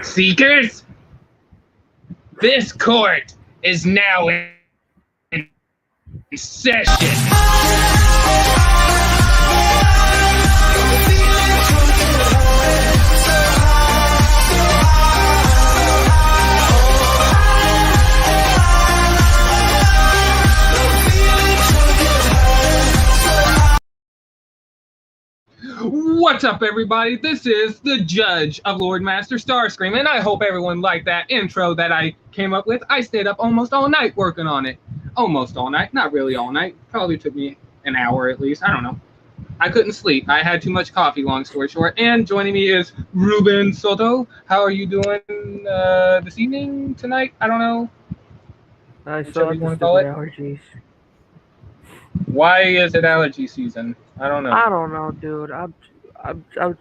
Seekers, this court is now in session. What's up, everybody? This is the Judge of Lord Master Starscream, and I hope everyone liked that intro that I came up with. I stayed up almost all night working on it. Almost all night, not really all night. Probably took me an hour at least. I don't know. I couldn't sleep. I had too much coffee, long story short. And joining me is Ruben Soto. How are you doing this evening, tonight? I don't know. I still have the allergies. Why is it allergy season? I don't know. I don't know, dude. I'm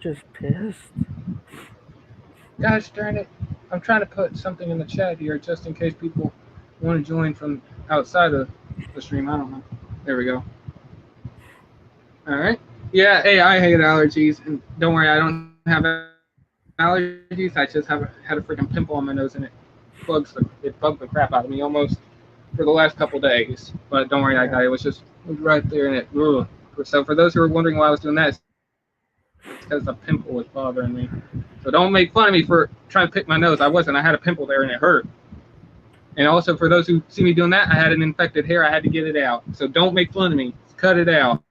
just pissed. Gosh darn it. I'm trying to put something in the chat here just in case people want to join from outside of the stream. I don't know. There we go. All right. Yeah, hey, I hate allergies. And don't worry, I don't have allergies. I just had a freaking pimple on my nose, and it bugged the crap out of me almost for the last couple days. But don't worry, it was right there, and it. Ugh. So for those who are wondering why I was doing that, it's because the pimple was bothering me. So don't make fun of me for trying to pick my nose. I wasn't. I had a pimple there, and it hurt. And also, for those who see me doing that, I had an infected hair. I had to get it out. So don't make fun of me. Cut it out.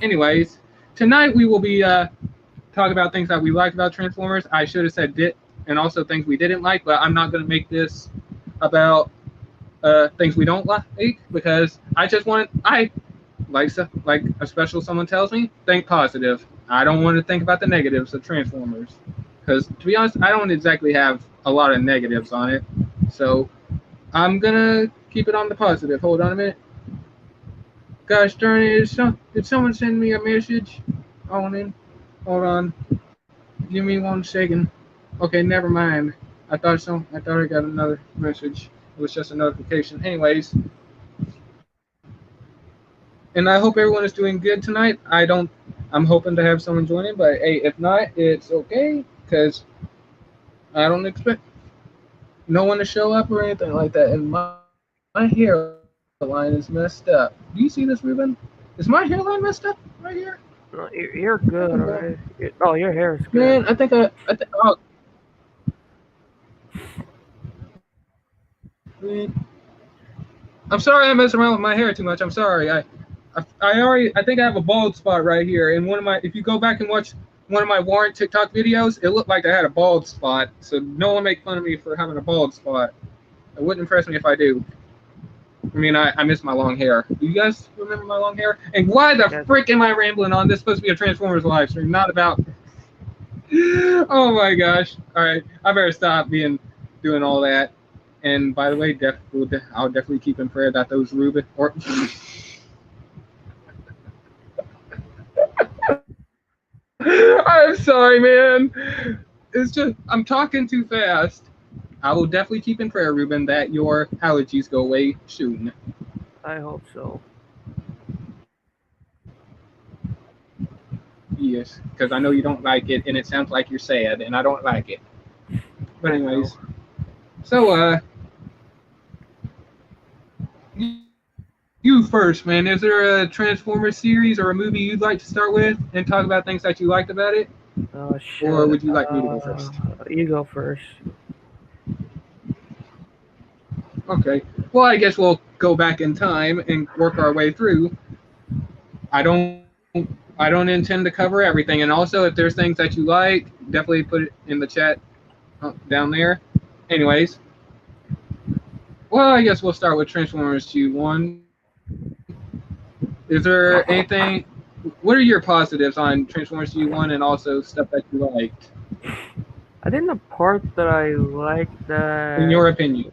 Anyways, tonight we will be talking about things that we liked about Transformers. I should have said did, and also things we didn't like, but I'm not going to make this about things we don't like, because I just want like a special someone tells me, think positive. I don't want to think about the negatives of Transformers, because to be honest, I don't exactly have a lot of negatives on it. So I'm gonna keep it on the positive. Hold on a minute. Gosh darn it! Did someone send me a message? Hold on. Give me 1 second. Okay, never mind. I thought I got another message. It was just a notification. Anyways. And I hope everyone is doing good tonight. I'm hoping to have someone join in, but hey, if not, it's okay, because I don't expect no one to show up or anything like that. And my hairline is messed up. Do you see this, Ruben? Is my hairline messed up right here? No, you're good, alright. Oh, your hair is good. Man, I think oh. I'm sorry I mess around with my hair too much. I'm sorry. I think I have a bald spot right here. And if you go back and watch one of my Warren TikTok videos, it looked like I had a bald spot. So no one make fun of me for having a bald spot. It wouldn't impress me if I do. I mean, I miss my long hair. Do you guys remember my long hair? And why the frick am I rambling on? This is supposed to be a Transformers live stream, not about. Oh my gosh! All right, I better stop doing all that. And by the way, I'll definitely keep in prayer that those Ruben or. I'm sorry, man. It's just I'm talking too fast. I will definitely keep in prayer, Ruben, that your allergies go away soon. I hope so. Yes, because I know you don't like it, and it sounds like you're sad, and I don't like it. But anyways, so you first, man. Is there a Transformers series or a movie you'd like to start with and talk about things that you liked about it? Oh, shit. Or would you like me to go first? You go first. Okay. Well, I guess we'll go back in time and work our way through. I don't intend to cover everything, and also if there's things that you like, definitely put it in the chat down there. Anyways, well, I guess we'll start with Transformers G1. Is there anything? What are your positives on Transformers G1 and also stuff that you liked? I think the part that I liked that. In your opinion.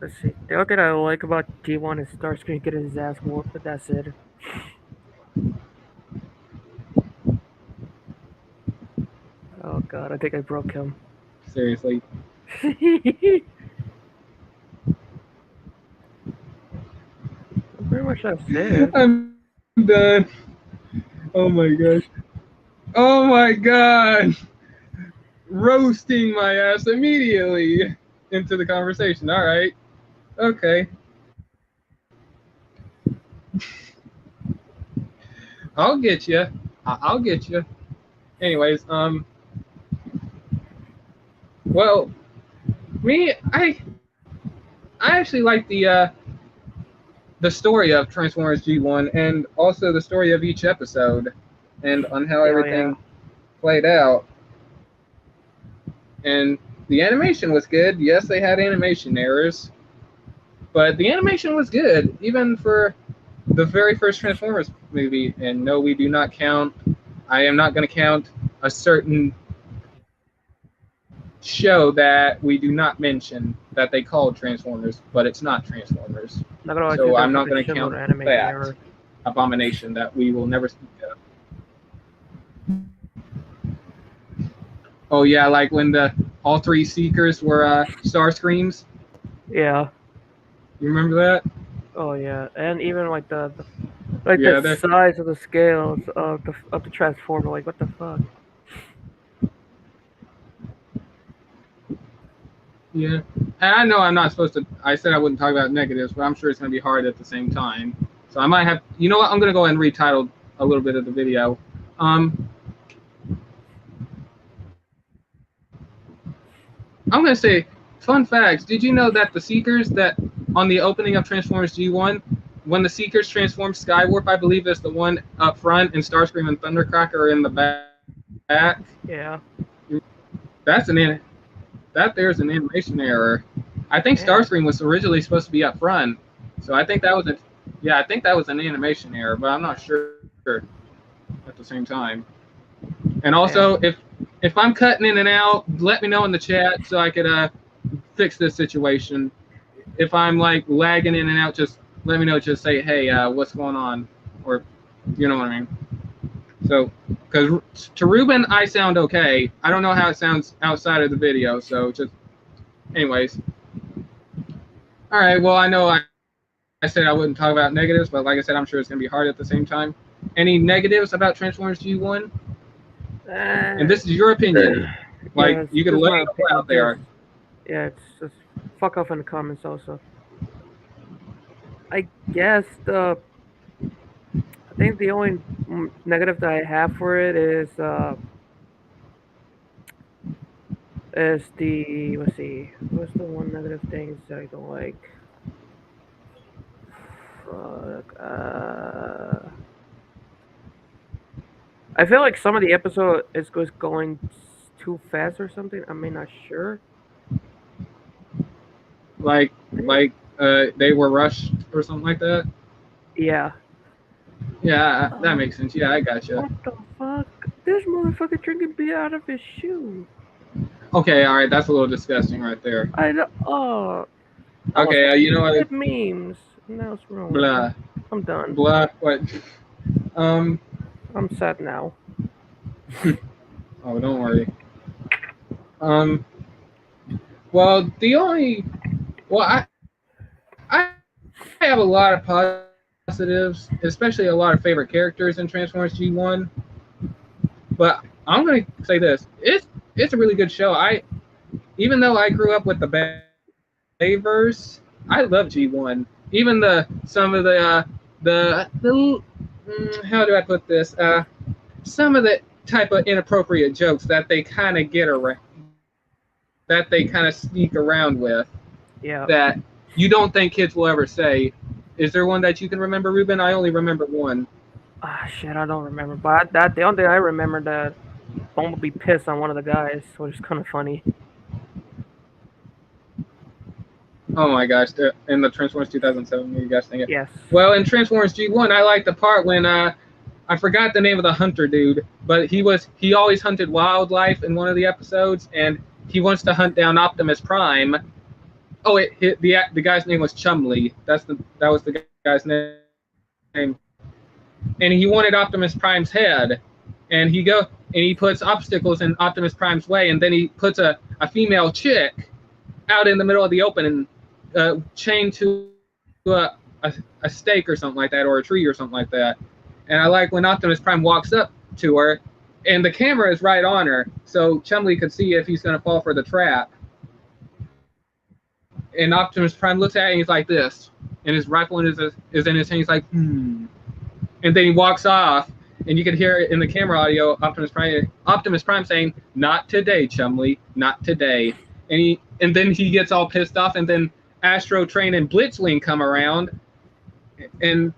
Let's see. The only thing I like about G1 is Starscream getting his ass whooped, but that's it. Oh god, I think I broke him. Seriously. Pretty much that's it. I'm done. Oh my gosh. Oh my god. roasting my ass immediately into the conversation. All right. Okay. I'll get you. I'll get you. Anyways, well, I actually like the story of Transformers G1 and also the story of each episode and on how everything played out. And the animation was good. Yes, they had animation errors, but the animation was good, even for the very first Transformers movie. And no, we do not count. I am not going to count a certain show that we do not mention that they called Transformers, but it's not Transformers. So I'm not going to count that abomination that we will never speak of. Oh yeah, like when all three Seekers were Starscreams. Yeah. You remember that? Oh yeah, and even like the size of the scales of the Transformer, like what the fuck? Yeah, and I know I'm not supposed to. I said I wouldn't talk about negatives, but I'm sure it's going to be hard at the same time. So I might have. You know what? I'm going to go ahead and retitle a little bit of the video. I'm going to say, fun facts. Did you know that the Seekers that on the opening of Transformers G1, when the Seekers transform Skywarp, I believe is the one up front, and Starscream and Thundercracker are in the back. Yeah. There's an animation error. I think Starscream was originally supposed to be up front, so I think that was an animation error, but I'm not sure at the same time. And also, if I'm cutting in and out, let me know in the chat so I could fix this situation. If I'm like lagging in and out, just let me know. Just say, hey, what's going on, or you know what I mean. So, because to Ruben, I sound okay. I don't know how it sounds outside of the video. So just, anyways. All right. Well, I know I said I wouldn't talk about negatives, but like I said, I'm sure it's gonna be hard at the same time. Any negatives about Transformers G1? And this is your opinion. Like you can let it out there. Yeah, it's just fuck off in the comments also. I guess I think the only negative that I have for it is let's see, what's the one negative thing that I don't like? Fuck. I feel like some of the episode is going too fast or something. I'm not sure. Like they were rushed or something like that. Yeah. Yeah, that makes sense. Yeah, I gotcha. What the fuck? This motherfucker drinking beer out of his shoe. Okay, all right, that's a little disgusting right there. Okay, you know what? It memes. Now it's wrong. Blah. I'm done. Blah. What? I'm sad now. Oh, don't worry. Well, I have a lot of positives, especially a lot of favorite characters in Transformers G1. But I'm gonna say this: it's a really good show. Even though I grew up with the Bayverse, I love G1. Even some of the how do I put this? Some of the type of inappropriate jokes that they kind of get around, that they kind of sneak around with. Yeah. That you don't think kids will ever say. Is there one that you can remember, Ruben? I only remember one. Shit, I don't remember. But the only thing I remember that Bumblebee pissed on one of the guys, which is kind of funny. Oh my gosh! In the Transformers 2007, you guys think it? Yes. Well, in Transformers G1, I like the part when I forgot the name of the hunter dude, but he always hunted wildlife in one of the episodes, and he wants to hunt down Optimus Prime. Oh, the guy's name was Chumley. That was the guy's name. And he wanted Optimus Prime's head, and he puts obstacles in Optimus Prime's way, and then he puts a female chick out in the middle of the open and chained to a stake or something like that, or a tree or something like that. And I like when Optimus Prime walks up to her, and the camera is right on her, so Chumley could see if he's going to fall for the trap. And Optimus Prime looks at it and he's like this, and his rifle is in his hand. He's like, and then he walks off, and you can hear it in the camera audio, Optimus Prime saying, "Not today, Chumley, not today." And then he gets all pissed off, and then Astro Train and Blitzwing come around, and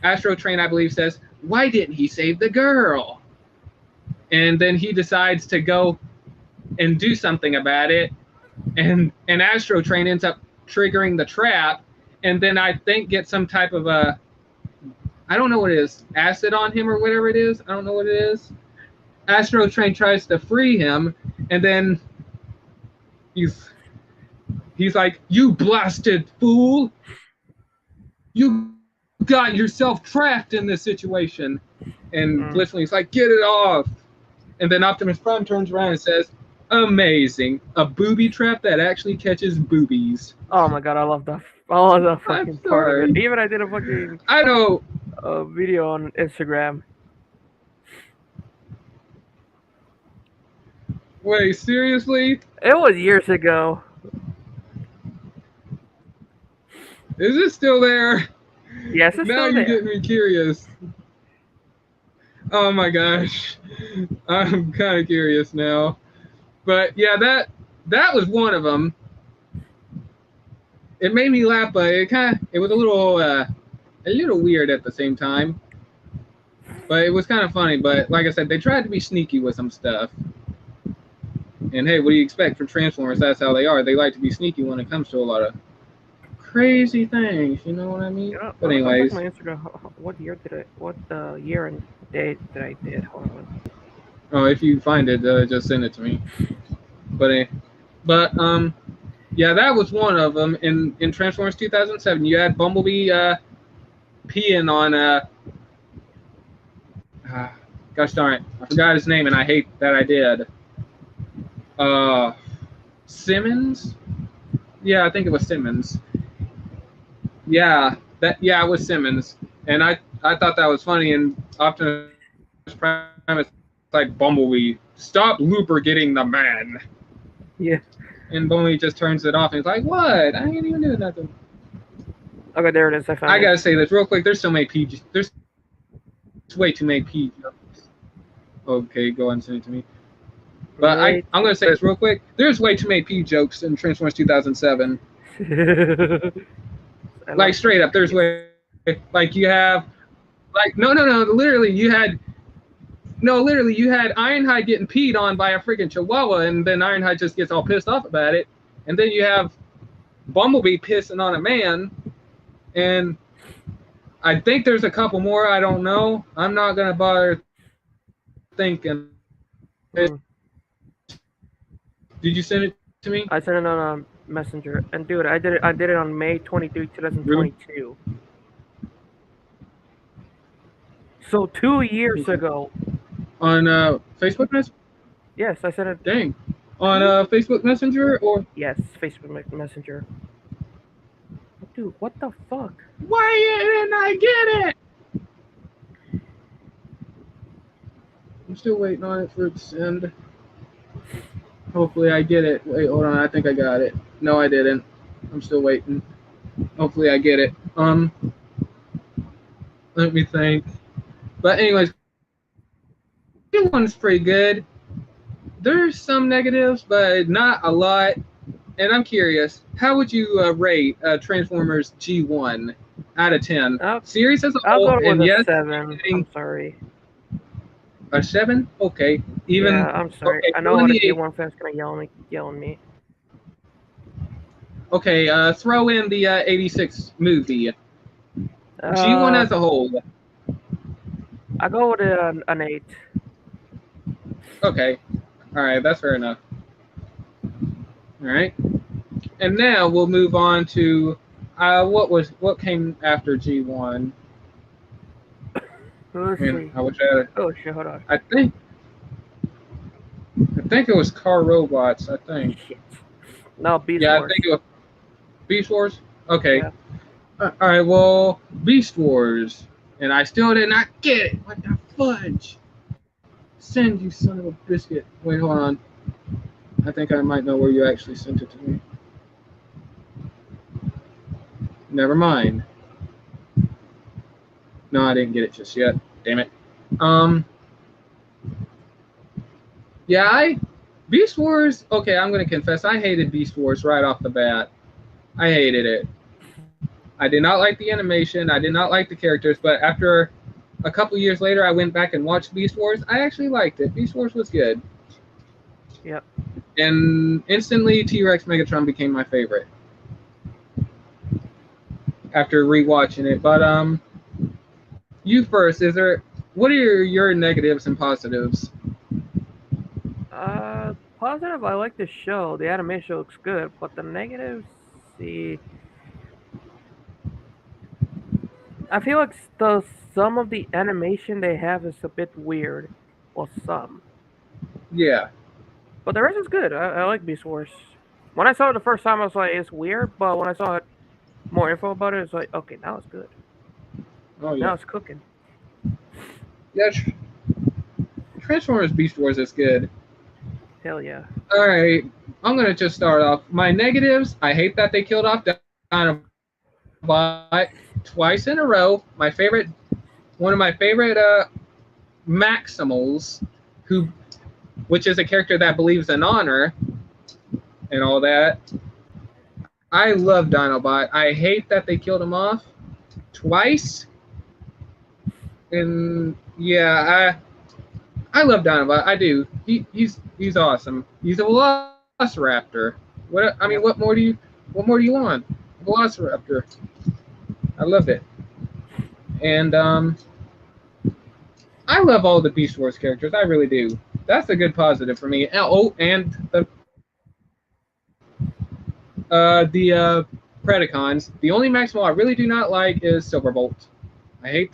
Astro Train, I believe, says, "Why didn't he save the girl?" And then he decides to go and do something about it, and Astro Train ends up triggering the trap, and then I think get some type of I don't know what it is, acid on him or whatever it is. I don't know what it is. Astro Train tries to free him, and then he's like, "You blasted fool! You got yourself trapped in this situation." And Blitzwing's like, "Get it off!" And then Optimus Prime turns around and says, "Amazing, a booby trap that actually catches boobies." Oh my god, I love that. I love that fucking part of it. Even I did a fucking video on Instagram. Wait, seriously? It was years ago. Is it still there? Yes, it's now still there. Now you're getting me curious. Oh my gosh. I'm kind of curious now. But yeah, that was one of them. It made me laugh, but it was a little weird at the same time. But it was kind of funny. But like I said, they tried to be sneaky with some stuff. And hey, what do you expect from Transformers? That's how they are. They like to be sneaky when it comes to a lot of crazy things. You know what I mean? Yeah, but anyways, my Instagram. What year and date that I did? Hold on. Oh, if you find it, just send it to me. But yeah, that was one of them. In Transformers 2007, you had Bumblebee peeing on gosh darn it, I forgot his name, and I hate that I did. Simmons? Yeah, I think it was Simmons. Yeah, it was Simmons, and I thought that was funny. And Optimus Prime is like, "Bumblebee, stop lubricating the man." Yeah. And Bumblebee just turns it off and he's like, "What? I ain't even doing nothing." Okay, there it is. I gotta say this real quick. There's so many PG. There's way too many PG. Okay, go on and send it to me. But I'm gonna say this real quick. There's way too many PG jokes in Transformers 2007. Like straight up, there's way. Like you have, like no. Literally, you had Ironhide getting peed on by a freaking chihuahua, and then Ironhide just gets all pissed off about it. And then you have Bumblebee pissing on a man, and I think there's a couple more. I don't know. I'm not gonna bother thinking. Did you send it to me? I sent it on Messenger, and dude, I did it on May 23, 2022. Really? So 2 years ago. On Facebook Messenger? Yes, I sent it. Dang. On Facebook Messenger or? Yes, Facebook Messenger. Dude, what the fuck? Why didn't I get it? I'm still waiting on it for it to send. Hopefully I get it. Wait, hold on. I think I got it. No, I didn't. I'm still waiting. Hopefully I get it. Let me think. But anyways, one's pretty good. There's some negatives, but not a lot. And I'm curious, how would you rate Transformers G1 out of 10? Series as a whole, I'll go with a 7. I'm sorry. A 7? Okay. Even. Yeah, I'm sorry. Okay, I know one of the G1 fans gonna yell at me. Okay, throw in the 86 movie. G1 as a whole. I go with an 8. Okay. All right, that's fair enough. All right. And now we'll move on to what came after G1. I wish I had oh shit! Hold on. I think it was Car Robots. I think. Shit. No, Beast Wars. Yeah, I think it was Beast Wars. Okay. Yeah. All right. Well, Beast Wars, and I still did not get it. What the fudge? Send, you son of a biscuit. Wait, hold on. I think I might know where you actually sent it to me. Never mind. No, I didn't get it just yet. Damn it. Yeah, Beast Wars. Okay, I'm gonna confess, I hated Beast Wars right off the bat. I hated it. I did not like the animation. I did not like the characters. But after a couple years later, I went back and watched Beast Wars. I actually liked it. Beast Wars was good. Yep. And instantly, T-Rex Megatron became my favorite after rewatching it. But you first. What are your negatives and positives? Positive. I like the show. The animation looks good, but the negatives. See, I feel like some of the animation they have is a bit weird, or some. Yeah. But the rest is good. I like Beast Wars. When I saw it the first time, I was like, it's weird. But when I saw it, more info about it, it's like, okay, now it's good. Oh yeah. Now it's cooking. Yeah. Transformers Beast Wars is good. Hell yeah. All right. I'm gonna just start off. My negatives. I hate that they killed off Dinobot twice in a row. One of my favorite Maximals, which is a character that believes in honor and all that. I love Dinobot. I hate that they killed him off twice. And yeah, I love Dinobot. I do. He's awesome. He's a Velociraptor. What more do you want? Velociraptor. I love it. And I love all the Beast Wars characters. I really do. That's a good positive for me. And the Predacons. The only Maximal I really do not like is Silverbolt. I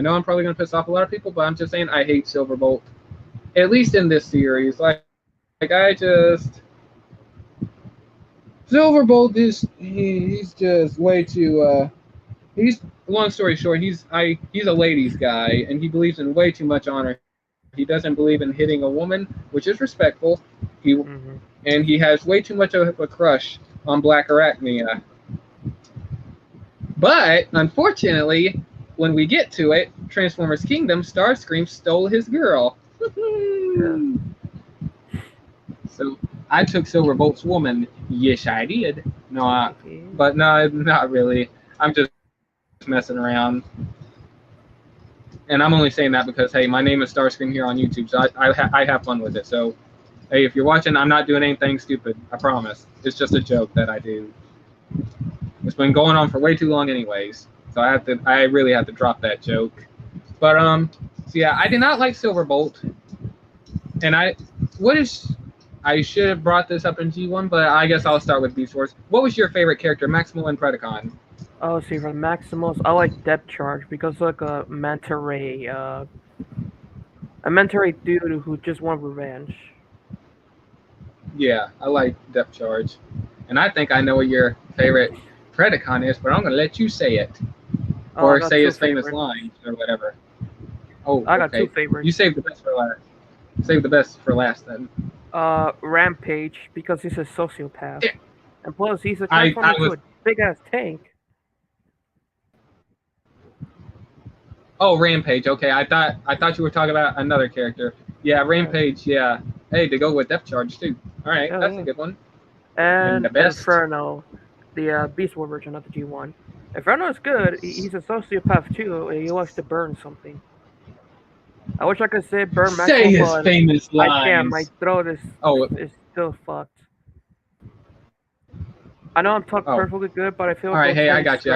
know I'm probably going to piss off a lot of people, but I'm just saying I hate Silverbolt. At least in this series. Silverbolt he's just way too long story short, he's a ladies guy and he believes in way too much honor. He doesn't believe in hitting a woman, which is respectful. And he has way too much of a crush on Black Arachnia. But unfortunately, when we get to it, Transformers Kingdom, Starscream stole his girl. So I took Silverbolt's woman. Yes, I did. But no, not really. I'm just messing around. And I'm only saying that because, hey, my name is Starscream here on YouTube, so I have fun with it. So, hey, if you're watching, I'm not doing anything stupid. I promise. It's just a joke that I do. It's been going on for way too long anyways. So I really have to drop that joke. But, so yeah, I did not like Silverbolt. And I should have brought this up in G1, but I guess I'll start with Beast Wars. What was your favorite character, Maximal and Predacon? Oh, see, for Maximals, I like Depth Charge because like a Manta Ray dude who just wants revenge. Yeah, I like Depth Charge. And I think I know what your favorite Predacon is, but I'm going to let you say it. Or say his famous lines or whatever. Oh, I got two favorites. You saved the best for last. Save the best for last then. Rampage, because he's a sociopath. Yeah. And plus, he's a transformer to a big-ass tank. Oh, Rampage. Okay, I thought you were talking about another character. Yeah, Rampage. Yeah. Hey, to go with Depth Charge too. All right, that's a good one. And Inferno, the Beast War version of the G1. Inferno is good. He's a sociopath too. He likes to burn something. I wish I could say burn Maximal. Say his famous lines. I can't. My throat is still fucked. I know I'm talking perfectly good, but I feel. All right, hey, I got you.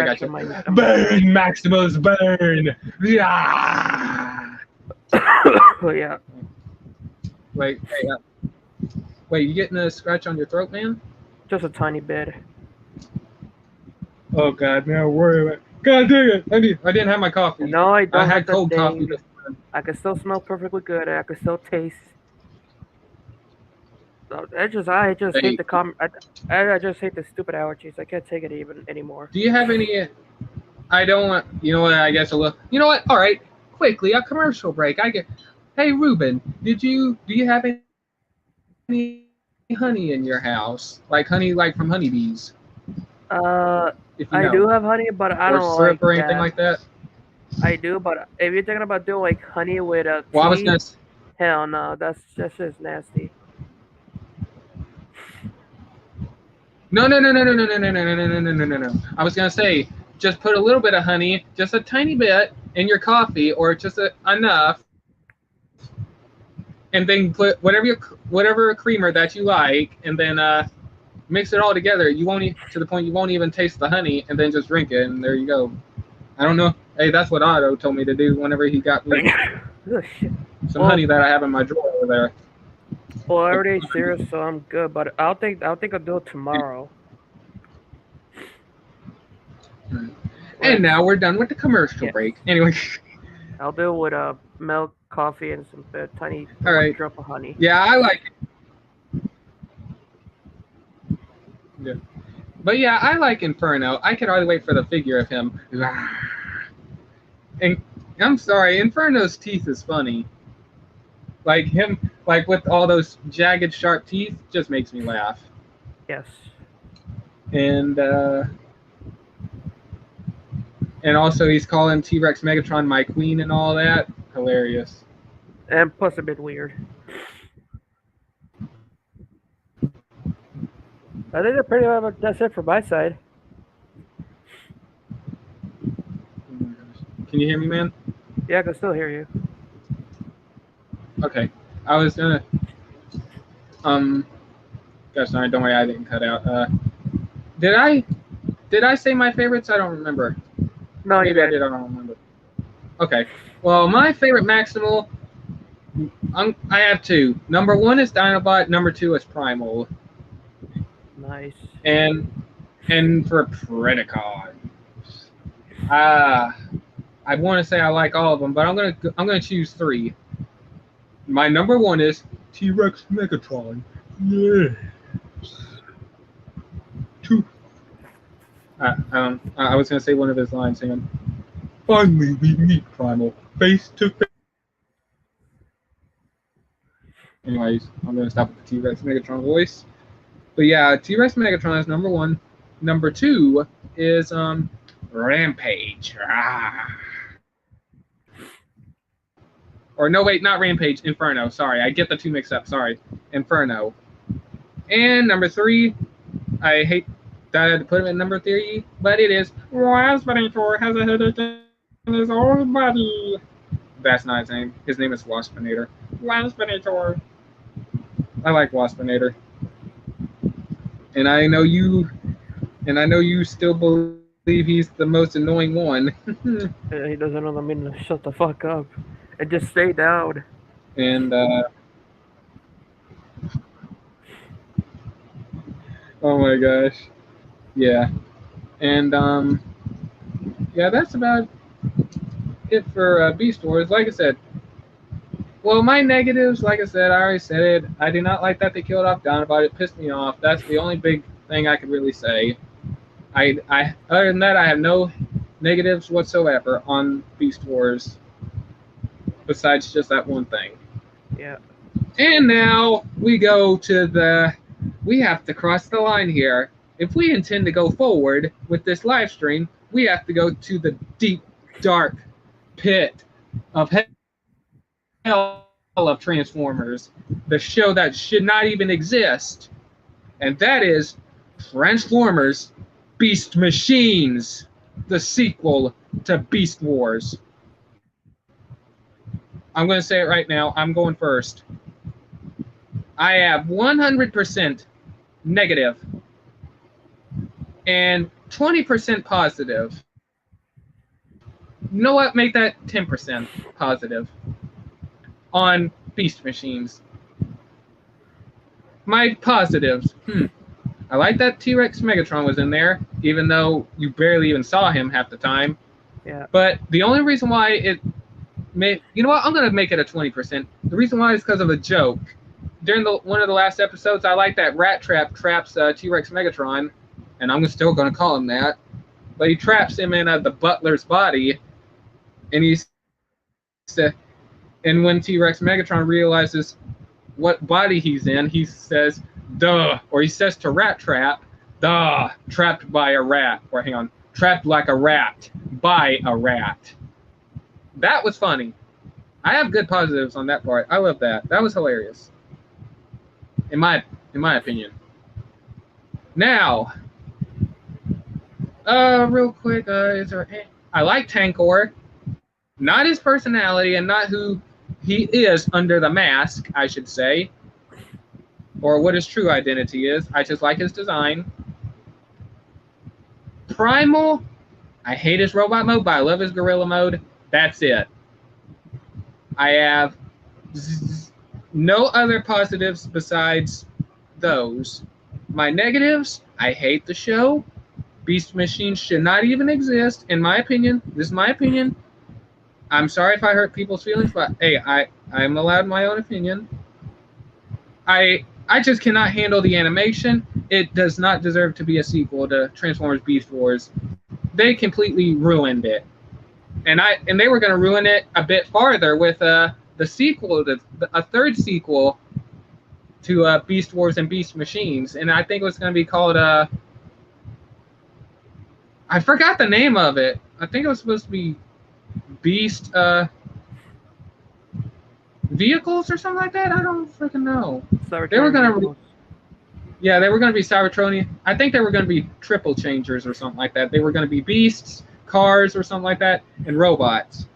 Burn, Maximus, burn! Yeah. Yeah. Wait, you getting a scratch on your throat, man? Just a tiny bit. Oh God, man, worry about it. God dang it! I didn't have my coffee. No, I don't. I had cold coffee. I can still smell perfectly good. And I can still taste. I just hate the I just hate the stupid allergies. I can't take it even anymore. Do you have any? I don't want. You know what? I guess a little. You know what? All right, quickly a commercial break. Hey, Ruben, do you have any honey in your house? Like honey, like from honeybees? If you I know, do have honey, but I or don't syrup like or anything that. like that. I do, but if you're thinking about doing like honey with a Well, I was tea, gonna. hell no, that's just nasty. No, no, no, no, no, no, no, no, no, no, no, no, no, no, no. I was gonna say, just put a little bit of honey, just a tiny bit, in your coffee, or just enough, and then put whatever creamer that you like, and then mix it all together. You won't to the point you won't even taste the honey, and then just drink it, and there you go. I don't know. Hey, that's what Otto told me to do whenever he got me Oh, shit. some Well, honey that I have in my drawer over there. well, I already ate cereal, so I'm good. But I'll do it tomorrow. And Like, now we're done with the commercial yeah, break. Anyway, I'll do it with milk, coffee, and some tiny all one right. drop of honey. Yeah, I like it. Yeah. But yeah, I like Inferno. I could hardly wait for the figure of him. And I'm sorry, Inferno's teeth is funny. Like him, like with all those jagged, sharp teeth, just makes me laugh. Yes. And also he's calling T-Rex Megatron my queen and all that. Hilarious. And plus a bit weird. I think that's it for my side. Oh my gosh. Can you hear me, man? Yeah, I can still hear you. Okay. I was gonna gosh sorry, don't worry, I didn't cut out. Did I say my favorites? I don't remember. No, you Maybe I did. did, I don't remember. Okay. Well, my favorite Maximal, I have two. Number one is Dinobot. Number two is Primal. Nice. And for Predacon, I want to say I like all of them, but I'm gonna choose three. My number one is T-Rex Megatron. Yeah. Two. I was gonna say one of his lines, saying, "Finally, we meet Primal face to face." Anyways, I'm gonna stop with the T-Rex Megatron voice. But yeah, T-Rex Megatron is number one. Number two is Rampage. Or no, wait, not Rampage, Inferno. Sorry, I get the two mixed up. Sorry, Inferno. And number three, I hate that I had to put him in number three, but it is Waspinator has a headache in his old body. That's not his name. His name is Waspinator. Waspinator. I like Waspinator. And I know you still believe he's the most annoying one. He doesn't know the meaning to shut the fuck up and just stay down. And oh my gosh, yeah. And yeah, that's about it for Beast Wars. Like I said, well, my negatives, like I said, I already said it. I do not like that they killed off Dinobot. It pissed me off. That's the only big thing I could really say. Other than that, I have no negatives whatsoever on Beast Wars, besides just that one thing. Yeah. And now we have to cross the line here. If we intend to go forward with this live stream, we have to go to the deep, dark pit of hell of Transformers, the show that should not even exist. And that is Transformers Beast Machines, the sequel to Beast Wars. I'm going to say it right now. I'm going first. I have 100% negative and 20% positive. You know what? Make that 10% positive on Beast Machines. My positives. I like that T-Rex Megatron was in there, even though you barely even saw him half the time. Yeah. But the only reason why it made, you know what? I'm going to make it a 20%. The reason why is because of a joke. During one of the last episodes, I like that Rat Trap traps T-Rex Megatron, and I'm still going to call him that. But he traps him in the butler's body, and he And when T-Rex Megatron realizes what body he's in, he says, duh, or he says to Rat Trap, duh, trapped by a rat, or hang on, trapped like a rat by a rat. That was funny. I have good positives on that part. I love that. That was hilarious. In my opinion. Now, real quick, I like Tankor. Not his personality and not who he is under the mask, I should say. Or what his true identity is. I just like his design. Primal, I hate his robot mode, but I love his gorilla mode. That's it. I have no other positives besides those. My negatives, I hate the show. Beast Machines should not even exist, in my opinion. This is my opinion. I'm sorry if I hurt people's feelings, but hey, I'm allowed my own opinion. I just cannot handle the animation. It does not deserve to be a sequel to Transformers Beast Wars. They completely ruined it. And they were going to ruin it a bit farther with the sequel, a third sequel to Beast Wars and Beast Machines. And I think it was going to be called I forgot the name of it. I think it was supposed to be Beast Vehicles or something like that. I don't freaking know. They were going to Yeah, they were going to be Cybertronian. I think they were going to be triple changers or something like that. They were going to be beasts, cars or something like that, and robots.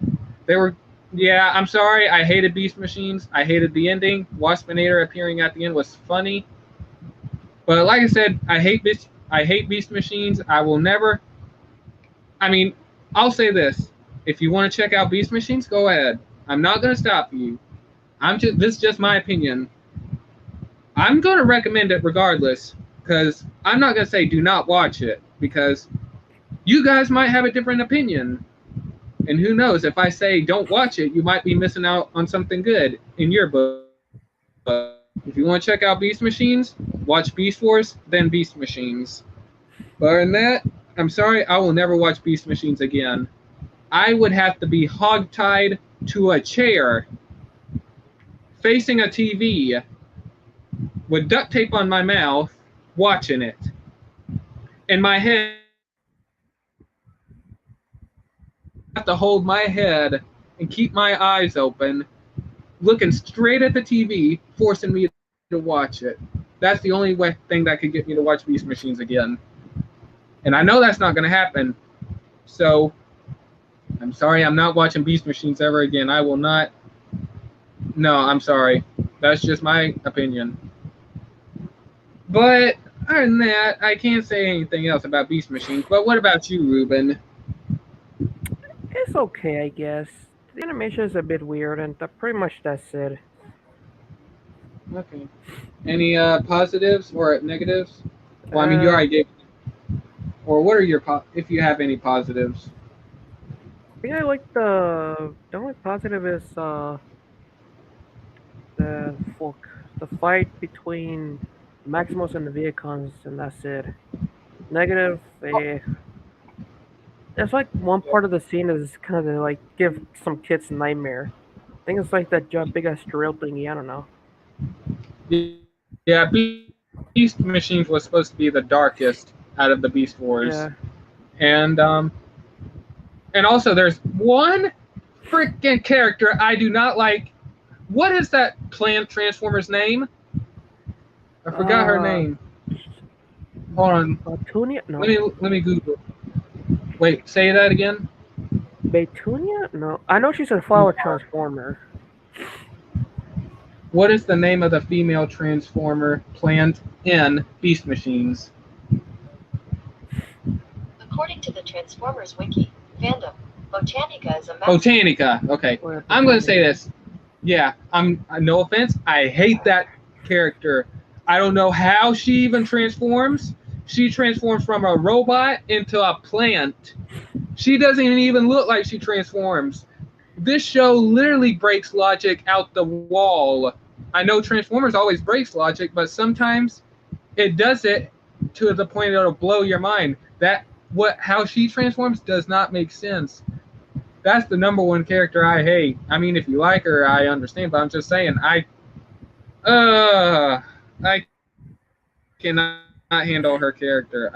Yeah, I'm sorry. I hated Beast Machines. I hated the ending. Waspinator appearing at the end was funny. But like I said, I hate Beast Machines. I will never. I mean, I'll say this. If you want to check out Beast Machines, go ahead. I'm not going to stop you. This is just my opinion. I'm going to recommend it regardless, because I'm not going to say do not watch it, because you guys might have a different opinion. And who knows, if I say don't watch it, you might be missing out on something good in your book. But if you want to check out Beast Machines, watch Beast Wars, then Beast Machines. But other than that, I'm sorry, I will never watch Beast Machines again. I would have to be hogtied to a chair, facing a TV, with duct tape on my mouth, watching it. In my head, I have to hold my head and keep my eyes open, looking straight at the TV, forcing me to watch it. That's the only thing that could get me to watch Beast Machines again. And I know that's not going to happen. So, I'm sorry, I'm not watching Beast Machines ever again. I will not. No, I'm sorry. That's just my opinion. But other than that, I can't say anything else about Beast Machines. But what about you, Ruben? It's okay, I guess. The animation is a bit weird, and pretty much that's it. Okay. Any positives or negatives? Well, I mean, you already gave. Or what are your if you have any positives? Yeah, I like the only positive is the fight between Maximus and the Viacons, and that's it. Negative, there's like one part of the scene is kind of like give some kids a nightmare. I think it's like that big ass drill thingy. I don't know. Yeah, Beast Machines was supposed to be the darkest out of the Beast Wars. Yeah. And also there's one freaking character I do not like. What is that plant Transformer's name? I forgot her name. Hold on. Batunia? No. Let me Google. Wait, say that again. Batunia? No. I know she's a flower transformer. What is the name of the female Transformer plant in Beast Machines? According to the Transformers Wiki, fandom, Botanica is a Botanica. Okay. I'm going to say this. Yeah, no offense. I hate that character. I don't know how she even transforms. She transforms from a robot into a plant. She doesn't even look like she transforms. This show literally breaks logic out the wall. I know Transformers always breaks logic, but sometimes it does it to the point it'll blow your mind. How she transforms does not make sense. that's the number one character I hate. I mean, if you like her, I understand, but I'm just saying, I cannot handle her character.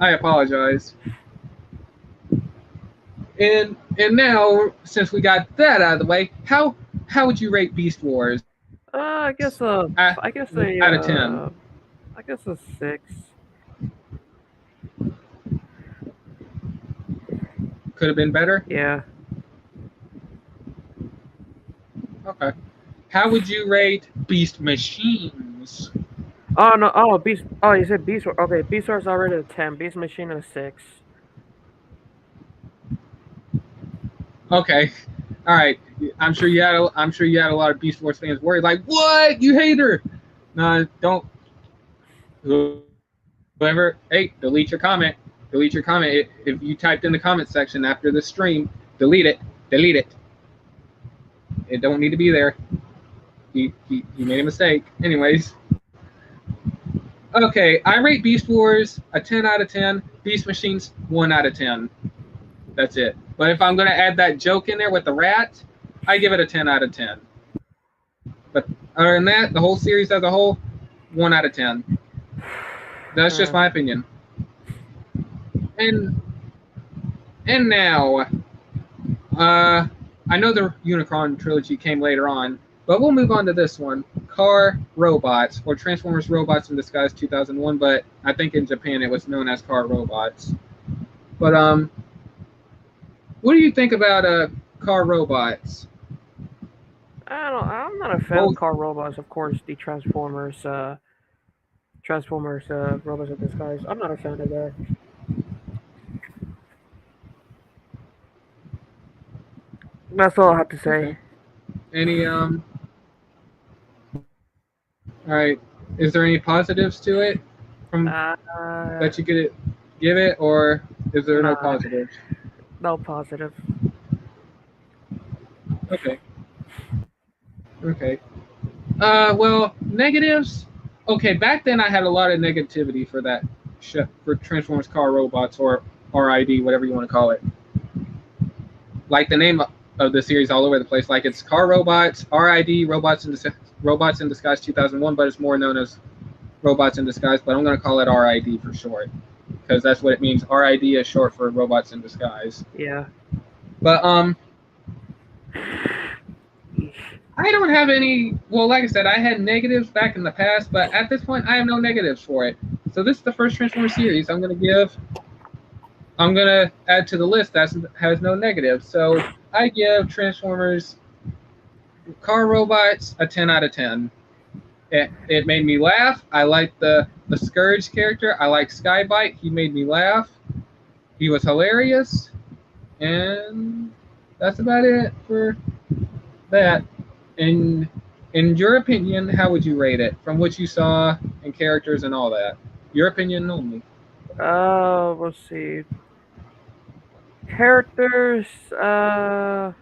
I apologize. And now, since we got that out of the way, how would you rate Beast Wars? I guess out of 10. I guess a 6. Could have been better. Yeah. Okay. How would you rate Beast Machines? Oh no! Oh, Beast. Oh, you said Beast Wars. Okay, Beast Wars already a 10. Beast Machine a 6. Okay. All right. I'm sure you had a lot of Beast Wars fans worried, like, what? You hate her? No, don't. Whoever, hey, delete your comment. Delete your comment. If you typed in the comment section after the stream, delete it. Delete it. It don't need to be there. He made a mistake. Anyways. Okay, I rate Beast Wars a 10 out of 10. Beast Machines 1 out of 10. That's it. But if I'm going to add that joke in there with the rat, I give it a 10 out of 10. But other than that, the whole series as a whole, 1 out of 10. That's just my opinion. And now, I know the Unicron trilogy came later on, but we'll move on to this one. Car Robots, or Transformers Robots in Disguise 2001, but I think in Japan it was known as Car Robots. But what do you think about Car Robots? I'm not a fan of Car Robots. Of course, the Transformers Robots in Disguise. I'm not a fan of that. That's all I have to say. Okay. Any all right. Is there any positives to it from that you could give it, or is there no positives? No positive. Okay. Well, negatives. Okay, back then I had a lot of negativity for that for Transformers Car Robots, or RID, whatever you want to call it. Like the name of the series all over the place. Like it's Car Robots, RID, Robots in Disguise 2001, but it's more known as Robots in Disguise. But I'm going to call it RID for short, because that's what it means. RID is short for Robots in Disguise. Yeah. But I don't have any. Well, like I said, I had negatives back in the past, but at this point, I have no negatives for it. So this is the first Transformers series I'm going to add to the list that has no negatives. So I give Transformers Car Robots a 10 out of 10. It made me laugh. I like the Scourge character. I like Skybite. He made me laugh. He was hilarious. And that's about it for that. In your opinion, how would you rate it from what you saw and characters and all that? Your opinion only. Let's see. Characters, I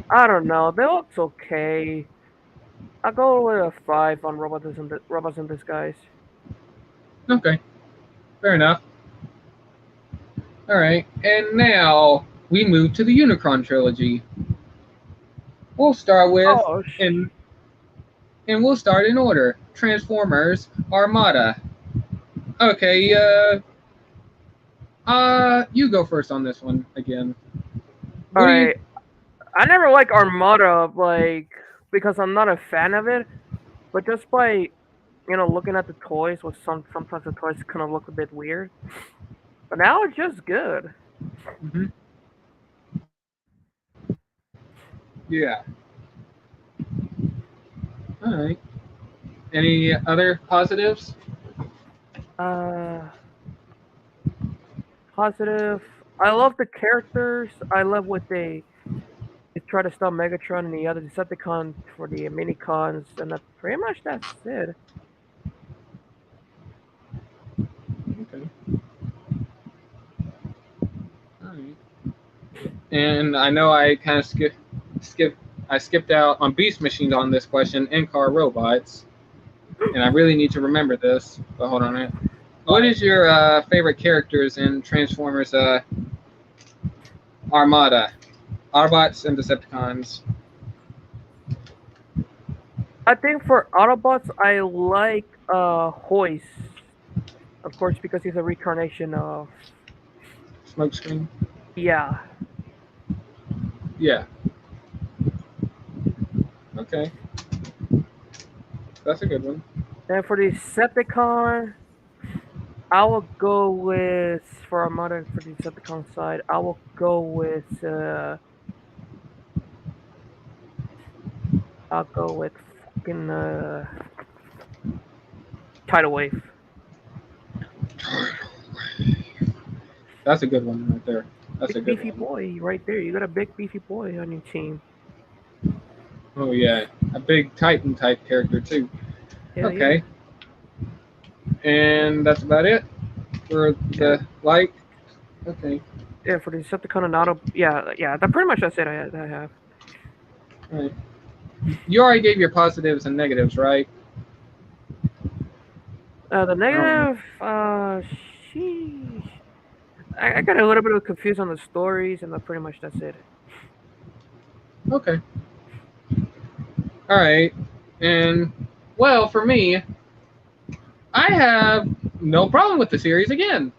don't know. They looked okay. I'll go with a 5 on Robots in Disguise. Okay. Fair enough. All right. And now we move to the Unicron trilogy. We'll start with, and we'll start in order. Transformers Armada. Okay, you go first on this one again. All right. I never like Armada, because I'm not a fan of it, but just by, looking at the toys, sometimes the toys kind of look a bit weird. But now it's just good. Mm-hmm. Yeah. All right. Any other positives? Positive. I love the characters. I love what they try to stop Megatron and the other Decepticons for the mini-cons, and pretty much that's it. Okay. All right. And I know I kind of skipped out on Beast Machines on this question and Car Robots, and I really need to remember this. But hold on a minute. What is your favorite characters in Transformers Armada, Autobots and Decepticons. I think for Autobots, I like Hoist, of course, because he's a reincarnation of Smokescreen. yeah. Yeah. Okay. That's a good one. And for the Decepticon, I will go with for Armada for the Decepticon side. I will go with I'll go with fucking Tidal Wave. That's a good one right there. That's a Big good beefy one. boy right there. You got a big beefy boy on your team. Oh yeah, a big Titan type character too. Hell Okay. And that's about it for the like. Okay. Yeah, for the Decepticon and Auto. Yeah. That pretty much that's it. I have. All right. You already gave your positives and negatives, right? The negative. Sheesh. I got a little bit of confused on the stories, and pretty much that's it. Okay. All right. And well, for me, I have no problem with the series again.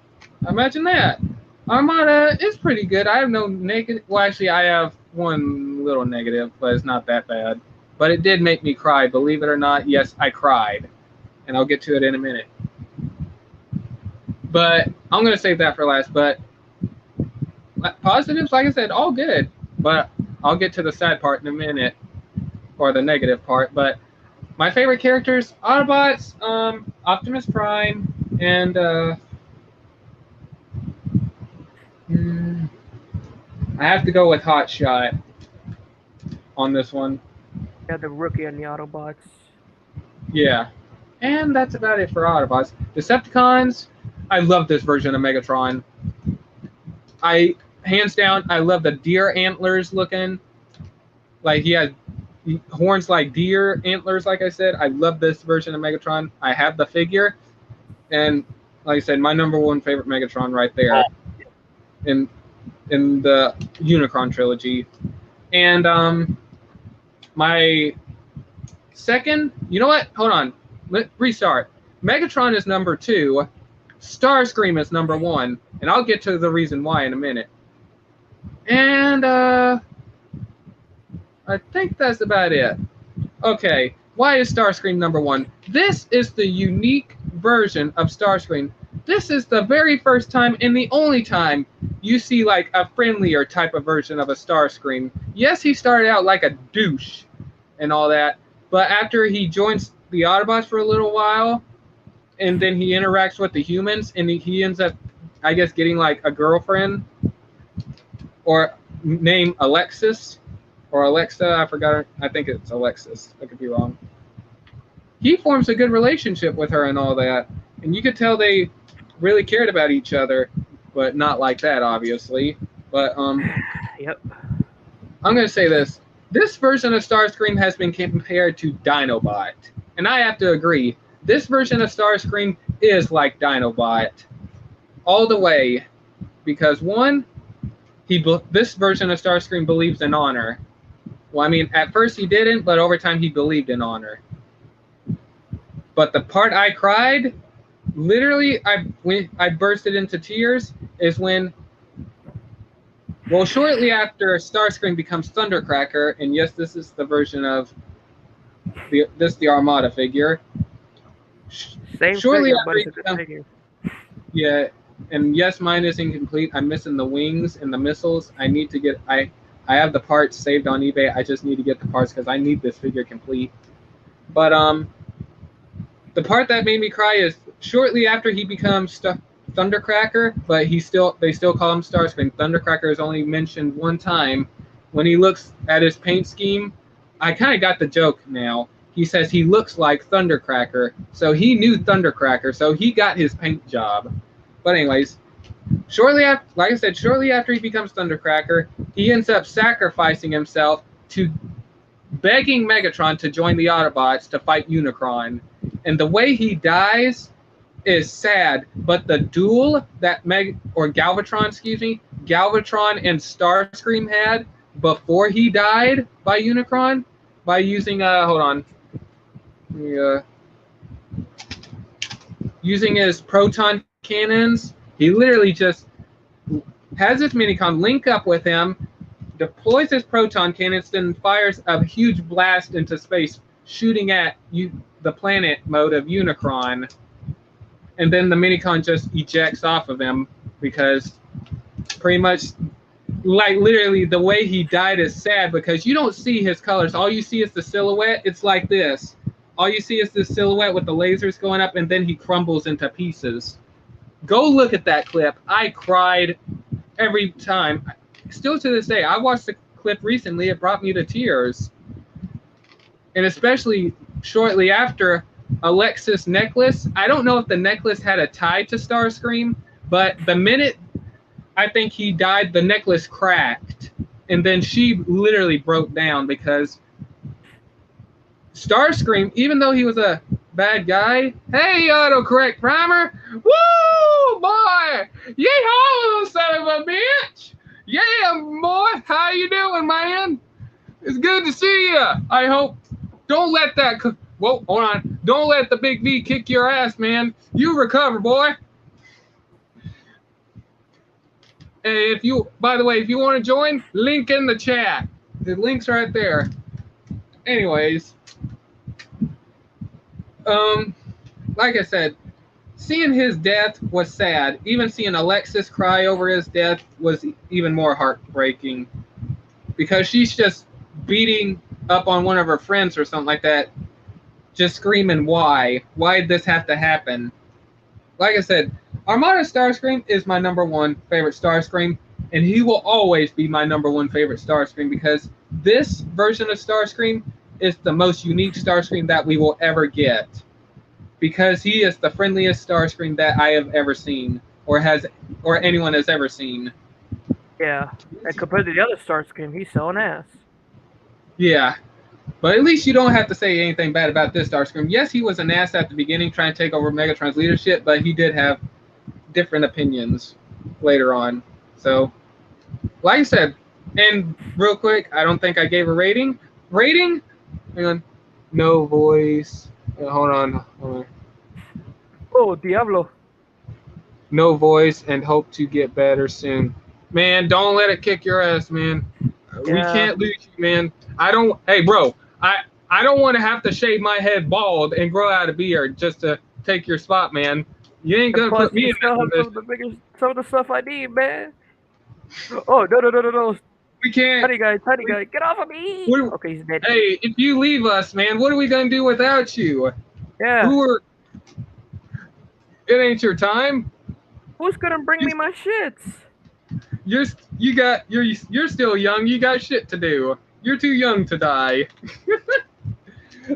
Imagine that. Armada is pretty good. I have no negative. Well, actually, I have one little negative, but it's not that bad. But it did make me cry. Believe it or not, yes, I cried. And I'll get to it in a minute. But I'm going to save that for last. But positives, like I said, all good. But I'll get to the sad part in a minute, or the negative part. But my favorite characters, Autobots, Optimus Prime, and I have to go with Hotshot on this one. Yeah, the rookie and the Autobots. Yeah. And that's about it for Autobots. Decepticons, I love this version of Megatron. Hands down, I love the deer antlers looking. Like he has horns like deer antlers, like I said. I love this version of Megatron. I have the figure. And like I said, my number one favorite Megatron right there in the Unicron trilogy. And my second, you know what? Hold on. Restart. Megatron is number 2. Starscream is number 1. And I'll get to the reason why in a minute. And I think that's about it. Okay. Why is Starscream number 1? This is the unique version of Starscream. This is the very first time and the only time you see like a friendlier type of version of a Starscream. Yes, he started out like a douche and all that, but after he joins the Autobots for a little while, and then he interacts with the humans, and he ends up, I guess, getting like a girlfriend, or name Alexis, or Alexa, I forgot her, I think it's Alexis, I could be wrong. He forms a good relationship with her and all that, and you could tell they really cared about each other, but not like that, obviously. But Yep. I'm gonna say this. This version of Starscream has been compared to Dinobot, and I have to agree. This version of Starscream is like Dinobot, all the way, because one, this version of Starscream believes in honor. Well, I mean, at first he didn't, but over time he believed in honor. But the part I cried, literally, I bursted into tears, is when, well, shortly after Starscream becomes Thundercracker, and yes, this is the version of the Armada figure. Same Shortly figure, after but he it's a good becomes, figure. yeah, and yes, mine is incomplete. I'm missing the wings and the missiles. I need to get. I have the parts saved on eBay. I just need to get the parts because I need this figure complete. But the part that made me cry is shortly after he becomes Thundercracker, but they still call him Starscream. Thundercracker is only mentioned one time. When he looks at his paint scheme, I kind of got the joke now. He says he looks like Thundercracker, so he knew Thundercracker, so he got his paint job. But anyways, shortly after he becomes Thundercracker, he ends up sacrificing himself to begging Megatron to join the Autobots to fight Unicron. And the way he dies is sad, but the duel that Galvatron, Galvatron and Starscream had before he died by Unicron by using hold on. Using his proton cannons. He literally just has his minicon link up with him, deploys his proton cannons, then fires a huge blast into space, shooting at the planet mode of Unicron. And then the minicon just ejects off of him because pretty much, like literally the way he died is sad because you don't see his colors. All you see is the silhouette. It's like this. All you see is the silhouette with the lasers going up, and then he crumbles into pieces. Go look at that clip. I cried every time. Still to this day, I watched the clip recently. It brought me to tears. And especially shortly after Alexis' necklace. I don't know if the necklace had a tie to Starscream, but the minute I think he died, the necklace cracked. And then she literally broke down because Starscream, even though he was a bad guy, hey, autocorrect primer, woo, boy, yeehaw, son of a bitch, yeah, boy, how you doing, man? It's good to see you. I hope, don't let that, whoa, hold on, don't let the big V kick your ass, man. You recover, boy. Hey, if you, by the way, if you want to join, link in the chat. The link's right there. Anyways, like I said, seeing his death was sad. Even seeing Alexis cry over his death was even more heartbreaking because she's just beating up on one of her friends or something like that, just screaming, why? Why did this have to happen? Like I said, Armada Starscream is my #1 favorite Starscream, and he will always be my #1 favorite Starscream because this version of Starscream is the most unique Starscream that we will ever get. Because he is the friendliest Starscream that I have ever seen, or anyone has ever seen. Yeah, and compared to the other Starscream, he's so an ass. Yeah, but at least you don't have to say anything bad about this Starscream. Yes, he was an ass at the beginning trying to take over Megatron's leadership, but he did have different opinions later on. So, like I said, and real quick, I don't think I gave a rating. Rating? Hang on. No voice. Hold on. Oh, Diablo. No voice and hope to get better soon. Man, don't let it kick your ass, man. Yeah. We can't lose you, man. Hey, bro, I don't want to have to shave my head bald and grow out a beard just to take your spot, man. You ain't gonna put me in that position. Some of the stuff I need, man. Oh, no. We can't. Tiny guy, get off of me! Okay, he's dead. Hey, if you leave us, man, what are we gonna do without you? Yeah. It ain't your time. Who's gonna bring me my shits? You're still young. You got shit to do. You're too young to die.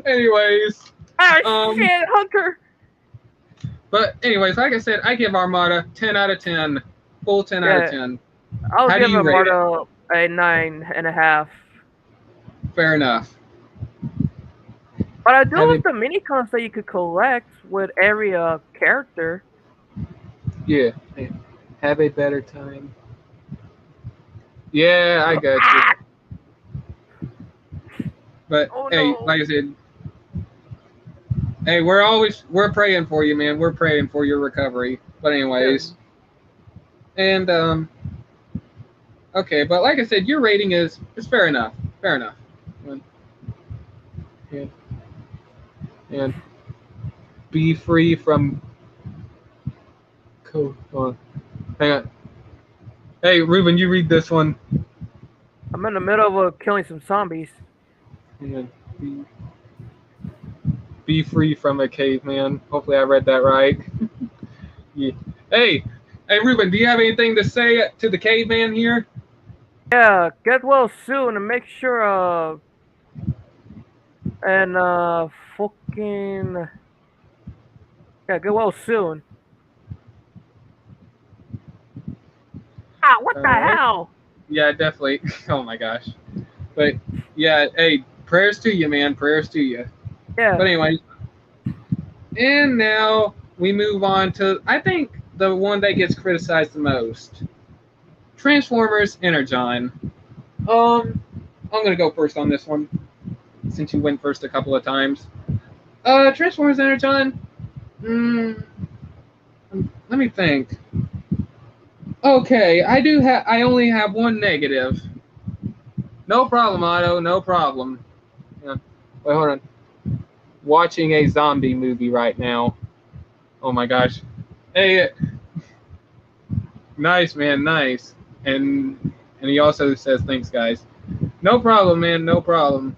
Anyways. Shit, Hunter. But anyways, like I said, I give Armada 10 out of 10. Full 10 out of 10. I'll give Armada a 9.5. Fair enough. But I do like the minicons that you could collect with every character. Yeah. Have a better time. Yeah, I got you. But hey, like I said, hey, we're praying for you, man. We're praying for your recovery. But anyways, and okay, but like I said, your rating is fair enough. Fair enough. And be free from code. Hang on. Hey, Ruben, you read this one. I'm in the middle of killing some zombies. And be free from a caveman. Hopefully, I read that right. Yeah. Hey, Ruben, do you have anything to say to the caveman here? Yeah, get well soon and make sure fucking get well soon. Ah, what the hell? Yeah, definitely. Oh my gosh. But yeah, hey, prayers to you, man. Prayers to you. Yeah. But anyway, and now we move on to, I think, the one that gets criticized the most. Transformers Energon. I'm gonna go first on this one, since you went first a couple of times. Transformers Energon. Let me think. Okay, I only have one negative. No problem, Otto. No problem. Yeah. Wait, hold on. Watching a zombie movie right now. Oh my gosh. Hey, nice, man, nice. And he also says thanks, guys. No problem, man. No problem.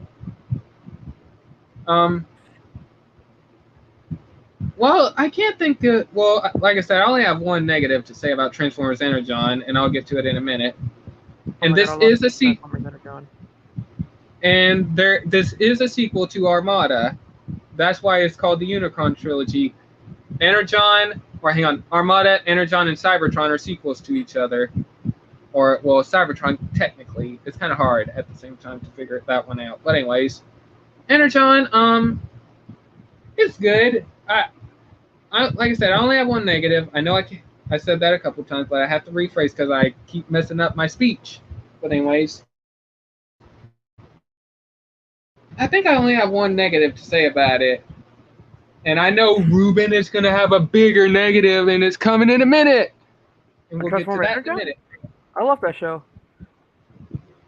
Well, I can't think of, well, like I said, I only have one negative to say about Transformers Energon, and I'll get to it in a minute. And this is a sequel. And this is a sequel to Armada. That's why it's called the Unicron trilogy. Energon, or hang on, Armada, Energon, and Cybertron are sequels to each other. Or, well, Cybertron, technically. It's kind of hard at the same time to figure that one out. But anyways, Energon, it's good. Like I said, I only have one negative. I know I said that a couple times, but I have to rephrase because I keep messing up my speech. But anyways, I think I only have one negative to say about it. And I know Ruben is going to have a bigger negative, and it's coming in a minute. And we'll get to that in a minute. I love that show.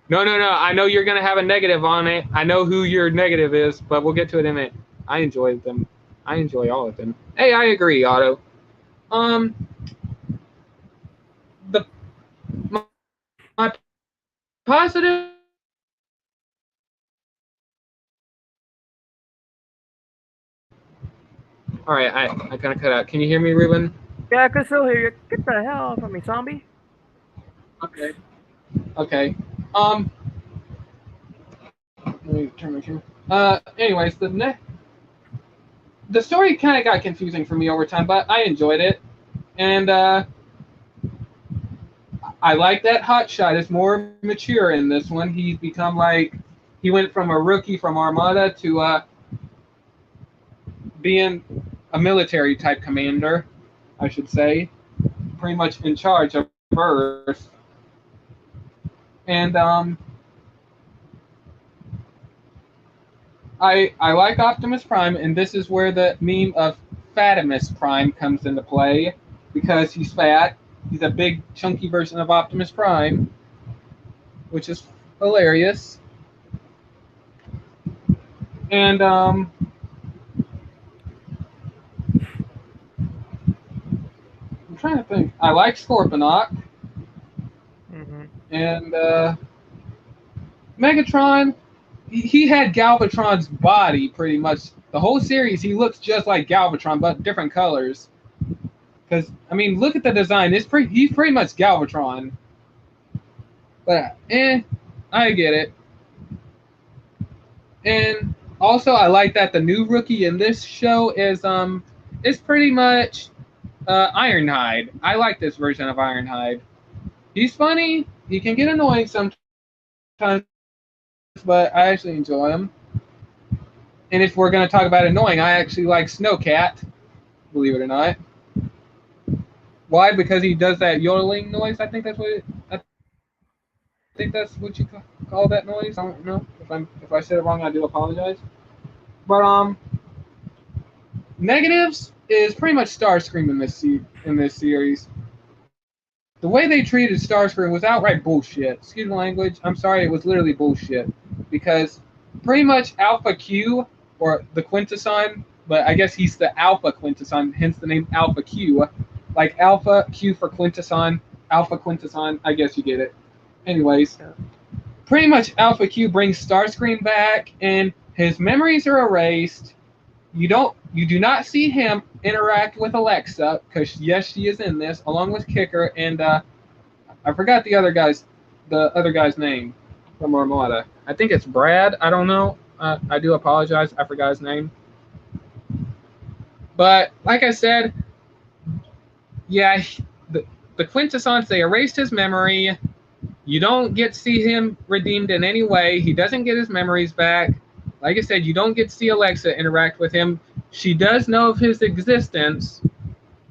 No. I know you're going to have a negative on it. I know who your negative is, but we'll get to it in a minute. I enjoy them. I enjoy all of them. Hey, I agree, Otto. My positive. All right, I kind of cut out. Can you hear me, Ruben? Yeah, I can still hear you. Get the hell off of me, zombie. Okay. Let me turn my camera. Anyways, the story kind of got confusing for me over time, but I enjoyed it, and I like that Hotshot is more mature in this one. He's become he went from a rookie from Armada to being a military type commander, I should say, pretty much in charge of Earth. And I like Optimus Prime, and this is where the meme of Fatimus Prime comes into play, because he's fat. He's a big, chunky version of Optimus Prime, which is hilarious. And I'm trying to think. I like Scorponok. Mm-hmm. And Megatron, he had Galvatron's body pretty much. The whole series, he looks just like Galvatron, but different colors. Because, I mean, look at the design. He's pretty much Galvatron. But, I get it. And also, I like that the new rookie in this show is pretty much Ironhide. I like this version of Ironhide. He's funny. He can get annoying sometimes, but I actually enjoy him. And if we're going to talk about annoying, I actually like Snowcat, believe it or not. Why? Because he does that yodeling noise. I think that's what you call that noise. I don't know. If I said it wrong, I do apologize. But negatives is pretty much Starscream in this series. The way they treated Starscream was outright bullshit. Excuse my language. I'm sorry, it was literally bullshit. Because pretty much Alpha Q, or the Quintesson, but I guess he's the Alpha Quintesson, hence the name Alpha Q. Like Alpha Q for Quintesson, Alpha Quintesson, I guess you get it. Anyways, pretty much Alpha Q brings Starscream back, and his memories are erased. You do not see him interact with Alexa, because yes, she is in this, along with Kicker, and I forgot the other guy's name from Armada. I think it's Brad. I don't know. I do apologize. I forgot his name. But like I said, yeah, the Quintessons, they erased his memory. You don't get to see him redeemed in any way. He doesn't get his memories back. Like I said, you don't get to see Alexa interact with him. She does know of his existence,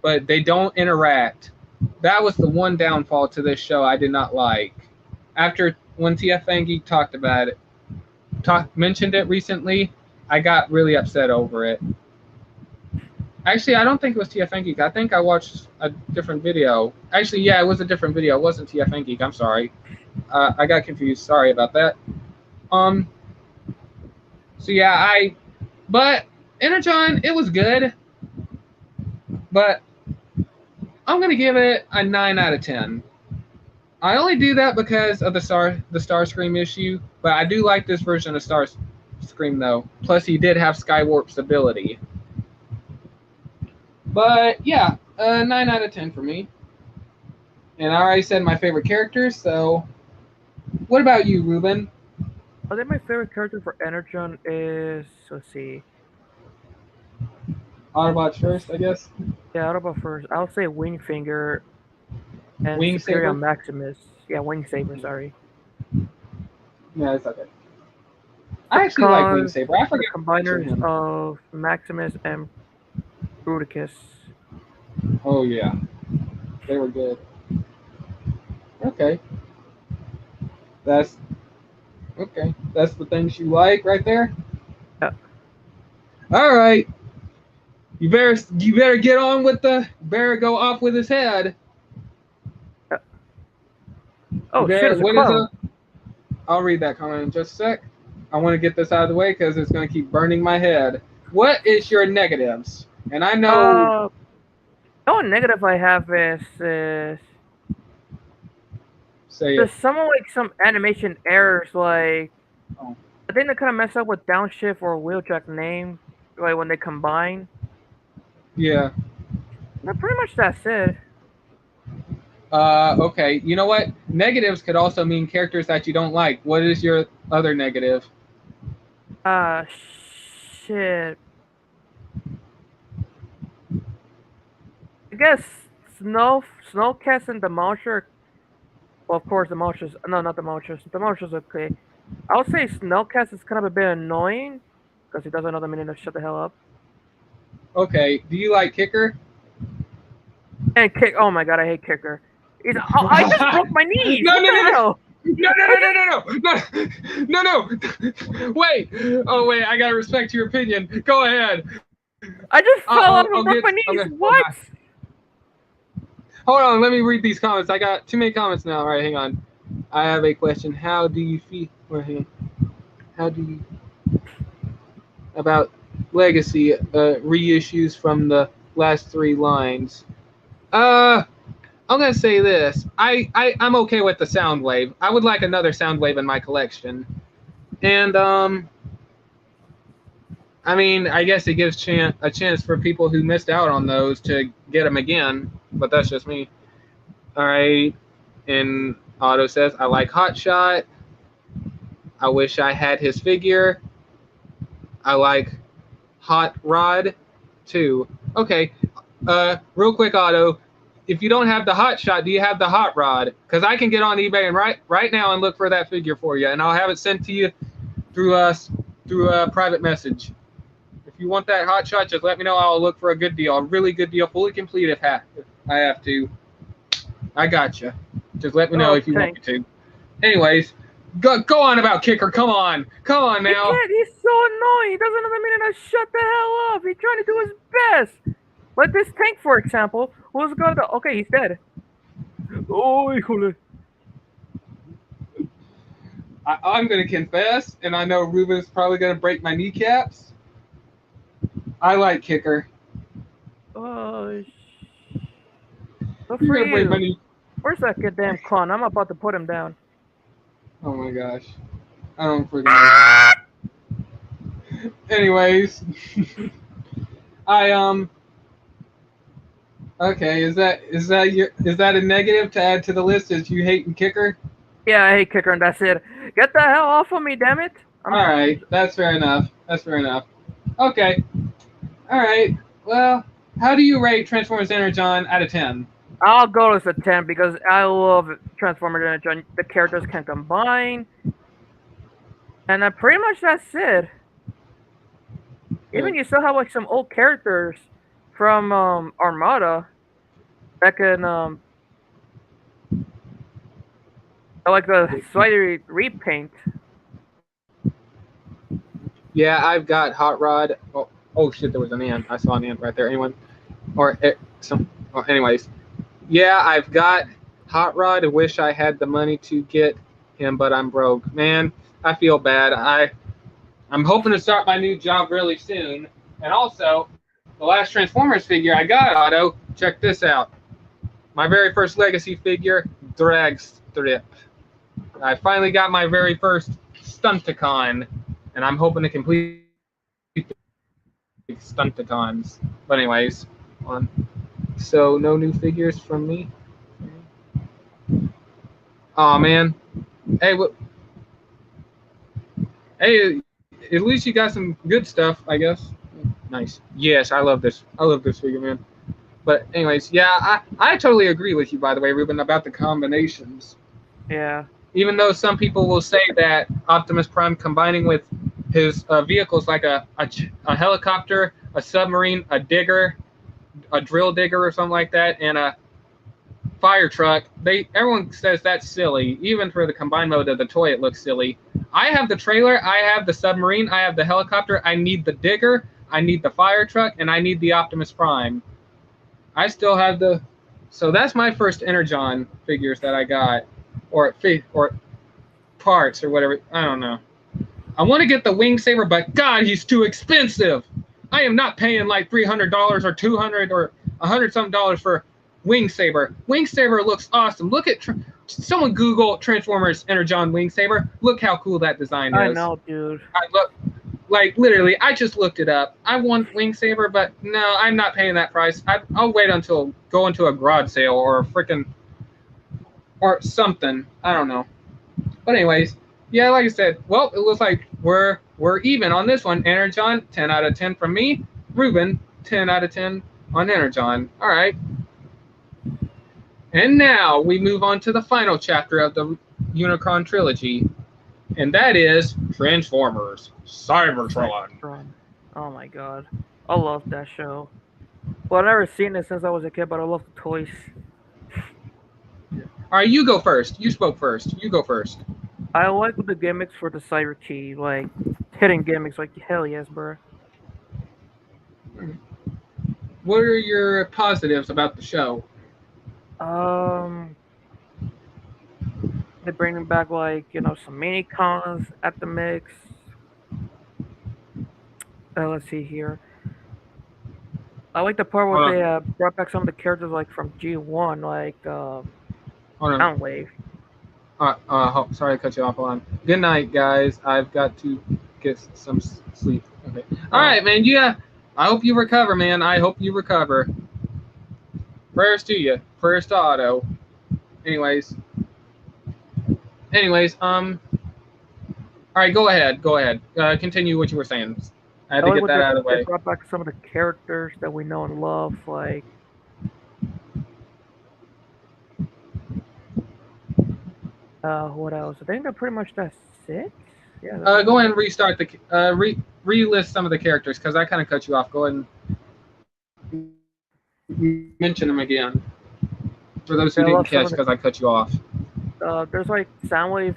but they don't interact. that was the one downfall to this show I did not like. After when TF Geek talked about it, mentioned it recently, I got really upset over it. Actually, I don't think it was TF Geek. I think I watched a different video. Actually, yeah, it was a different video. It wasn't TF Geek. I'm sorry. I got confused. Sorry about that. So yeah, but Energon, it was good. But I'm gonna give it a 9 out of 10. I only do that because of the Starscream issue, but I do like this version of Starscream though. Plus, he did have Skywarp's ability. But yeah, 9 out of 10 for me. And I already said my favorite characters, so what about you, Ruben? I think my favorite character for Energon is, let's see. Autobots first, I guess. Yeah, Autobot first. I'll say Wingfinger and Wing Superior Saber? Maximus. Yeah, Wing Saber, sorry. Yeah, it's okay. I actually like Wing Saber. I forget the combiners of Maximus and Bruticus. Oh yeah, they were good. Okay, that's the things you like right there. Yeah. All right. You better get on with better go off with his head. Yeah. Oh shit! It's a clone. I'll read that comment in just a sec. I want to get this out of the way because it's going to keep burning my head. What is your negatives? And I know. The only negative I have is there's some animation errors. Like I think they kind of mess up with downshift or wheeljack name, like when they combine. Yeah. But pretty much that's it. Okay. You know what? Negatives could also mean characters that you don't like. What is your other negative? Shit. I guess Snowcast and Demolisher. Well, of course, Demolisher's. No, not Demolisher. Demolisher's okay. I would say Snowcast is kind of a bit annoying because he doesn't know the meaning to shut the hell up. Okay. Do you like Kicker? And oh my god, I hate Kicker. I just broke my knee. No. Wait. Oh wait, I gotta respect your opinion. Go ahead. I just fell off and broke my knees. Okay, what? Hold on, let me read these comments. I got too many comments now. All right, hang on. I have a question. How do you feel? How do you about Legacy reissues from the last 3 lines? I'm gonna say this. I'm okay with the Soundwave. I would like another Soundwave in my collection, and I mean, I guess it gives a chance for people who missed out on those to get them again. But that's just me. All right. And Otto says, I like Hotshot. I wish I had his figure. I like Hot Rod too. Okay. Real quick, Otto. If you don't have the Hotshot, do you have the Hot Rod? Because I can get on eBay and right now and look for that figure for you, and I'll have it sent to you through a private message. If you want that Hotshot, just let me know. I'll look for a good deal, a really good deal, fully complete if I have to. I got you. Just let me know if you want me to. Anyways, go on about Kicker. Come on now. He's so annoying. He doesn't know the meaning to shut the hell up. He's trying to do his best. Like this tank, for example, who's going to... Okay, he's dead. Oh, I'm going to confess, and I know Ruben's probably going to break my kneecaps. I like Kicker. Oh, for you. Where's that goddamn clown? I'm about to put him down. Oh my gosh. I don't freaking know. Anyways. Okay, is that a negative to add to the list? Is you hating Kicker? Yeah, I hate Kicker, and that's it. Get the hell off of me, damn it! Alright, that's fair enough. Okay. Alright, well, how do you rate Transformers Energon out of 10? I'll go with a 10 because I love Transformers Energon. The characters can combine. And pretty much that's it. Even you still have like some old characters from Armada that can I like the slightly repaint. Yeah, I've got Hot Rod. Oh shit, there was an ant. I saw an ant right there. Anyone? Or some. Well, anyways, yeah, I've got Hot Rod. I wish I had the money to get him, but I'm broke. Man, I feel bad. I'm hoping to start my new job really soon. And also, the last Transformers figure I got, Otto. Check this out. My very first Legacy figure, Drag Strip. I finally got my very first Stunticon, and I'm hoping to complete Stunticons. But anyways, on. So no new figures from me. Oh man. Hey, what? Hey, at least you got some good stuff, I guess. Nice. Yes, I love this. I love this figure, man. But anyways, yeah, I totally agree with you, by the way, Ruben, about the combinations. Yeah. Even though some people will say that Optimus Prime combining with his vehicles like a helicopter, a submarine, a digger, a drill digger or something like that, and a fire truck, everyone says that's silly. Even for the combined mode of the toy, it looks silly. I have the trailer, I have the submarine, I have the helicopter, I need the digger, I need the fire truck, and I need the Optimus Prime. I still have the... So that's my first Energon figures that I got. Or parts or whatever. I don't know. I want to get the Wing Saber, but God, he's too expensive. I am not paying like $300 or $200 or $100-something for Wing Saber. Wing Saber looks awesome. Look at... Someone Google Transformers Energon Wing Saber. Look how cool that design is. I know, dude. Like, literally, I just looked it up. I want Wing Saber, but no, I'm not paying that price. I'll wait until go into a garage sale or a freaking... or something. I don't know. But anyways, yeah, like I said, well, it looks like we're even on this one. Energon, 10 out of 10 from me. Ruben, 10 out of 10 on Energon. All right. And now we move on to the final chapter of the Unicron trilogy, and that is Transformers Cybertron. Oh my god, I love that show. Well, I've never seen it since I was a kid, but I love the toys. All right, you go first. You spoke first. You go first. I like the gimmicks for the Cyber Key, like hidden gimmicks, like hell yes, bro. What are your positives about the show? They bring back like some mini cons at the mix. Let's see here. I like the part where they brought back some of the characters like from G1, like Soundwave. Sorry to cut you off. Hold on. Good night, guys. I've got to get some sleep. Okay. All right, man. Yeah. I hope you recover, man. I hope you recover. Prayers to you. Prayers to Otto. Anyways. All right, go ahead. Continue what you were saying. I had to get that out of the way. They brought back some of the characters that we know and love, like what else? I think they're pretty much that's it. Yeah. Go ahead and restart the re-list some of the characters because I kind of cut you off. Go ahead and mention them again for those who didn't catch because I cut you off. There's like Soundwave,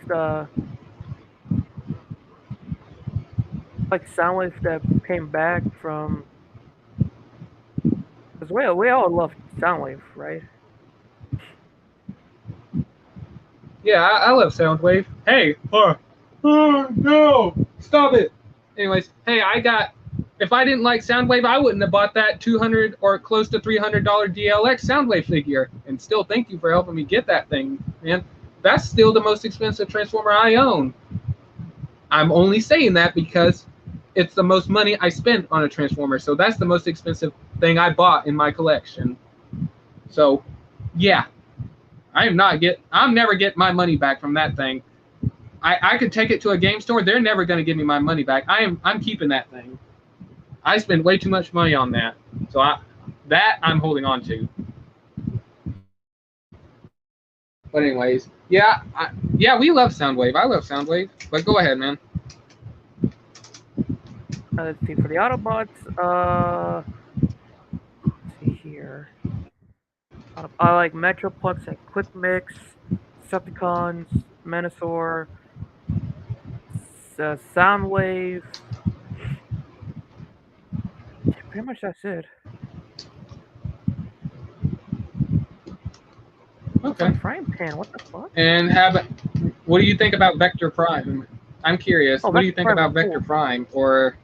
Soundwave that came back from. Because we all love Soundwave, right? Yeah, I love Soundwave. Hey, no, stop it. Anyways, hey, if I didn't like Soundwave, I wouldn't have bought that $200 or close to $300 DLX Soundwave figure. And still, thank you for helping me get that thing, man. That's still the most expensive Transformer I own. I'm only saying that because it's the most money I spent on a Transformer. So that's the most expensive thing I bought in my collection. So, yeah. I'm never getting my money back from that thing. I could take it to a game store. They're never going to give me my money back. I'm keeping that thing. I spend way too much money on that. So I'm holding on to. But anyways, yeah, we love Soundwave. I love Soundwave. But go ahead, man. Let's see, for the Autobots, let's see here. I like Metroplex and Quick Mix, Decepticons, Menasor, Soundwave. Pretty much that's it. Okay. Frying pan. What the fuck? And what do you think about Vector Prime? I'm curious. Oh, what do you think Prime about is Vector cool. Prime? Or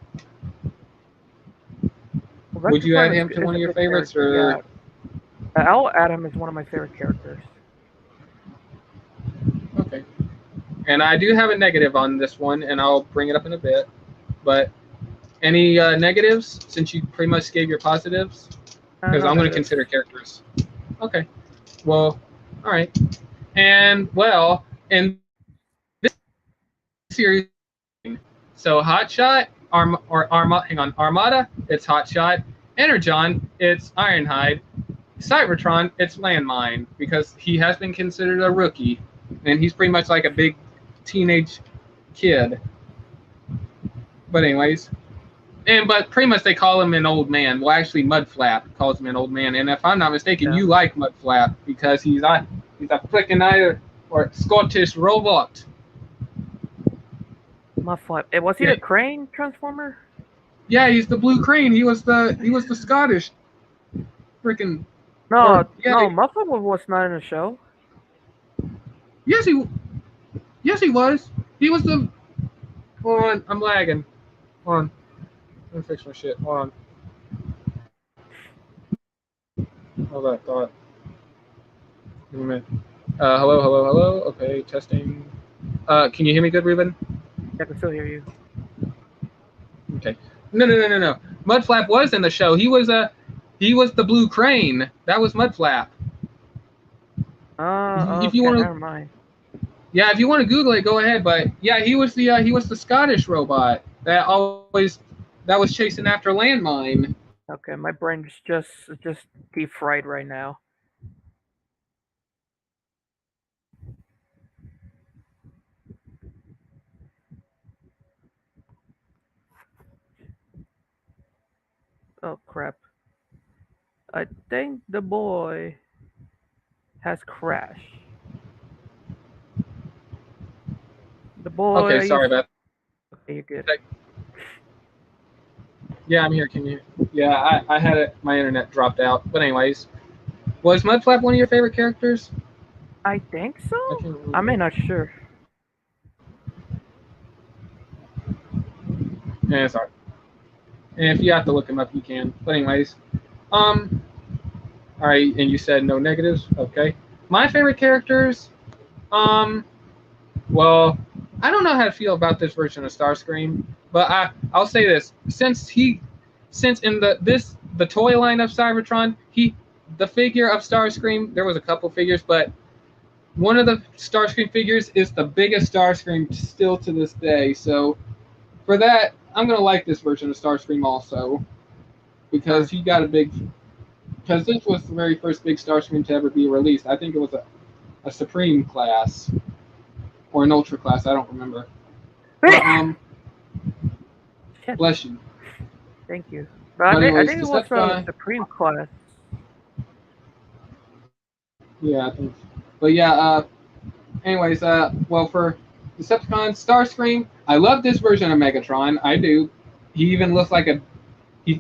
Well, would you Prime add him to is one a of your good favorites? character, Or yeah. I'll add him as one of my favorite characters. okay. And I do have a negative on this one, and I'll bring it up in a bit. But any negatives, since you pretty much gave your positives? Because No I'm going to negatives. consider characters. Okay. Well, all right. And, well, in this series, so Hotshot, Armada, it's Hotshot. Energon, it's Ironhide. Cybertron, it's Landmine, because he has been considered a rookie, and he's pretty much like a big teenage kid. But anyways, but pretty much they call him an old man. Well, actually, Mudflap calls him an old man, and if I'm not mistaken, you like Mudflap because he's a freaking Irish or Scottish robot. Mudflap. Was he the Crane Transformer? Yeah, he's the Blue Crane. He was the Scottish freaking. No, Mudflap was not in the show. Yes, he was. He was the. Hold on, I'm lagging. Hold on. Let me fix my shit. Hold on. Hold that thought. Give me a minute. Hello. Okay, testing. Can you hear me good, Ruben? I can still hear you. Okay. No. Mudflap was in the show. He was the Blue Crane. That was Mudflap. If you want to, never mind. Yeah, if you want to Google it, go ahead. But yeah, he was the Scottish robot that was chasing after Landmine. Okay, my brain's just deep fried right now. Oh crap! I think the boy has crashed. The boy. Okay, sorry about that. Okay, you're good. Yeah, I'm here. Can you? Yeah, I had it. My internet dropped out. But anyways, was Mudflap one of your favorite characters? I think so. I'm not sure. Yeah, sorry. And if you have to look him up, you can. But anyways, all right. And you said no negatives. Okay. My favorite characters. Well, I don't know how to feel about this version of Starscream, but I'll say this: since in the toy line of Cybertron, the figure of Starscream, there was a couple figures, but one of the Starscream figures is the biggest Starscream still to this day. So for that, I'm gonna like this version of Starscream also, because he got because this was the very first big Starscream to ever be released. I think it was a Supreme class. Or an Ultra class, I don't remember. But, bless you. Thank you. But I think it was a Supreme class. Yeah, I think. But yeah, anyways, well, for Decepticon Starscream, I love this version of Megatron. I do. He even looks like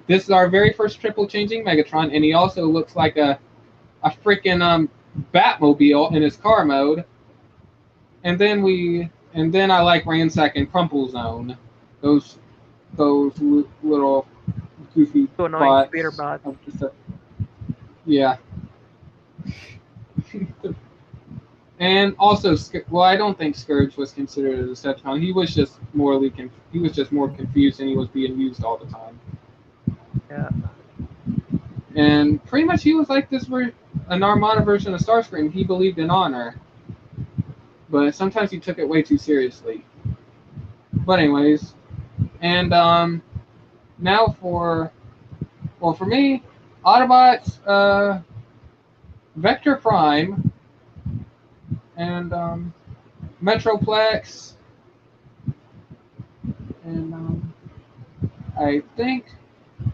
this is our very first triple changing Megatron, and he also looks like a freaking Batmobile in his car mode. And then I like Ransack and Crumple Zone, those little goofy bots. Speeder bots. Yeah. And also, well, I don't think Scourge was considered a Decepticon. He was just more confused, and he was being used all the time. Yeah. And pretty much, he was like an Armada version of Starscream. He believed in honor. But sometimes he took it way too seriously. But anyways, and now for me, Autobots, Vector Prime, and Metroplex, and I think,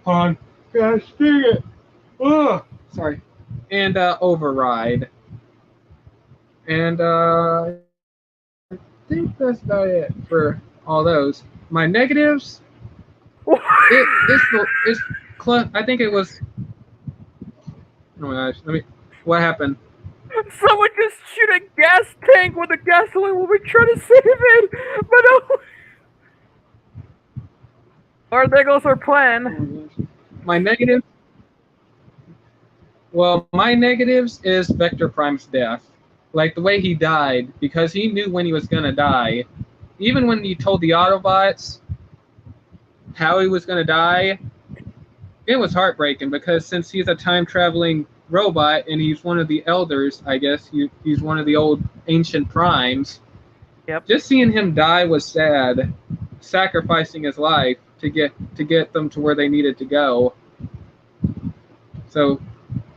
hold on, gosh dang it, sorry, and Override, and think that's about it for all those. My negatives, I think it was. Oh my gosh! What happened? Someone just shoot a gas tank with a gasoline when we try to save it, but no. Or there goes our plan. My negative. Well, my negatives is Vector Prime's death. Like the way he died, because he knew when he was gonna die. Even when he told the Autobots how he was gonna die, it was heartbreaking because since he's a time traveling robot and he's one of the elders, I guess he's one of the old ancient primes. Yep. Just seeing him die was sad, sacrificing his life to get them to where they needed to go. So,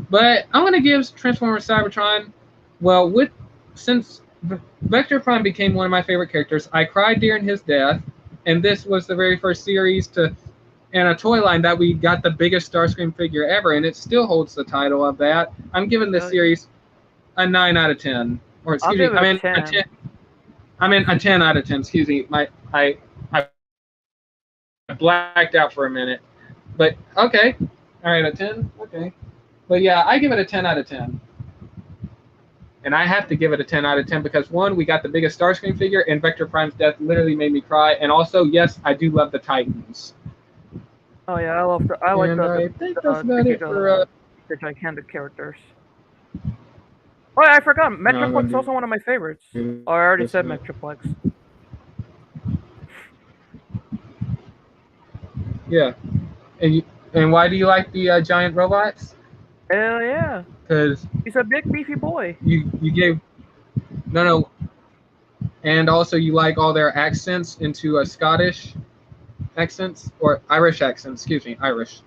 but I'm gonna give Transformers Cybertron. Well, since Vector Prime became one of my favorite characters, I cried during his death, and this was the very first series and a toy line that we got the biggest Starscream figure ever, and it still holds the title of that. I'm giving this series a 9 out of 10. Or excuse me, a 10. A 10 out of 10. Excuse me, I blacked out for a minute. But okay, all right, a 10. Okay, but yeah, I give it a 10 out of 10. And I have to give it a 10 out of 10 because one, we got the biggest Starscream figure, and Vector Prime's death literally made me cry. And also, yes, I do love the Titans. Oh yeah, I like the gigantic characters. Oh, yeah, I forgot. Metroplex is also one of my favorites. Oh, I already said Metroplex. Yeah, and why do you like the giant robots? Hell yeah! Because he's a big beefy boy. You gave no, and also you like all their accents into Scottish accents or Irish accents. Excuse me, Irish.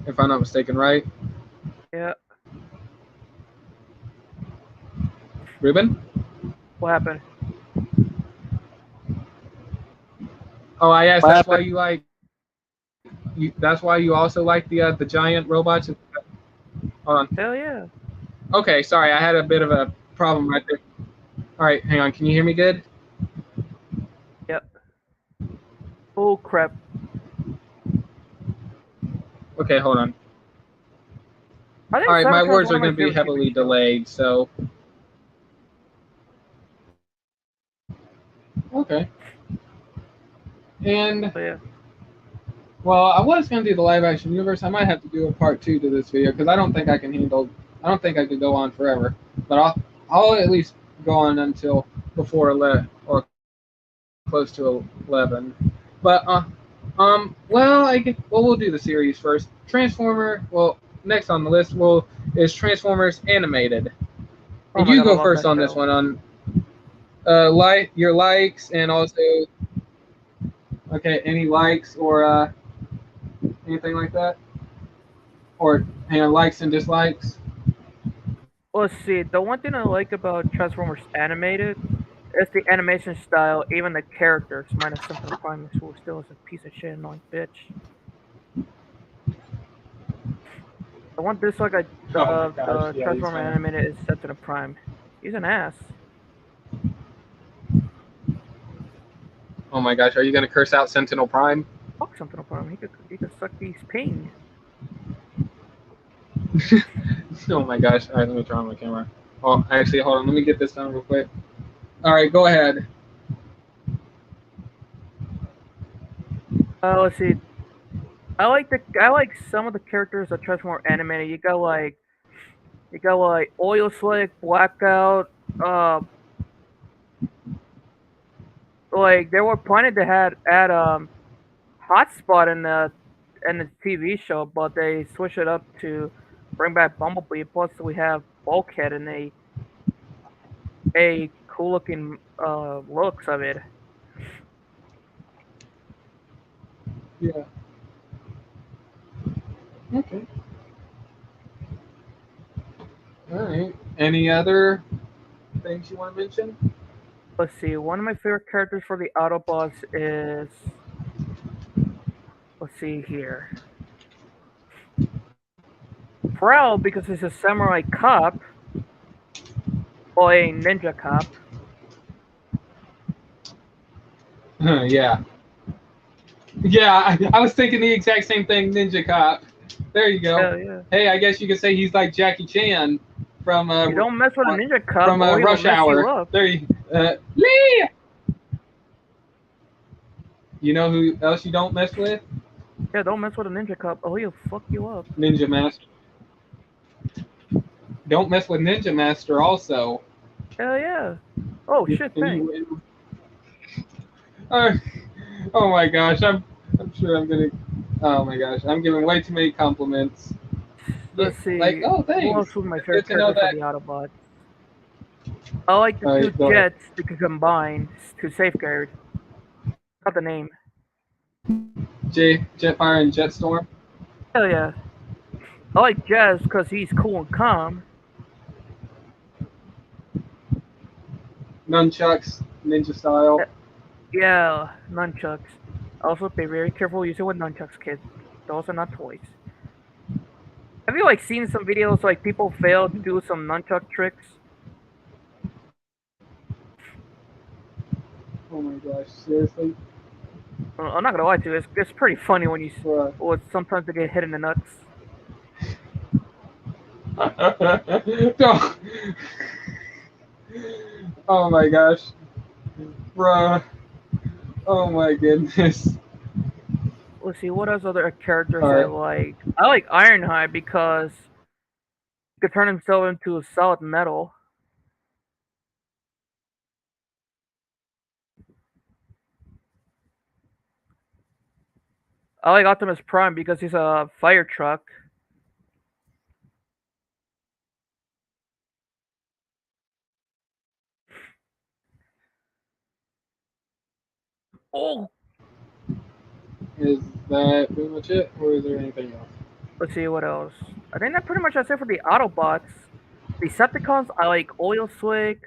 If I'm not mistaken, right? Yeah. Ruben? What happened? Oh, I asked. That's why you like. That's why you also like the giant robots. Hold on. Hell yeah. Okay, sorry, I had a bit of a problem right there. All right, hang on. Can you hear me good? Yep. Oh crap. Okay, hold on. All right, my words are going to be heavily delayed, so. Okay. And. Oh, yeah. Well, I was going to do the live action universe. I might have to do a part 2 to this video because I don't think I can handle. I don't think I could go on forever. But I'll at least go on until before 11 or close to 11. But well, we'll do the series first. Transformer. Well, next on the list is Transformers Animated. And you go first on this one on your likes and also any likes or anything like that, or likes and dislikes. Let's see. The one thing I like about Transformers Animated is the animation style, even the characters, minus Optimus Prime, who still is a piece of shit, annoying bitch. The one dislike the Transformer Animated is Optimus Prime. He's an ass. Oh my gosh, are you gonna curse out Sentinel Prime? Fuck Sentinel Prime. He could suck these pain. Oh my gosh! All right, let me turn on my camera. Oh, actually, hold on. Let me get this done real quick. All right, go ahead. Let's see. I like some of the characters that Transformer Animated. You got like Oil Slick, Blackout. Like they were planning to add Hotspot in the TV show, but they switched it up to bring back Bumblebee. Plus, we have Bulkhead and a cool looking looks of it. Yeah. Okay. All right. Any other things you want to mention? Let's see. One of my favorite characters for the Autobots is. Let's see here. Prowl, because he's a samurai cop. or a ninja cop. Yeah. Yeah, I was thinking the exact same thing, Ninja Cop. There you go. Hell yeah. Hey, I guess you could say he's like Jackie Chan from You don't mess with a ninja cop, or he'll Rush mess you Hour. up. There you Lee! You know who else you don't mess with? Yeah, don't mess with a ninja cop, or he'll fuck you up. Ninja Master. Don't mess with Ninja Master also. Hell yeah. Oh shit, thanks. Oh my gosh, I'm sure I'm gonna. Oh my gosh, I'm giving way too many compliments. Let's see. Like, oh, Who thanks. else was my It's favorite good to know character for the Autobots? I like the Alright, two go ahead. jets they could combine to safeguard. Not the name. Jetfire and Jetstorm. Hell yeah. I like Jazz because he's cool and calm. Nunchucks, ninja style. Yeah, nunchucks. Also, be very careful using with nunchucks, kids. Those are not toys. Have you like seen some videos like people fail to do some nunchuck tricks? Oh my gosh, seriously? I'm not gonna lie to you, it's pretty funny when you Bruh. or sometimes they get hit in the nuts. No. Oh my gosh. Bruh. Oh my goodness. Let's see, what else other characters Alright. I like? I like Ironhide because he could turn himself into a solid metal. I like Optimus Prime because he's a fire truck. Oh, Is that pretty much it, or is there anything else? let's see what else. I think that pretty much that's it for the Autobots. Decepticons, I like Oil Slick,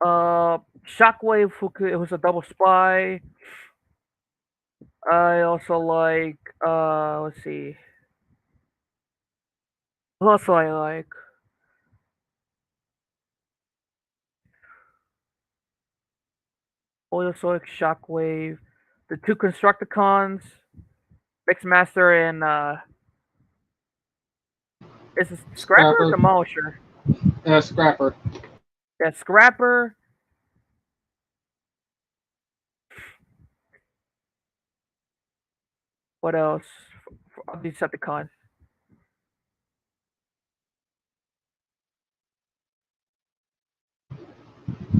Shockwave, who's a double spy. I also like, let's see. Who else do I like? Oil Slick, Shockwave, the two Constructicons, Mixmaster, and, is it Scrapper or Demolisher? Scrapper. Yeah, Scrapper. What else? Decepticon.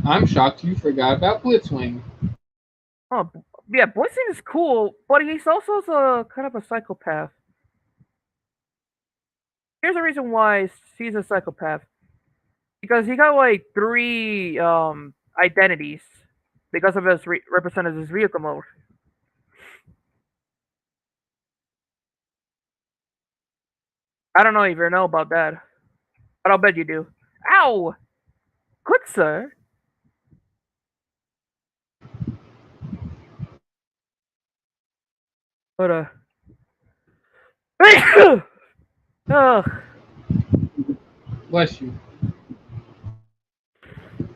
I'm shocked you forgot about Blitzwing. Oh, yeah, Blitzing is cool, but he's also a kind of a psychopath. Here's the reason why he's a psychopath. Because he got like 3 identities because of his represented his vehicle mode. I don't know if you know about that, but I'll bet you do. Ow! Good sir. But ugh. Bless you.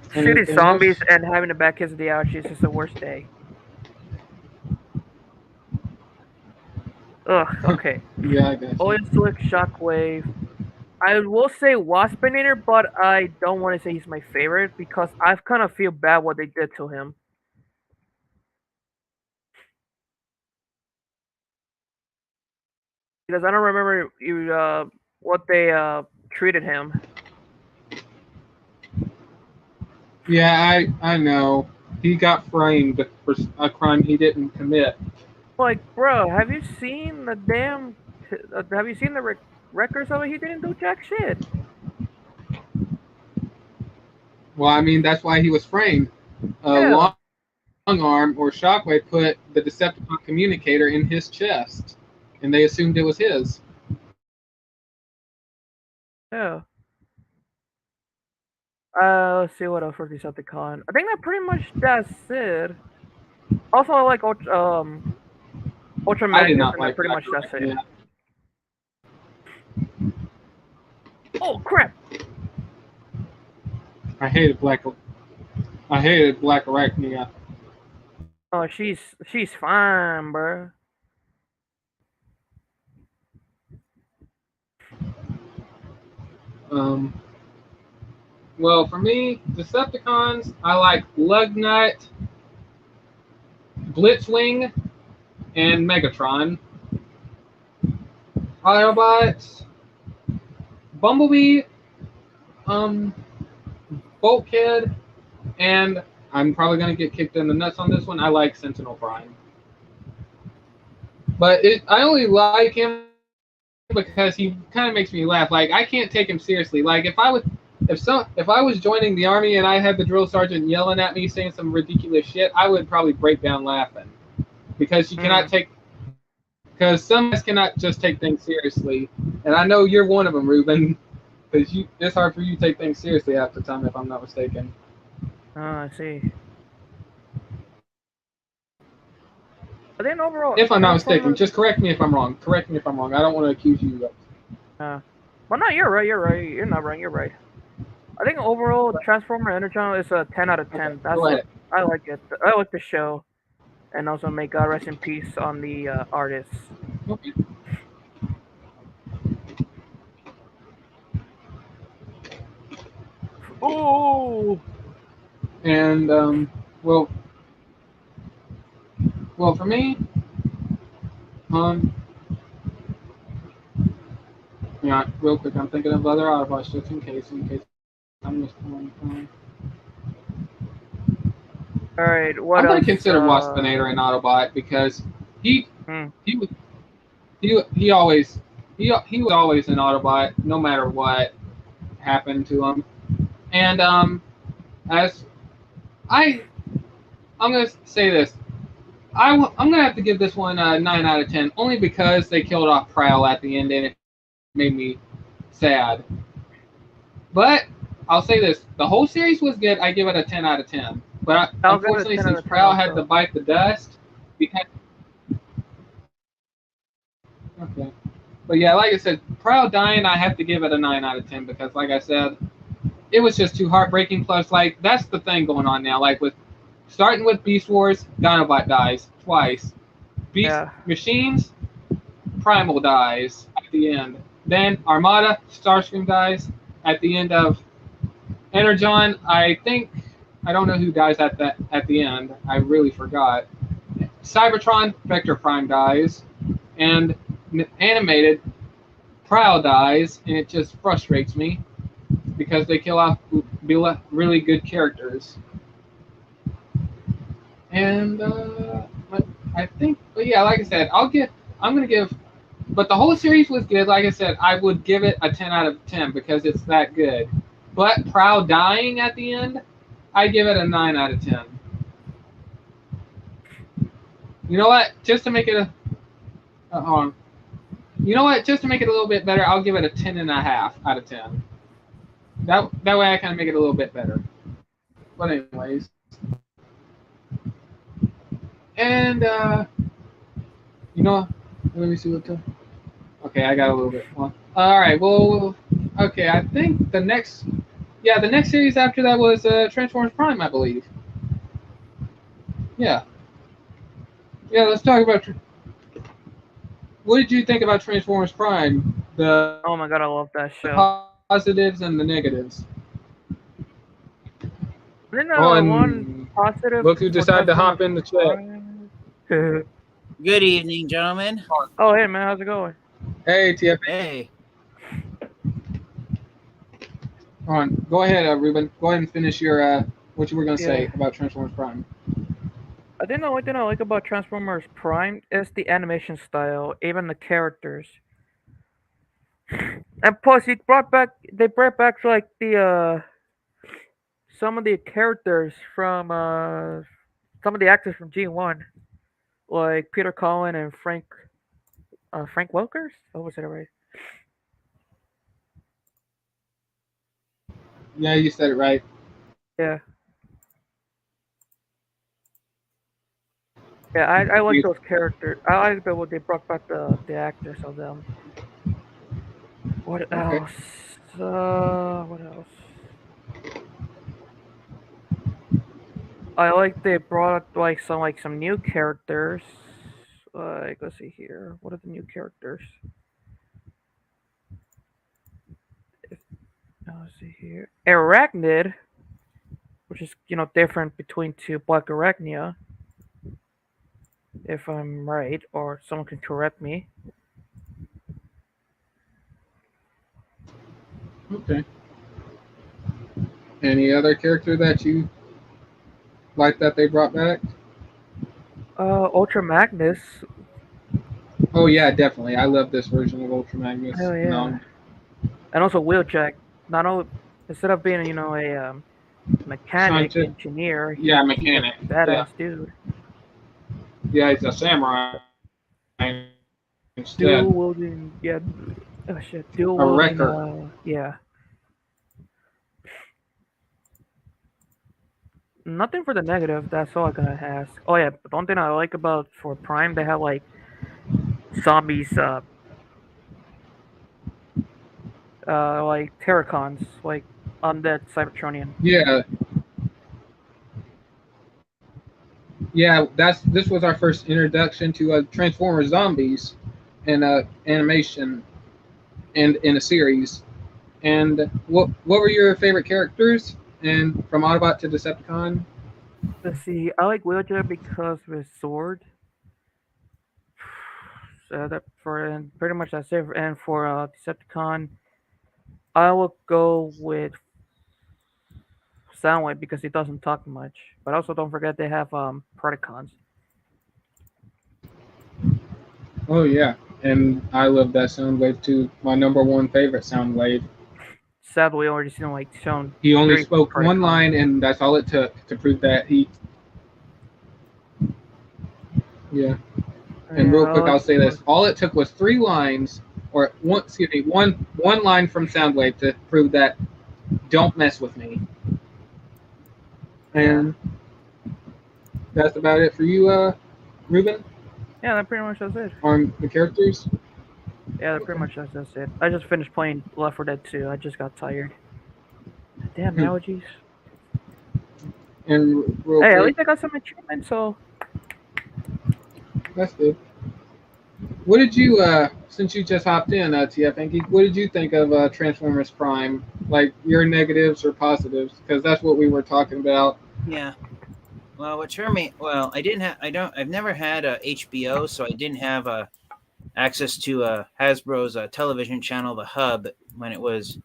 Shitty Anything zombies else? and having to back kids of the ouchies is the worst day. Ugh, okay. Yeah, I guess. Oil Slick, Shockwave. I will say Waspinator, but I don't want to say he's my favorite because I kind of feel bad what they did to him. Because I don't remember what they treated him. Yeah, I know. He got framed for a crime he didn't commit. Like, bro, have you seen the damn? Have you seen the records of it? He didn't do jack shit. Well, I mean, that's why he was framed. Yeah. Long Arm or Shockwave put the Decepticon communicator in his chest, and they assumed it was his. Yeah. Let's see what else for Decepticon. I think that pretty much that's it. Also, I like Ultra I did Magnus, not and like pretty that. much that's it. Yeah. Oh crap! I hated Black Arachnia. Oh, she's fine, bro. Um, well, for me, Decepticons, I like Lugnut, Blitzwing, and Megatron. Autobots, Bumblebee, um, Bulkhead, and I'm probably gonna get kicked in the nuts on this one. I like Sentinel Prime, but I only like him because he kind of makes me laugh. Like I can't take him seriously. Like if I was joining the army and I had the drill sergeant yelling at me saying some ridiculous shit, I would probably break down laughing because you cannot take. Because some guys cannot just take things seriously, and I know you're one of them, Ruben. Because it's hard for you to take things seriously half the time, if I'm not mistaken. Oh, I see. But then overall, If I'm not mistaken, just correct me if I'm wrong. Correct me if I'm wrong. I don't want to accuse you of. Well, no, you're right. You're right. You're not wrong. You're right. I think overall, Transformer Energon is a 10 out of 10. Okay, That's go ahead. I like it. I like the show, and also may God rest in peace on the artists. Okay. Ooh. And well, for me, yeah, real quick, I'm thinking of other Autobots just in case I missed one. All right, what I'm else? going to consider Waspinator an Autobot because he always he was always an Autobot no matter what happened to him. And as I'm going to say this, I'm going to have to give this one a 9 out of 10 only because they killed off Prowl at the end and it made me sad. But I'll say this, the whole series was good. I give it a 10 out of 10. But unfortunately, since Prowl had to bite the dust, because okay. But yeah, like I said, Prowl dying, I have to give it a 9 out of 10 because, like I said, it was just too heartbreaking. Plus, like, that's the thing going on now. Like, starting with Beast Wars, Dinobot dies twice. Machines, Primal dies at the end. Then Armada, Starscream dies at the end of Energon. I don't know who dies at the end. I really forgot. Cybertron, Vector Prime dies, and animated Prowl dies, and it just frustrates me because they kill off really good characters. And I think, but yeah, like I said, but the whole series was good. Like I said, I would give it a 10 out of 10 because it's that good. But Prowl dying at the end, I give it a 9 out of 10. You know what? Just to make it You know what? Just to make it a little bit better, I'll give it a 10.5 out of 10. That way I kind of make it a little bit better. But anyways. And, you know, let me see what the... Okay, I got a little bit more. All right, well, okay, I think the next series after that was Transformers Prime, I believe. Yeah. Yeah, let's talk about... What did you think about Transformers Prime? Oh my god, I love that show. The positives and the negatives. One positive. Look who decided to hop in the chat. Good evening, gentlemen. Oh, hey, man, how's it going? Hey, TF. Hey. Go ahead, Ruben. Go ahead and finish your what you were going to say about Transformers Prime. I think the only thing I like about Transformers Prime is the animation style, even the characters. And plus, they brought back like the some of the characters from some of the actors from G1, like Peter Cullen and Frank Welkers. Oh, was it right? Yeah, you said it right. Yeah. Yeah, I like those characters. I like what they brought back the actors of them. What else? What else? I like they brought like some new characters. Like let's see here. What are the new characters? Let's see here. Arachnid, which is different between two Black Arachnia, if I'm right, or someone can correct me. Okay. Any other character that you like that they brought back? Ultra Magnus. Oh yeah, definitely. I love this version of Ultra Magnus. Oh No, yeah. And also Wheeljack. Not only instead of being a mechanic scientist. engineer, Yeah, he's a mechanic. badass dude. Yeah, he's a samurai Dual instead. wielding, yeah. Oh shit, dual A wielding. wrecker. Yeah. Nothing for the negative. That's all I gotta ask. Oh yeah, but one thing I like about for Prime, they have like zombies, like Terracons, like undead Cybertronian. Yeah, yeah. This was our first introduction to Transformers zombies in animation and in a series. And what were your favorite characters? And from Autobot to Decepticon? Let's see. I like Wheeljack because of his sword. So that for and pretty much that's it. And for Decepticon, I will go with Soundwave because he doesn't talk much. But also don't forget they have Predacons. Oh yeah, and I love that Soundwave too. My number one favorite Soundwave. Sadly, we already seen like shown He only 3 spoke one Predacons. line, and that's all it took to prove that he. Yeah. And real quick, I'll say this: all it took was 3 lines, or one, excuse me, one line from Soundwave to prove that don't mess with me. And that's about it for you, Ruben, Yeah, that pretty much does it. on the characters. Yeah, that pretty much does it. I just finished playing Left 4 Dead 2. I just got tired. Damn allergies. And real Hey, at quick, least I got some achievements, so that's good. What did you, since you just hopped in, TF Enki, what did you think of Transformers Prime? Like your negatives or positives? Because that's what we were talking about. Yeah. Well, what turned me I've never had a HBO, so I didn't have access to Hasbro's television channel, The Hub, when it was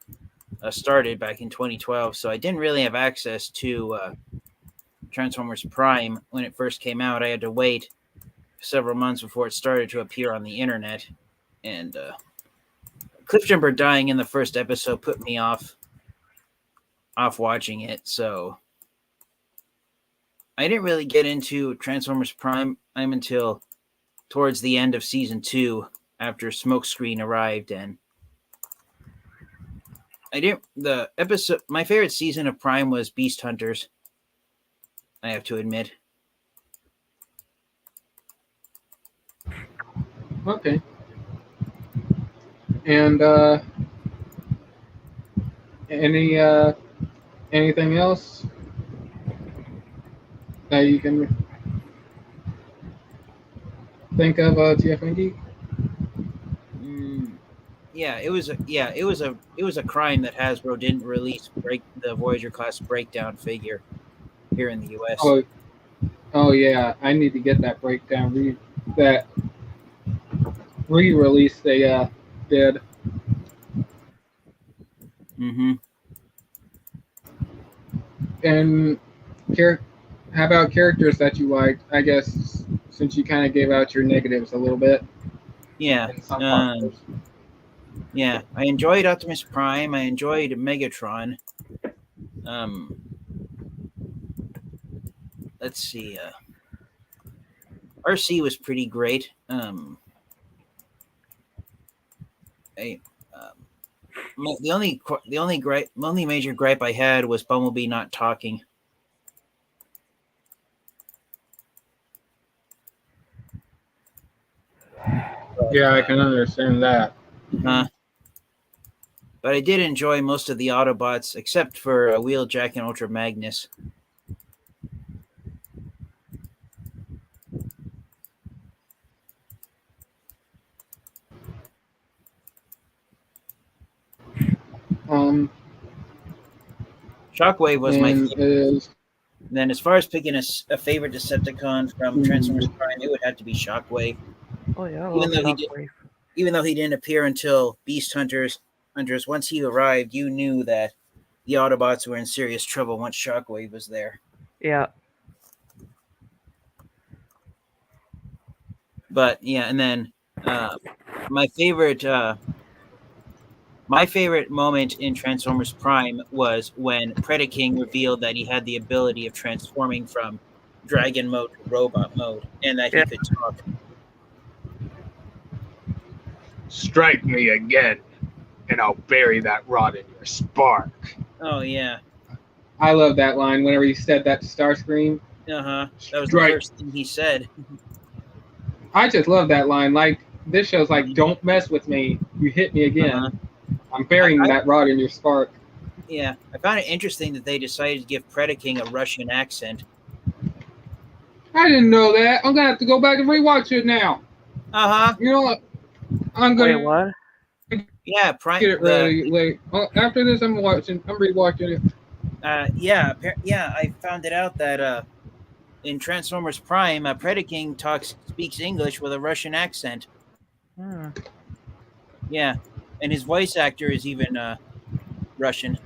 started back in 2012. So I didn't really have access to Transformers Prime when it first came out. I had to wait several months before it started to appear on the internet, and Cliffjumper dying in the first episode put me off watching it. So I didn't really get into Transformers Prime until towards the end of season 2, after Smokescreen arrived, and my favorite season of Prime was Beast Hunters, I have to admit. Okay. And anything else that you can think of, TF Enki? Yeah, it was a crime that Hasbro didn't release the Voyager class breakdown figure here in the U.S. Oh yeah, I need to get that breakdown. That re-release they did. Mm-hmm. And how about characters that you liked? I guess since you kind of gave out your negatives a little bit. Yeah. And some positives. Yeah, I enjoyed Optimus Prime. I enjoyed Megatron. Let's see. RC was pretty great. The only major gripe I had was Bumblebee not talking. Yeah, I can understand that. But I did enjoy most of the Autobots, except for Wheeljack and Ultra Magnus. Shockwave was my favorite. is Then, as far as picking a favorite Decepticon from Transformers Prime, it would have to be Shockwave. Oh yeah, I Even love though he Shockwave. Even though he didn't appear until Beast Hunters, once he arrived, you knew that the Autobots were in serious trouble once Shockwave was there. Yeah. But yeah, and then my favorite moment in Transformers Prime was when Predaking revealed that he had the ability of transforming from dragon mode to robot mode, and that he could talk. strike me again, and I'll bury that rod in your spark. Oh yeah. I love that line whenever he said that to Starscream. That was Strike. the first thing he said. I just love that line. Like, this show's like, don't mess with me. You hit me again. I'm burying that rod in your spark. Yeah, I found it interesting that they decided to give Predaking a Russian accent. I didn't know that. I'm gonna have to go back and rewatch it now. You know what? I'm gonna Wait, what? Yeah, Prime. get it ready. After this, I'm rewatching it. I found it out that in Transformers Prime, Predaking speaks English with a Russian accent. Yeah, and his voice actor is even Russian,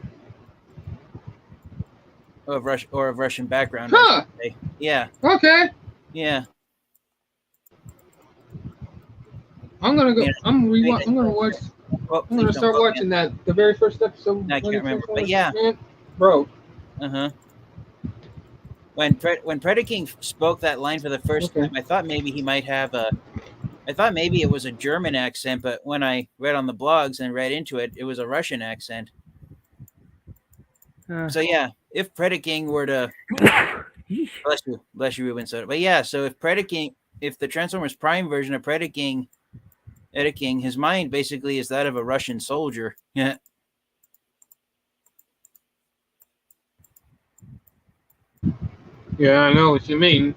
or of Russian background. Huh. Yeah. Okay. Yeah. I'm gonna go. Yeah. I'm gonna watch. Well, I'm gonna start watching that. The very first episode. I can't remember, but yeah. Bro. When Predaking spoke that line for the first time, I thought maybe he might have I thought maybe it was a German accent, but when I read on the blogs and read into it, it was a Russian accent. So yeah, if Predaking were to bless you, Ruben Soda. But yeah, so if the Transformers Prime version of Predaking, his mind basically is that of a Russian soldier. Yeah. Yeah, I know what you mean.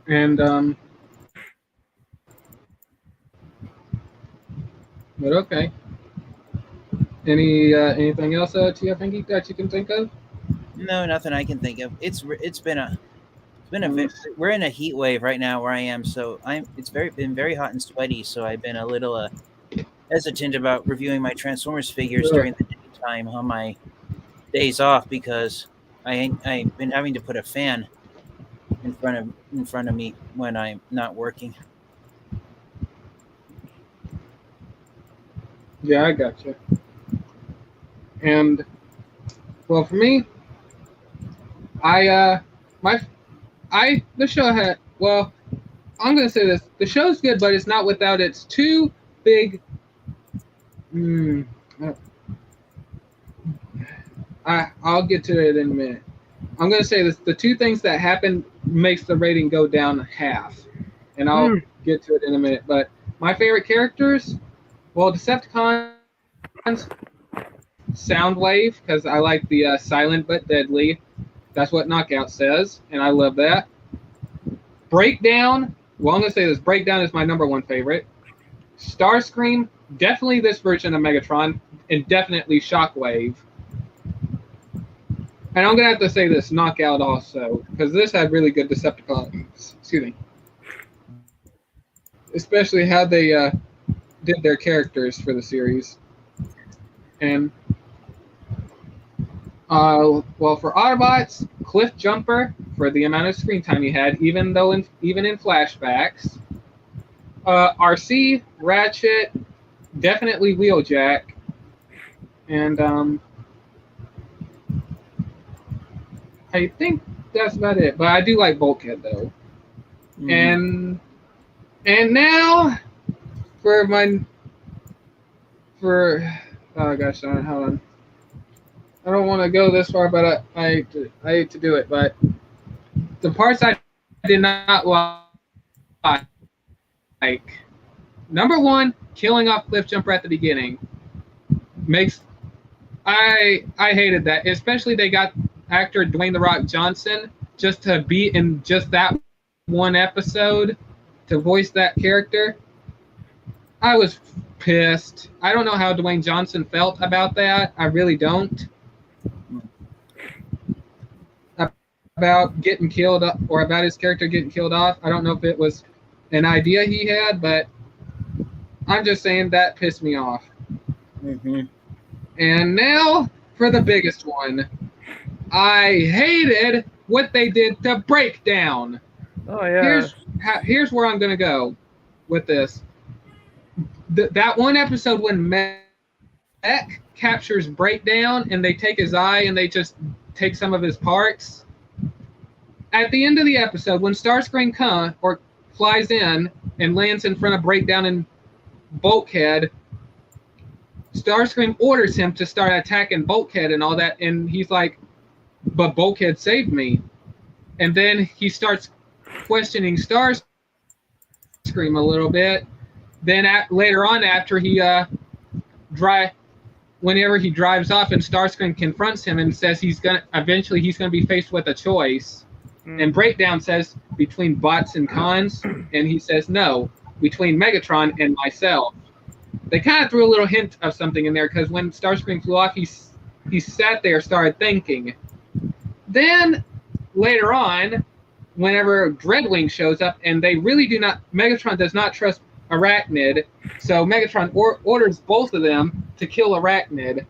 And but okay. Anything else, Tia Pinky, that you can think of? No, nothing I can think of. We're in a heat wave right now where I am, so it's been very hot and sweaty, so I've been a little hesitant about reviewing my Transformers figures during the daytime on my days off because I've been having to put a fan in front of me when I'm not working. Yeah, I got you. And well, for me, the show had, well, I'm gonna say this: the show's good, but it's not without its two big. I'll get to it in a minute. I'm gonna say this: the two things that happen makes the rating go down half, and I'll get to it in a minute. But my favorite characters, well, Decepticons, Soundwave, because I like the silent but deadly. That's what Knockout says, and I love that. Breakdown. Well, I'm gonna say this: Breakdown is my number one favorite. Starscream, definitely this version of Megatron, and definitely Shockwave. And I'm gonna have to say this: Knockout also, because this had really good Decepticons. Excuse me. Especially how they did their characters for the series. And well, for Autobots, Cliff Jumper for the amount of screen time he had, even in flashbacks. RC, Ratchet, definitely Wheeljack, and I think that's about it. But I do like Bulkhead though. And now for oh gosh, hold on. I don't want to go this far, but I hate to do it. But the parts I did not like, number one, killing off Cliff Jumper at the beginning I hated that. Especially they got actor Dwayne "The Rock" Johnson just to be in just that one episode to voice that character. I was pissed. I don't know how Dwayne Johnson felt about that. I really don't. About getting killed or about his character getting killed off. I don't know if it was an idea he had, but I'm just saying that pissed me off. Mm-hmm. And now for the biggest one. I hated what they did to Breakdown. Oh yeah. Here's where I'm going to go with this. That one episode when Mech captures Breakdown and they take his eye and they just take some of his parts. At the end of the episode, when Starscream flies in and lands in front of Breakdown and Bulkhead, Starscream orders him to start attacking Bulkhead and all that, and he's like, but Bulkhead saved me. And then he starts questioning Starscream a little bit. Then later on, after he whenever he drives off and Starscream confronts him and says he's gonna be faced with a choice. And Breakdown says between bots and cons, and he says no, between Megatron and myself. They kind of threw a little hint of something in there because when Starscream flew off, he sat there, started thinking. Then later on, whenever Dreadwing shows up, and Megatron does not trust Arachnid, so Megatron orders both of them to kill Arachnid.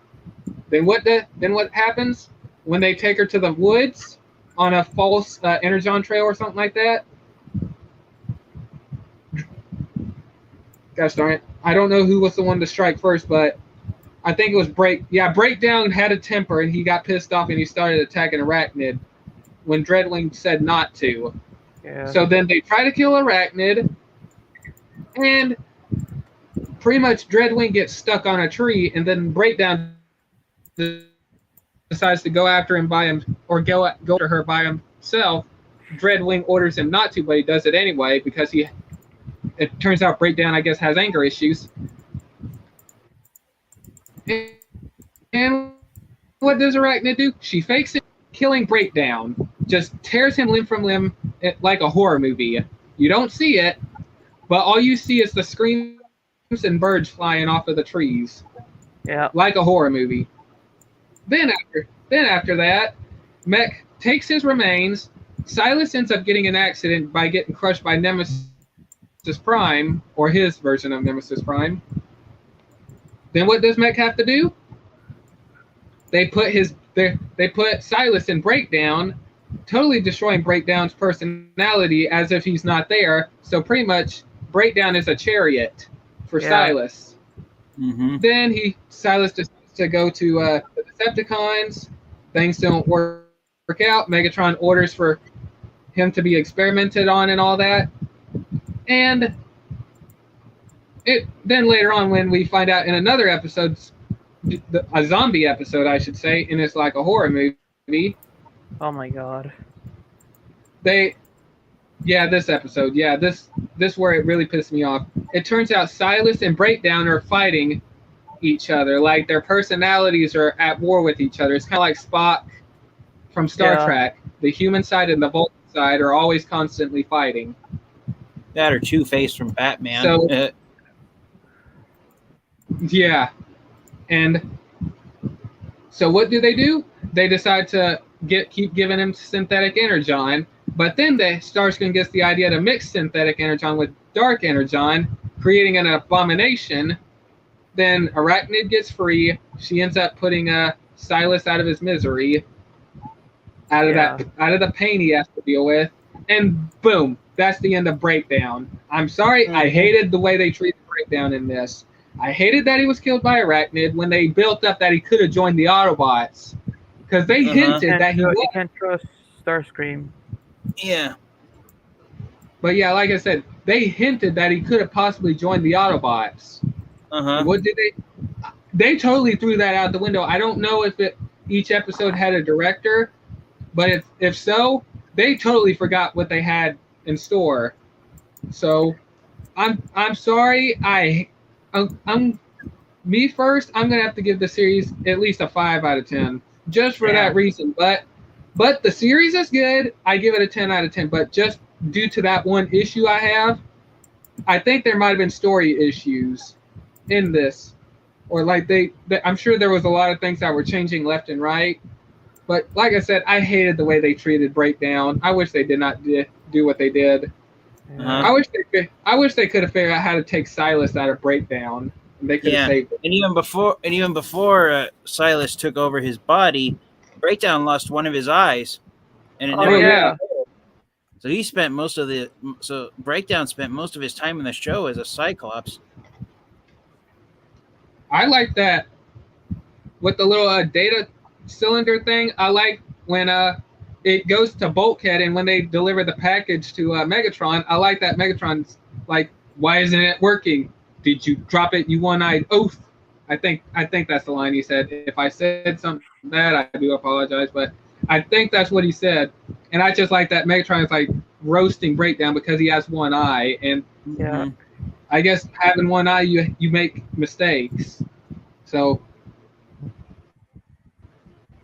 Then what happens when they take her to the woods on a false Energon trail or something like that? Gosh darn it. I don't know who was the one to strike first, but I think it was Breakdown had a temper and he got pissed off and he started attacking Arachnid when Dreadwing said not to. Yeah. So then they try to kill Arachnid, and pretty much Dreadwing gets stuck on a tree, and then Breakdown decides to go after him or go after her by himself. Dreadwing orders him not to, but he does it anyway because it turns out Breakdown, I guess, has anger issues. And what does Arachnid do? She fakes it, killing Breakdown. Just tears him limb from limb like a horror movie. You don't see it, but all you see is the screams and birds flying off of the trees. Yeah. Like a horror movie. Then after that, Mech takes his remains. Silas ends up getting an accident by getting crushed by Nemesis Prime, or his version of Nemesis Prime. Then what does Mech have to do? They put Silas in Breakdown, totally destroying Breakdown's personality as if he's not there. So pretty much Breakdown is a chariot for Silas. Mm-hmm. Then Silas decides to go to the Decepticons. Things don't work out. Megatron orders for him to be experimented on and all that. And then later on, when we find out in another episode, a zombie episode, I should say, and it's like a horror movie. Oh my god. This episode, this where it really pissed me off. It turns out Silas and Breakdown are fighting each other, like their personalities are at war with each other. It's kind of like Spock from Star Trek. The human side and the Vulcan side are always constantly fighting. That or Two-Face from Batman. So, yeah. And so what do? They decide to keep giving him synthetic energon, but then Starscream gets the idea to mix synthetic energon with dark energon, creating an abomination. Then Arachnid gets free. She ends up putting Silas out of his misery, out of the pain he has to deal with, and boom, that's the end of Breakdown. I'm sorry, I hated the way they treated Breakdown in this. I hated that he was killed by Arachnid when they built up that he could have joined the Autobots, because they hinted that he would. You can't trust Starscream. Yeah. But yeah, like I said, they hinted that he could have possibly joined the Autobots. What did they? They totally threw that out the window. I don't know if each episode had a director, but if so, they totally forgot what they had in store. So, I'm sorry. I'm gonna have to give the series at least a 5 out of 10, just for that reason. But the series is good. I give it a 10 out of 10. But just due to that one issue I have, I think there might have been story issues. in this, or like I'm sure there was a lot of things that were changing left and right. But like I said, I hated the way they treated Breakdown. I wish they did not do what they did. Yeah. I wish they could have figured out how to take Silas out of Breakdown, and they could have saved it. And even before Silas took over his body, Breakdown lost one of his eyes, and it Oh, never. yeah. So Breakdown spent most of his time in the show as a Cyclops. I like that with the little data cylinder thing. I like when it goes to Bulkhead, and when they deliver the package to Megatron, I like that Megatron's like, why isn't it working? Did you drop it, you one-eyed oaf? I think that's the line he said. If I said something bad, I do apologize, but I think that's what he said. And I just like that Megatron is like roasting Breakdown because he has one eye, and Yeah. I guess having one eye, you make mistakes. So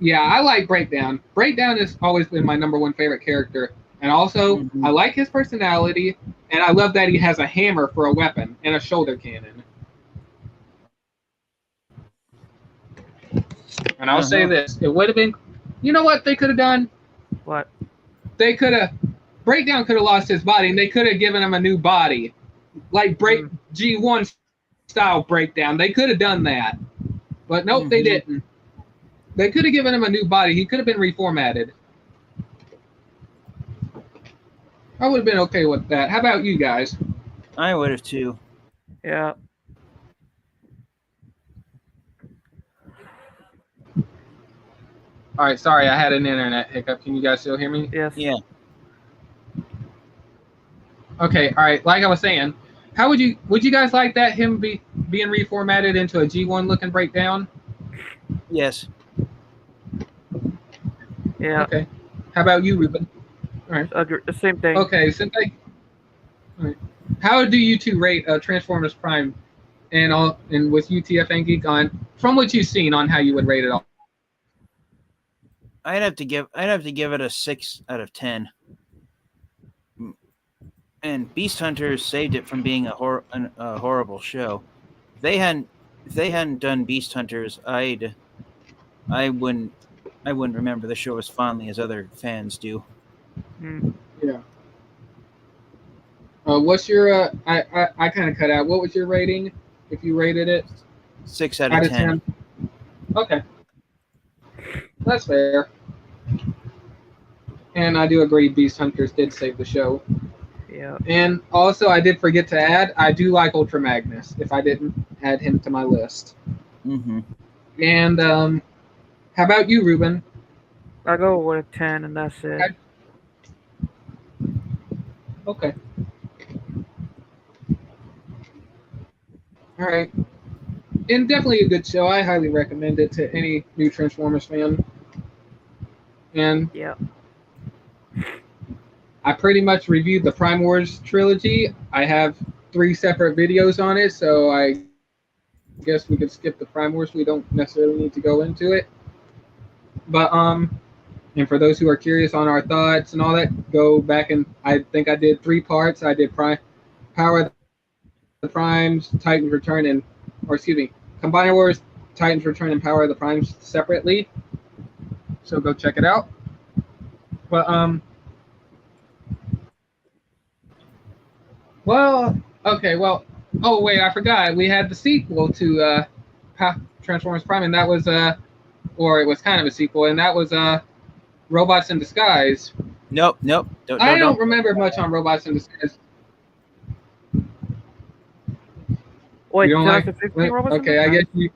yeah, I like Breakdown. Breakdown has always been my number one favorite character. And also, I like his personality, and I love that he has a hammer for a weapon and a shoulder cannon. And I'll say this. It would have been... You know what they could have done? What? They could have... Breakdown could have lost his body, and they could have given him a new body. Like G1 style Breakdown. They could have done that. But nope, they didn't. They could have given him a new body. He could have been reformatted. I would have been okay with that. How about you guys? I would have too. Yeah. All right, sorry, I had an internet hiccup. Can you guys still hear me? Yes. Yeah. Okay, all right. Like I was saying, how would you guys like that him being reformatted into a G1 looking Breakdown? Yes. Yeah. Okay. How about you, Ruben? All right. The same thing. Okay, all right. How do you two rate Transformers Prime, and with UTF and Geek on, from what you've seen, on how you would rate it all? I'd have to give it a 6 out of 10. And Beast Hunters saved it from being a horrible show. If they hadn't done Beast Hunters, I wouldn't remember the show as fondly as other fans do. Yeah. What's your I kind of cut out. What was your rating if you rated it? 6 out of 10. Okay. That's fair. And I do agree Beast Hunters did save the show. Yeah. And also, I did forget to add, I do like Ultra Magnus, if I didn't add him to my list. Mm-hmm. And how about you, Ruben? I go with 10, and that's it. Okay. All right. And definitely a good show. I highly recommend it to any new Transformers fan. And Yeah. I pretty much reviewed the Prime Wars trilogy. I have 3 separate videos on it, so I guess we could skip the Prime Wars. We don't necessarily need to go into it. But and for those who are curious on our thoughts and all that, go back, and I think I did 3 parts. I did Power of the Primes, Titans Return, Combiner Wars, Titans Return, and Power of the Primes separately. So go check it out. But oh wait, I forgot. We had the sequel to Transformers Prime, and that was or it was kind of a sequel, and that was Robots in Disguise. Nope. I don't remember much on Robots in Disguise. Wait, You don't like? 2015 Robots? Okay, I guess you.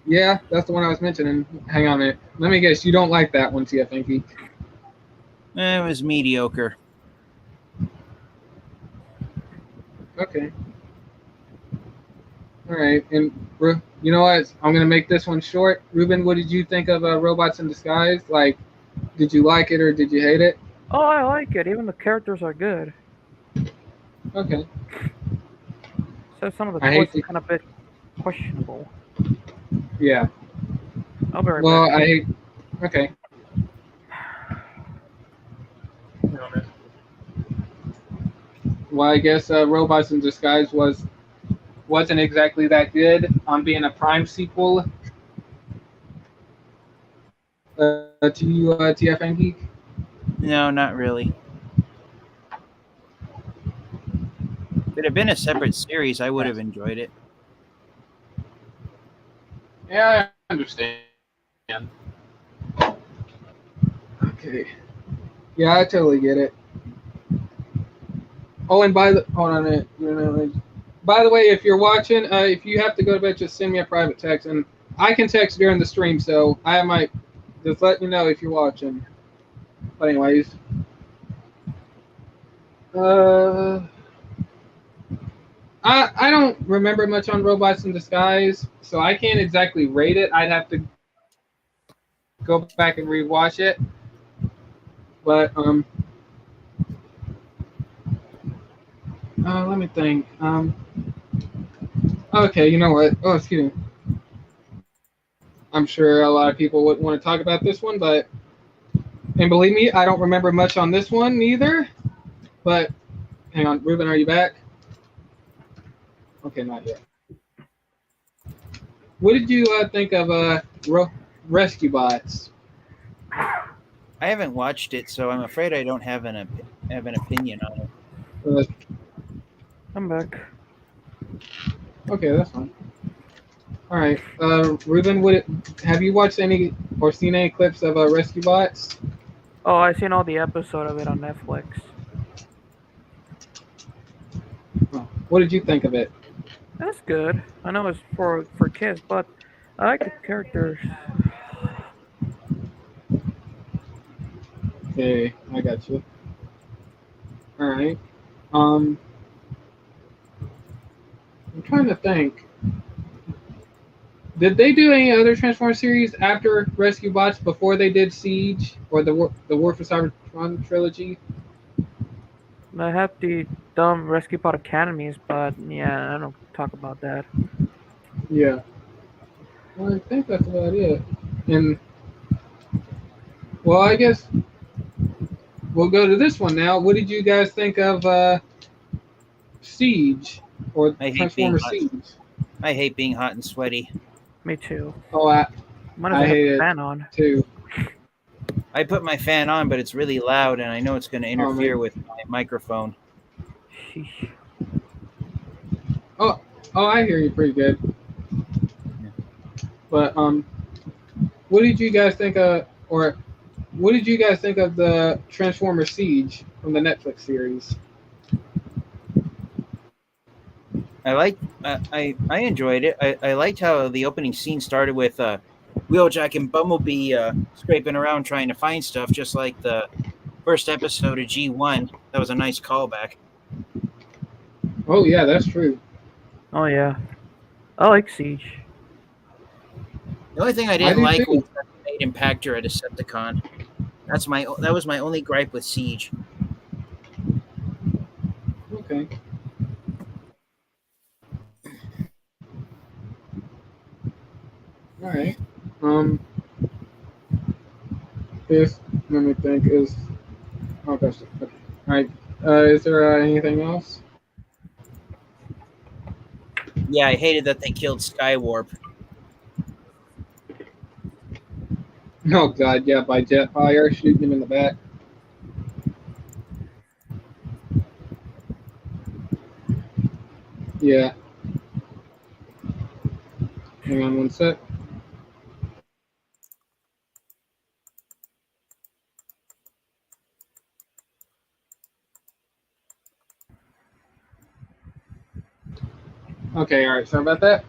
Yeah, that's the one I was mentioning. Hang on a minute. Let me guess. You don't like that one, TF Inky. It was mediocre. Okay. All right, and you know what? I'm gonna make this one short. Ruben, what did you think of Robots in Disguise? Like, did you like it or did you hate it? Oh, I like it. Even the characters are good. Okay. So some of the I hate choices are kind of a bit questionable. Yeah. I'll be right Well, back. I hate. Okay. well, I guess Robots in Disguise wasn't exactly that good on being a Prime sequel to TFN Geek. No, not really. If it had been a separate series, I would have enjoyed it. Yeah, I understand. Okay. Yeah, I totally get it. Oh, and hold on a minute. By the way, if you're watching, if you have to go to bed, just send me a private text, and I can text during the stream, so I might just let you know if you're watching. But anyways, uh, I don't remember much on Robots in Disguise, so I can't exactly rate it. I'd have to go back and rewatch it. But let me think. Okay, you know what? Oh, excuse me. I'm sure a lot of people would want to talk about this one, and believe me, I don't remember much on this one either. But hang on, Ruben, are you back? Okay, not yet. What did you think of Rescue Bots? I haven't watched it, so I'm afraid I don't have an opinion on it. I'm back. Okay, that's fine. All right, Ruben, have you watched any or seen any clips of Rescue Bots? Oh, I seen all the episode of it on Netflix. Oh, what did you think of it? That's good. I know it's for kids, but I like the characters. Okay, I got you. All right. I'm trying to think. Did they do any other Transformers series after Rescue Bots before they did Siege or the War for Cybertron trilogy? I have the dumb Rescue Pod Academies, but yeah, I don't talk about that. Yeah. Well, I think that's about it. And well, I guess we'll go to this one now. What did you guys think of Siege or I hate being Transformers hot. Siege? I hate being hot and sweaty. Me too. Oh, Might I as well have hate the it fan on. too. I put my fan on, but it's really loud, and I know it's going to interfere man. with my microphone. Sheesh. Oh, I hear you pretty good. Yeah. But what did you guys think of, or what did you guys think of the Transformers Siege from the Netflix series? I enjoyed it. I liked how the opening scene started with Wheeljack and Bumblebee scraping around trying to find stuff, just like the first episode of G1. That was a nice callback. Oh yeah, that's true. Oh yeah, I like Siege. The only thing I I didn't do like too. was that they made Impactor a Decepticon. That was my only gripe with Siege. Okay. All right. This let me think is. Oh gosh. Okay. All right. Is there anything else? Yeah, I hated that they killed Skywarp. Oh god, yeah, by Jetfire shooting him in the back. Yeah. Hang on one sec. Okay, all right. Sorry about that.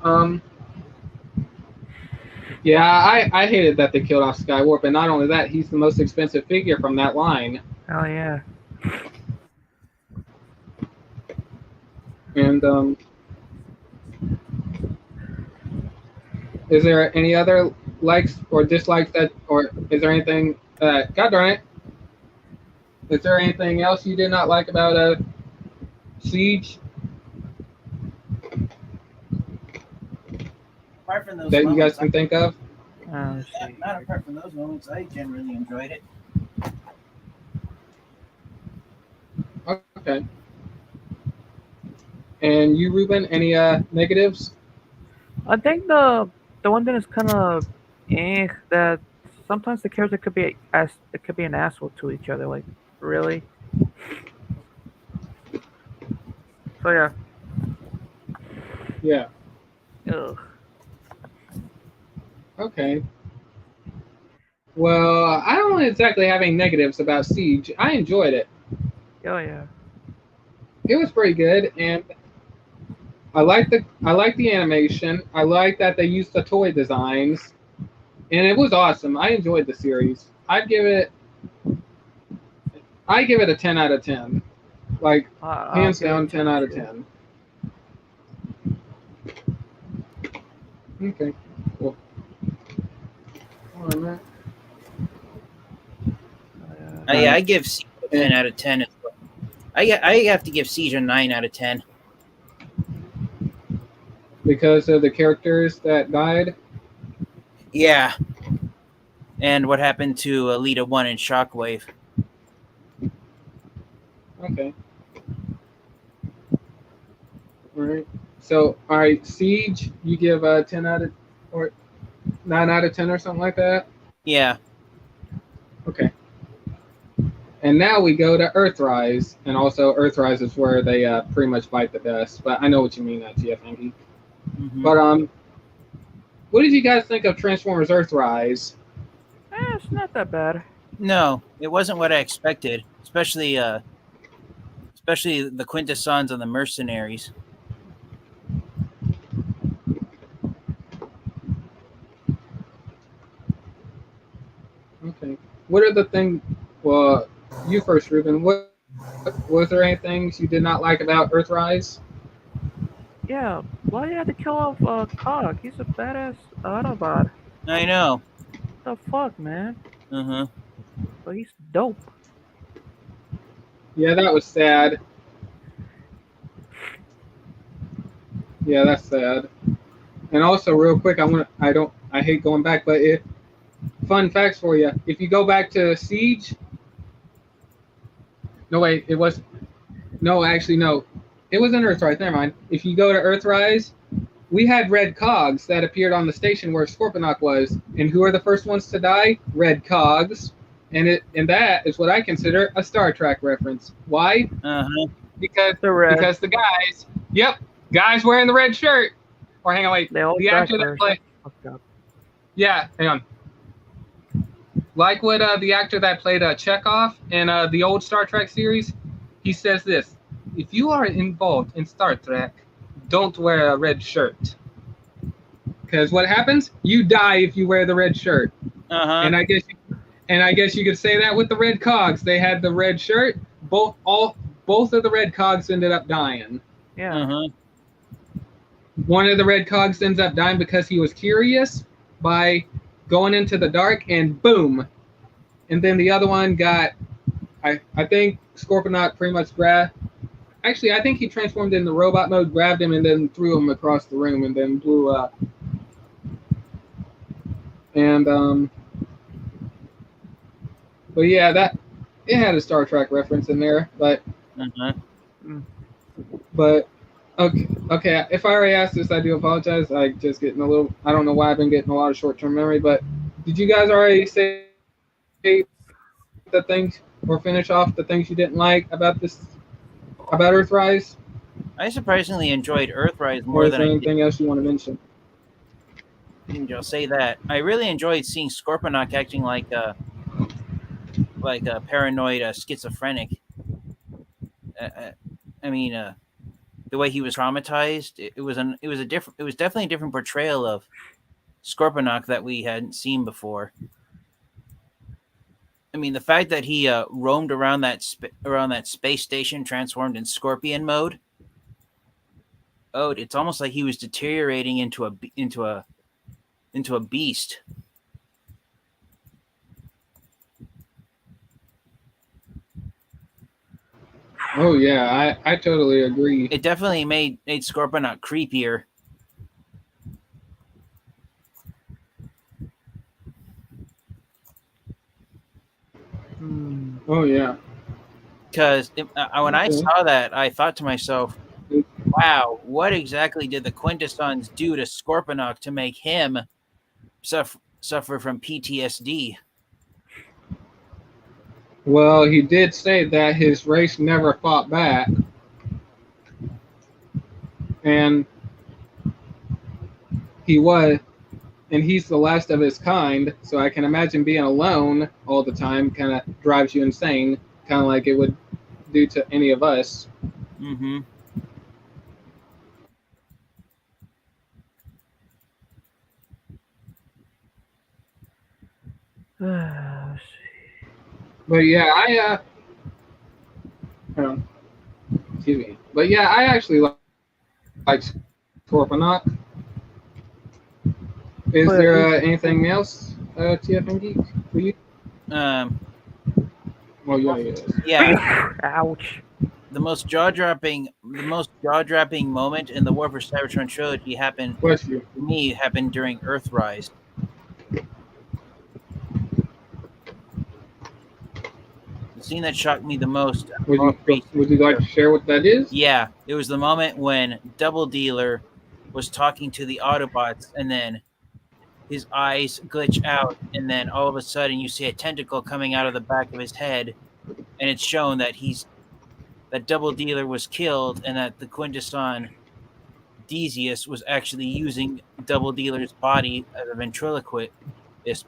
Yeah, I hated that they killed off Skywarp, and not only that, he's the most expensive figure from that line. Oh yeah. And is there any other likes or dislikes or is there anything? God darn it! Is there anything else you did not like about Siege Apart from those that you guys moments, can think of? Let's see. not apart from those moments, I generally enjoyed it. Okay. And you, Ruben, any negatives? I think the one that is kind of that sometimes the character could be an asshole to each other. Like really. So yeah. Yeah. Ugh. Okay. Well, I don't exactly have any negatives about Siege. I enjoyed it. Oh yeah. It was pretty good, and I like the animation. I like that they used the toy designs, and it was awesome. I enjoyed the series. I give it a 10 out of 10. Like I'll hands give down it 10 10 out of too. 10. Okay. Cool. All right, man. Yeah, I give Siege a 10 out of 10 as well. I have to give Siege a 9 out of 10. Because of the characters that died. Yeah. And what happened to Alita 1 and Shockwave. Okay. All right. So, all right, Siege, you give a 10 out of or 9 out of 10 or something like that. Yeah. Okay. And now we go to Earthrise, and also Earthrise is where they pretty much fight the best. But I know what you mean, GF Angie. Mm-hmm. But what did you guys think of Transformers Earthrise? It's not that bad. No, it wasn't what I expected, especially the Quintessons and the Mercenaries. Okay. What are the things? Well, you first, Ruben. What was there any things you did not like about Earthrise? Yeah. Why you had to kill off Cog? He's a badass Autobot. I know. What the fuck, man? Uh-huh. But he's dope. Yeah, that was sad. Yeah, that's sad. And also, real quick, I hate going back, but fun facts for you. If you go back to Siege, no wait, it was, no, actually no, it was in Earthrise. Never mind. If you go to Earthrise, we had red cogs that appeared on the station where Scorponok was, and who are the first ones to die? Red cogs, and that is what I consider a Star Trek reference. Why? Uh-huh. Because The the guys, guys wearing the red shirt. Or hang on, wait, They all the actor that played. Yeah, hang on. Like what the actor that played Chekhov in the old Star Trek series, he says this: if you are involved in Star Trek, don't wear a red shirt. Because what happens? You die if you wear the red shirt. Uh-huh. And I guess you could say that with the red cogs. They had the red shirt. Both of the red cogs ended up dying. Yeah. Uh-huh. One of the red cogs ends up dying because he was curious by going into the dark, and boom. And then the other one got, I think Scorponok pretty much grabbed. Actually, I think he transformed into robot mode, grabbed him, and then threw him across the room, and then blew up. And but yeah, that it had a Star Trek reference in there, but Uh-huh. but okay. If I already asked this, I do apologize. I just getting a little. I don't know why I've been getting a lot of short-term memory, but did you guys already say the things or finish off the things you didn't like about Earthrise? I surprisingly enjoyed Earthrise Or more is than there I anything else you want to mention? did. I'll say that. I really enjoyed seeing Scorponok acting like a paranoid schizophrenic. I mean, the way he was traumatized, it was definitely a different portrayal of Scorponok that we hadn't seen before. I mean, the fact that he roamed around that space station, transformed in Scorpion mode. Oh, it's almost like he was deteriorating into a beast. Oh yeah, I totally agree. It definitely made Scorponok creepier. Oh yeah. Because when I saw that, I thought to myself, wow, what exactly did the Quintessons do to Scorponok to make him suffer from PTSD? Well, he did say that his race never fought back, and he's the last of his kind. So I can imagine being alone all the time kind of drives you insane, kind of like it would do to any of us. Mm-hmm. But yeah, excuse me. But yeah, I actually like Scorponok. Is there anything else, TFN Geek, for you? Well, Yeah. Ouch. The most jaw-dropping moment in the War for Cybertron trilogy happened Bless you. to me happened during Earthrise. The scene that shocked me the most. Would you like to share what that is? Yeah, it was the moment when Double Dealer was talking to the Autobots, and then his eyes glitch out, and then all of a sudden you see a tentacle coming out of the back of his head, and it's shown that that Double Dealer was killed, and that the Quintesson Decius was actually using Double Dealer's body as a ventriloquist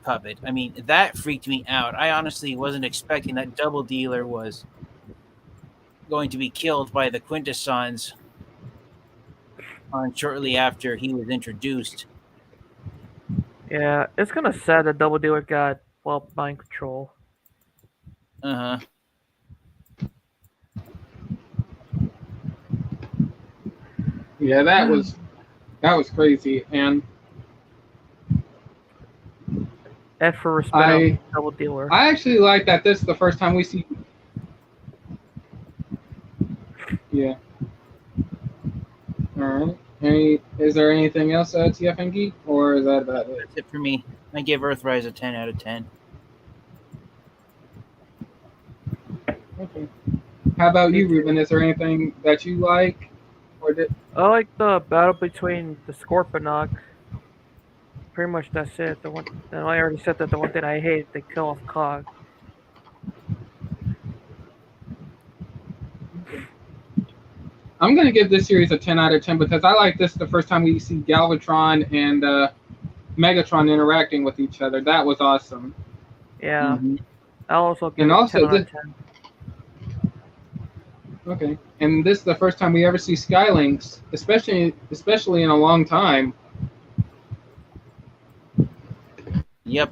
puppet. I mean, that freaked me out. I honestly wasn't expecting that Double Dealer was going to be killed by the Quintessons shortly after he was introduced. Yeah, it's kind of sad that Double Dealer got, well, mind control. Uh-huh. Yeah, that was crazy, and F for respect on Double Dealer. I actually like that this is the first time we see. Yeah. All right. Is there anything else, TFN Geek, or is that about it? That's it for me. I give Earthrise a 10 out of 10. Okay. How about you, Ruben? Is there anything that you like, or did? I like the battle between the Scorponok. Pretty much that's it. The one, I already said that the one thing I hate, they kill off Cog. I'm going to give this series a 10 out of 10 because I like this the first time we see Galvatron and Megatron interacting with each other. That was awesome. Yeah. Mm-hmm. I'll also give and it also 10 out of 10. Okay. And this is the first time we ever see Skylinks, especially in a long time. Yep.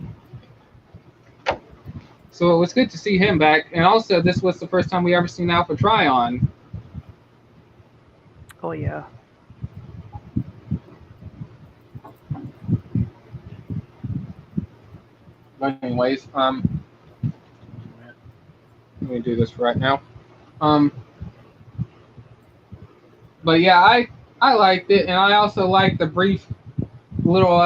So it was good to see him back. And also, this was the first time we ever seen Alpha Trion. Oh, yeah. But anyways, let me do this right now. But yeah, I liked it, and I also liked the brief little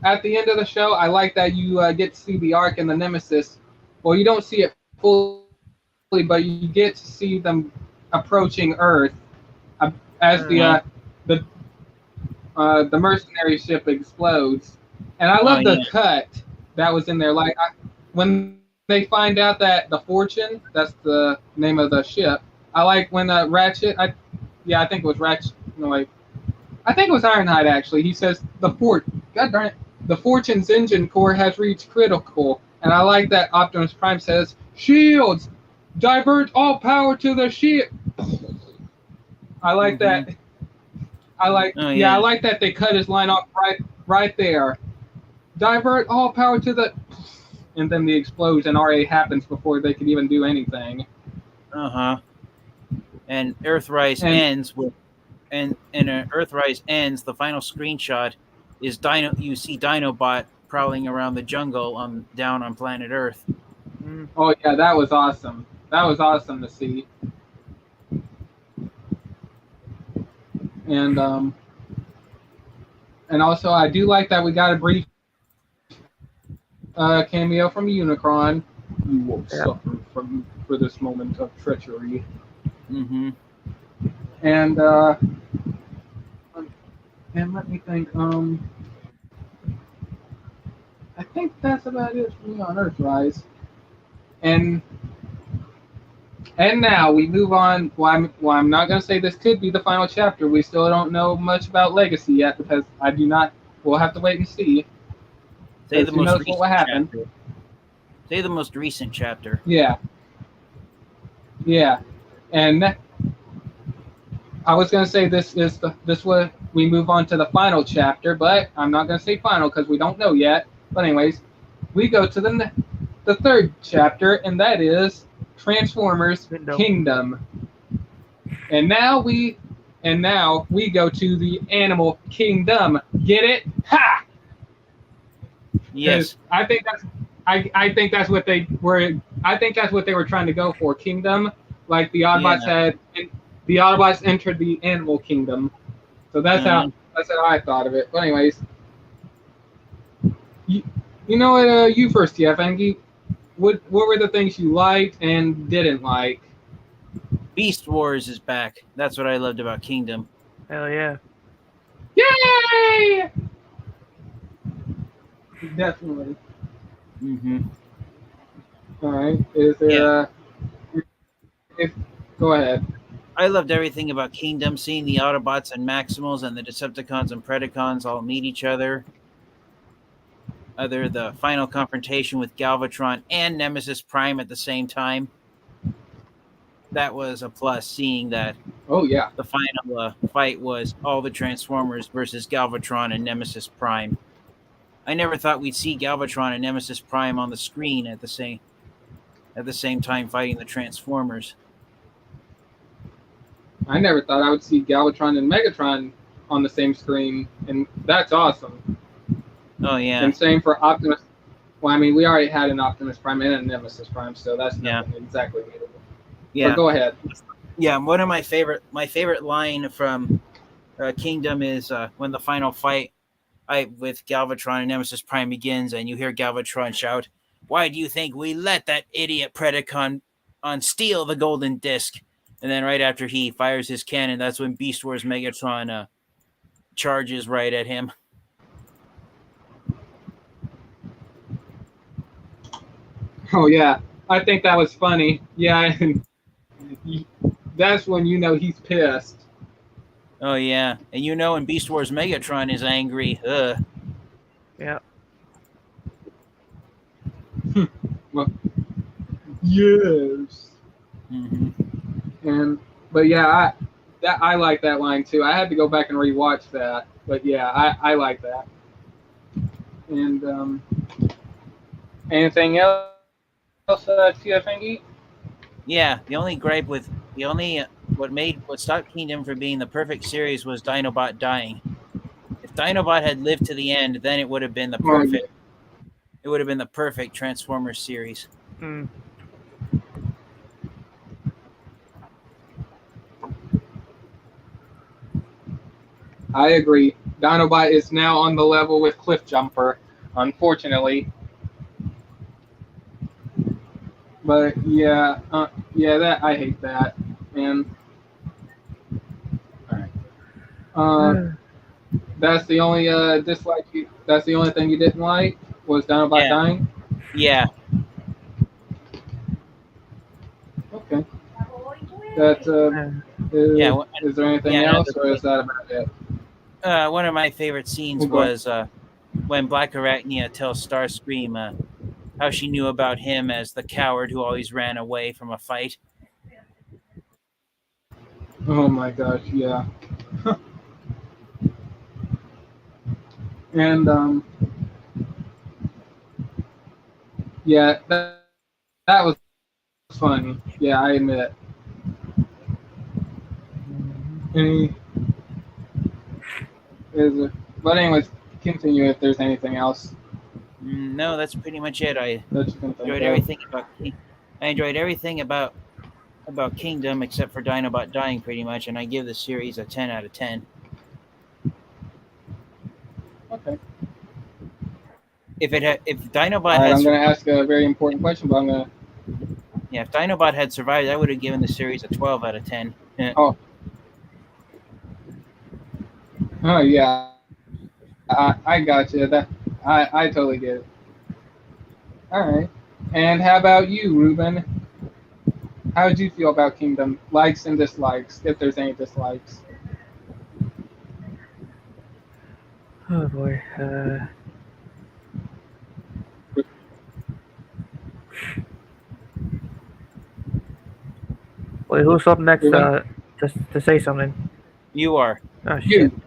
at the end of the show. I like that you get to see the Ark and the Nemesis. Well, you don't see it fully, but you get to see them approaching Earth as the mercenary ship explodes. And I love the cut that was in there. Like when they find out that the Fortune, that's the name of the ship. I like when Ratchet, I think it was Ratchet. No, wait. I think it was Ironhide actually. He says God darn it, the Fortune's engine core has reached critical. And I like that Optimus Prime says, "Shields, divert all power to the ship." I like that. I like I like that they cut his line off right there. Divert all power to the, and then the explosion already happens before they could even do anything. And Earthrise ends with, and Earthrise ends. The final screenshot is You see Dinobot prowling around the jungle down on planet Earth. Oh yeah, that was awesome. That was awesome to see. And also I do like that we got a brief cameo from Unicron. You will suffer from for this moment of treachery. Mm-hmm. And let me think. I think that's about it for me on Earthrise. And now we move on. Well, I'm not going to say this could be the final chapter. We still don't know much about Legacy yet because I do not. We'll have to wait and see. Say the Who most knows recent what will happen? chapter. Say the most recent chapter. Yeah. And I was going to say this way we move on to the final chapter, but I'm not going to say final because we don't know yet. But anyways, we go to the third chapter, and that is Transformers Kingdom. And now we go to the Animal Kingdom. Get it? Ha! Yes. I think that's what they were. I think that's what they were trying to go for. Kingdom, like the Autobots had. The Autobots entered the Animal Kingdom. So that's how I thought of it. But anyways, you know what? You first, TF Angie. What were the things you liked and didn't like? Beast Wars is back. That's what I loved about Kingdom. Hell yeah. Yay! Definitely. Mm-hmm. All right. Is there? Go ahead. I loved everything about Kingdom, seeing the Autobots and Maximals and the Decepticons and Predacons all meet each other. The final confrontation with Galvatron and Nemesis Prime at the same time. That was a plus, seeing that. Oh, yeah. The final fight was all the Transformers versus Galvatron and Nemesis Prime. I never thought we'd see Galvatron and Nemesis Prime on the screen at the same time fighting the Transformers. I never thought I would see Galvatron and Megatron on the same screen, and that's awesome. Oh, yeah. And same for Optimus. Well, I mean, we already had an Optimus Prime and a Nemesis Prime, so that's not exactly needed. Yeah. But go ahead. Yeah, one of my favorite line from Kingdom is when the final fight with Galvatron and Nemesis Prime begins, and you hear Galvatron shout, "Why do you think we let that idiot Predacon steal the golden disc?" And then right after he fires his cannon, that's when Beast Wars Megatron charges right at him. Oh, yeah. I think that was funny. Yeah, that's when you know he's pissed. Oh, yeah. And you know when Beast Wars Megatron is angry. Yeah. Well, yes. Mm-hmm. But yeah, I like that line too. I had to go back and rewatch that. But yeah, I like that. And anything else, TF Angie? Yeah, the only gripe with what stopped Kingdom from being the perfect series was Dinobot dying. If Dinobot had lived to the end, then it would have been the perfect. It would have been the perfect Transformers series. Mm. I agree. Dinobot is now on the level with Cliffjumper, unfortunately. But yeah, that I hate that. And all right, that's the only dislike. That's the only thing you didn't like was Dinobot dying. Yeah. Okay. That is there anything else, or is that about it? One of my favorite scenes was when Black Arachnia tells Starscream how she knew about him as the coward who always ran away from a fight. Oh my gosh, yeah. And yeah, that was funny. Yeah, I admit. But anyways, continue if there's anything else. No, that's pretty much it. I enjoyed everything about Kingdom except for Dinobot dying, pretty much, and I give the series a 10 out of 10. Okay. If Dinobot I'm going to ask a very important question, but I'm going to Yeah, if Dinobot had survived, I would have given the series a 12 out of 10. Yeah. Oh, oh yeah, I got you. That I totally get it. All right. And how about you, Ruben? How did you feel about Kingdom? Likes and dislikes, if there's any dislikes. Oh boy. Wait, who's up next? Ruben? Just to say something. You are. Oh shit. You.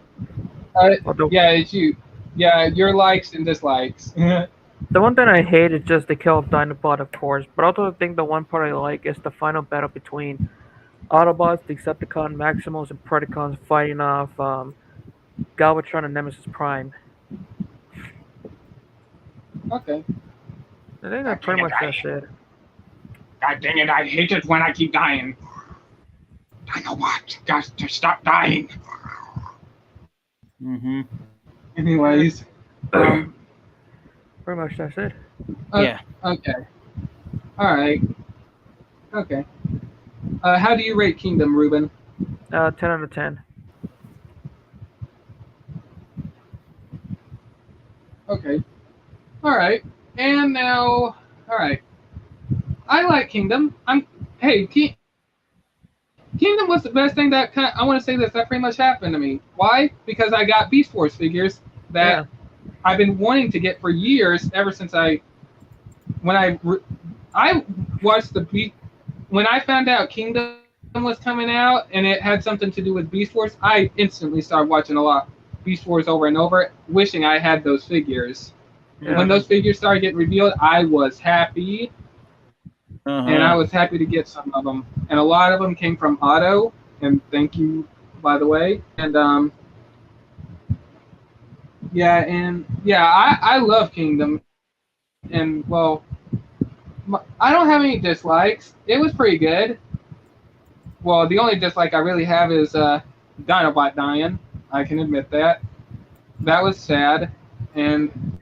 Well, the, Yeah, it's you. Yeah, your likes and dislikes. the one thing I hate is just the kill of Dinobot, of course. But also, I think the one part I like is the final battle between Autobots, Decepticon, Maximals, and Predacons fighting off Galvatron and Nemesis Prime. Okay. I think that pretty much that's it. God dang it, I hate it when I keep dying. I know what. Got to stop dying. Mm-hmm. Anyways. Pretty much that's it. Yeah. Okay. Alright. Okay. How do you rate Kingdom, Ruben? 10 out of 10. Okay. Alright. And now, alright. I like Kingdom. Kingdom was the best thing that I want to say this, that pretty much happened to me. Why? Because I got Beast Force figures that I've been wanting to get for years, ever since I watched when I found out Kingdom was coming out and it had something to do with Beast Force, I instantly started watching a lot Beast Force over and over, wishing I had those figures. Yeah. When those figures started getting revealed, I was happy. And I was happy to get some of them. And a lot of them came from Otto. And thank you, by the way. And I love Kingdom. And well, I don't have any dislikes. It was pretty good. Well, the only dislike I really have is Dinobot dying. I can admit that. That was sad. And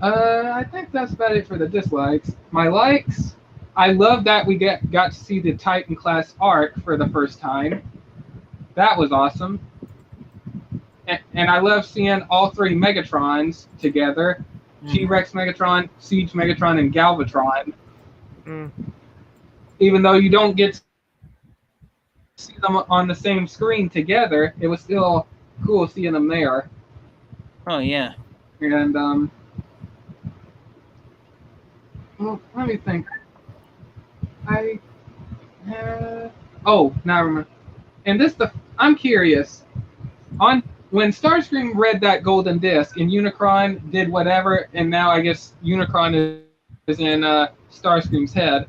I think that's about it for the dislikes. My likes, I love that we got to see the Titan class arc for the first time. That was awesome. And I love seeing all three Megatrons together. T-Rex Megatron, Siege Megatron, and Galvatron. Even though you don't get to see them on the same screen together, it was still cool seeing them there. Oh, yeah. And, well, let me think. Now I remember. And I'm curious. When Starscream read that golden disc and Unicron did whatever, and now I guess Unicron is in Starscream's head.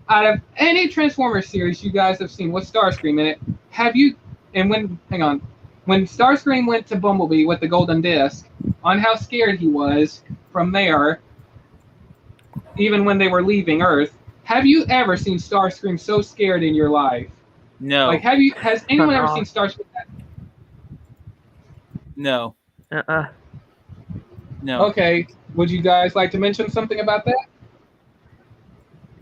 Out of any Transformers series you guys have seen with Starscream in it, when Starscream went to Bumblebee with the golden disc, on how scared he was from there, even when they were leaving Earth, have you ever seen Starscream so scared in your life? No. Like, has anyone ever seen Starscream? No. No. Okay. Would you guys like to mention something about that?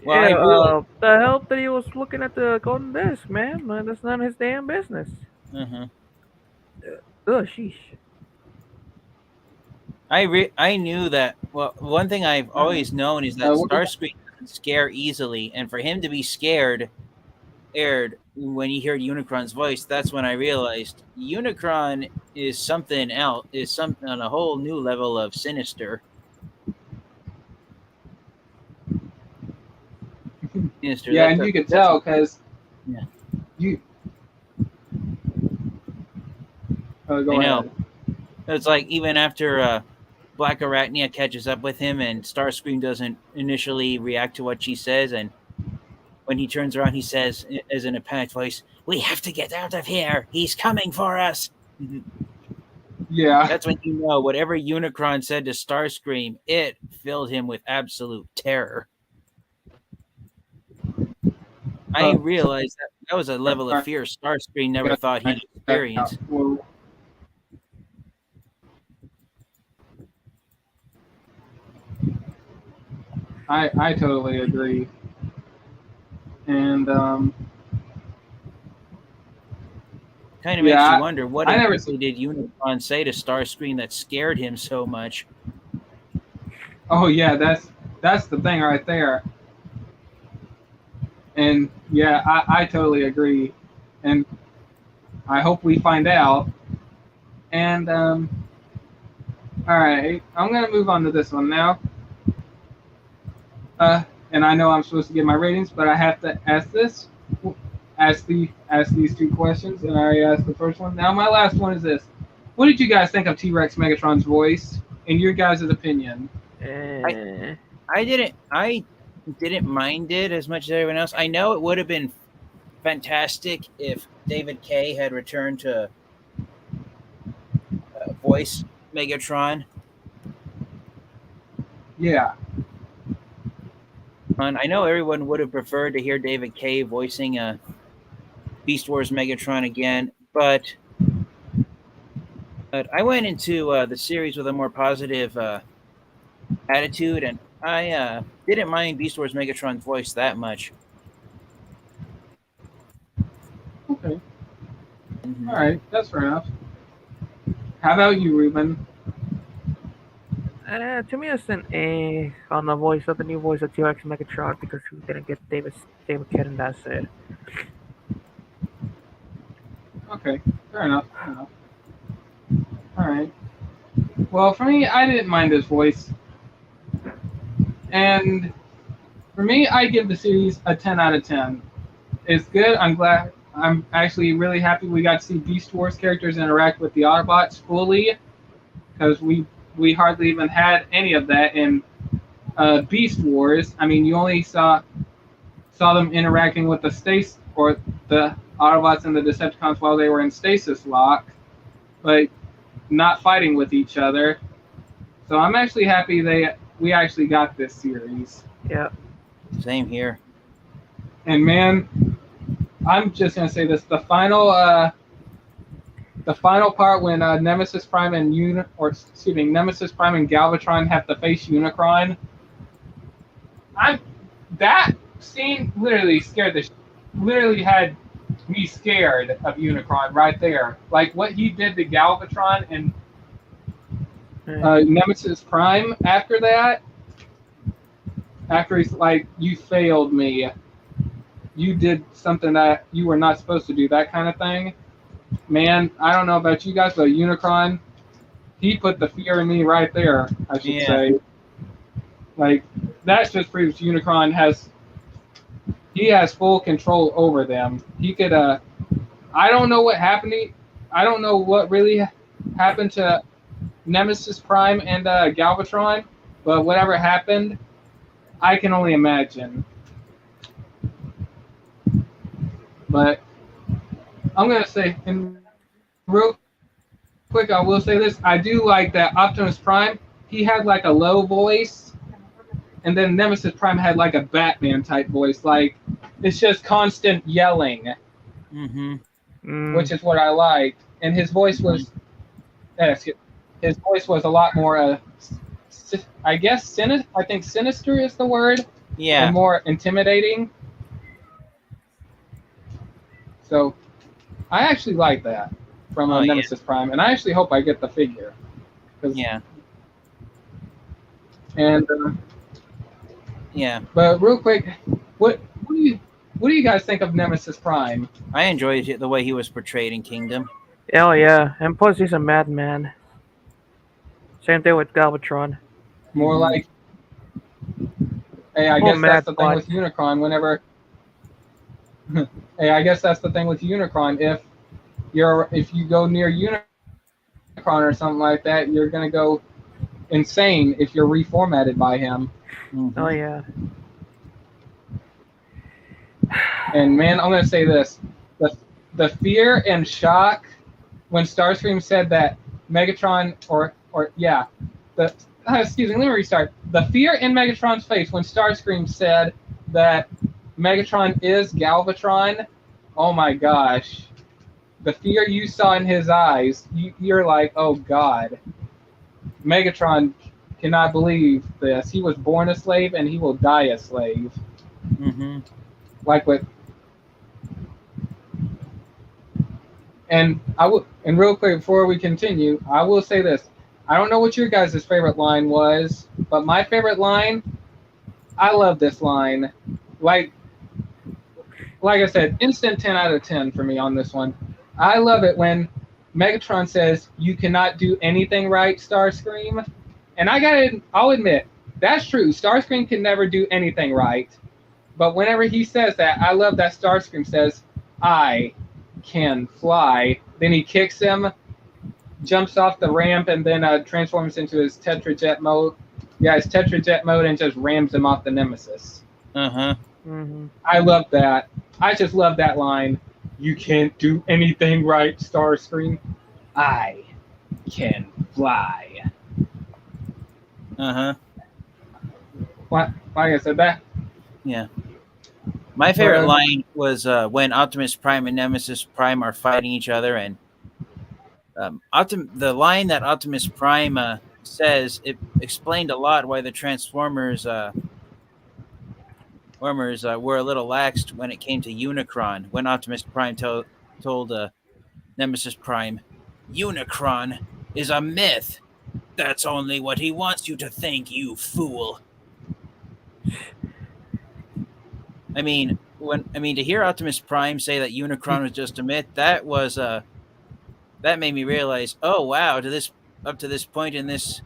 Well, the hell that he was looking at the golden disc, man. That's none of his damn business. Uh-huh. Sheesh. I knew that. Well, one thing I've always known is that Starscream doesn't scare easily, and for him to be scared when he heard Unicron's voice, that's when I realized Unicron is something else, is something on a whole new level of sinister. Sinister. Yeah, and you could tell because you. Go ahead. It's like even after Black Arachnia catches up with him and Starscream doesn't initially react to what she says, and when he turns around, he says, as in a panicked voice, "We have to get out of here. He's coming for us." Yeah. That's when you know whatever Unicron said to Starscream, it filled him with absolute terror. I realized that was a level of fear Starscream never thought he'd experience. I totally agree. And Kind of makes you wonder what exactly did Unicron say to Starscream that scared him so much. Oh yeah, that's the thing right there. And yeah, I totally agree. And I hope we find out. And all right, I'm gonna move on to this one now. And I know I'm supposed to give my ratings, but I have to ask this. Ask these two questions, and I already asked the first one. Now my last one is this: what did you guys think of T-Rex Megatron's voice? In your guys' opinion? I didn't mind it as much as everyone else. I know it would have been fantastic if David Kaye had returned to voice Megatron. Yeah. And I know everyone would have preferred to hear David Kaye voicing Beast Wars Megatron again, but I went into the series with a more positive attitude, and I didn't mind Beast Wars Megatron's voice that much. Okay. Mm-hmm. All right, that's fair enough. How about you, Ruben? To me, it's an A on the voice of the new voice of T-Rex Megatron because we didn't get David Kidd, and that's it. Okay, fair enough. All right. Well, for me, I didn't mind his voice, and for me, I give the series a 10 out of 10. It's good. I'm glad. I'm actually really happy we got to see Beast Wars characters interact with the Autobots fully, because we hardly even had any of that in Beast Wars. I mean, you only saw them interacting with the Autobots and the Decepticons while they were in stasis lock, but not fighting with each other. So I'm actually happy we actually got this series. Yeah. Same here. And man, I'm just gonna say this: the final part when Nemesis Prime and Nemesis Prime and Galvatron have to face Unicron. That scene literally literally had me scared of Unicron right there. Like what he did to Galvatron and Nemesis Prime after that. After he's like, "You failed me. You did something that you were not supposed to do," that kind of thing. Man, I don't know about you guys, but Unicron, he put the fear in me right there, I should say. Like, that just proves Unicron has full control over them. He could, I don't know what happened. I don't know what really happened to Nemesis Prime and Galvatron, but whatever happened, I can only imagine. But I'm going to say, and real quick, I will say this. I do like that Optimus Prime, he had like a low voice, and then Nemesis Prime had like a Batman type voice. Like, it's just constant yelling, which is what I liked. And his voice was, his voice was a lot more, I guess, I think sinister is the word. Yeah. And more intimidating. So, I actually like that from Nemesis Prime, and I actually hope I get the figure. Yeah. And but real quick, what do you guys think of Nemesis Prime? I enjoyed the way he was portrayed in Kingdom. Oh yeah, and plus he's a madman. Same thing with Galvatron. More like, hey, I guess that's the thing with Unicron. Whenever. Hey, I guess that's the thing with Unicron. If you go near Unicron or something like that, you're gonna go insane if you're reformatted by him. Oh yeah. And man, I'm gonna say this: the fear and shock when Starscream said that Megatron excuse me, let me restart. The fear in Megatron's face when Starscream said that Megatron is Galvatron. Oh my gosh. The fear you saw in his eyes, you're like, oh God. Megatron cannot believe this. He was born a slave and he will die a slave. Mm-hmm. Like what? And real quick before we continue, I will say this. I don't know what your guys' favorite line was, but my favorite line, I love this line. Like I said, instant 10 out of 10 for me on this one. I love it when Megatron says, "You cannot do anything right, Starscream." And I'll admit, that's true. Starscream can never do anything right. But whenever he says that, I love that Starscream says, "I can fly." Then he kicks him, jumps off the ramp, and then transforms into his Tetrajet mode. Yeah, his Tetrajet mode, and just rams him off the Nemesis. Uh-huh. Mm-hmm. I love that. I just love that line. "You can't do anything right, Starscream. I can fly." Uh-huh. Like I said, that. Yeah. My favorite line was when Optimus Prime and Nemesis Prime are fighting each other, and the line that Optimus Prime says, it explained a lot why the Transformers were a little laxed when it came to Unicron. When Optimus Prime told Nemesis Prime, "Unicron is a myth. That's only what he wants you to think, you fool." I mean, to hear Optimus Prime say that Unicron was just a myth, that made me realize, oh wow, up to this point in this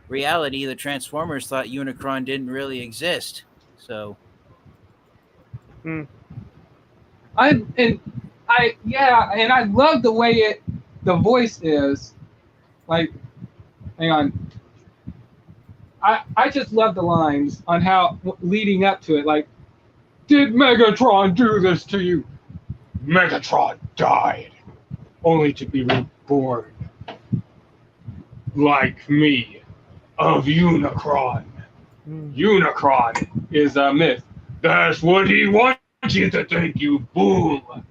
reality, the Transformers thought Unicron didn't really exist. So, I love the way the voice is. Like, hang on. I just love the lines on how leading up to it. Like, "Did Megatron do this to you? Megatron died, only to be reborn. Like me, of Unicron. Unicron is a myth. That's what he wants you to think, you fool."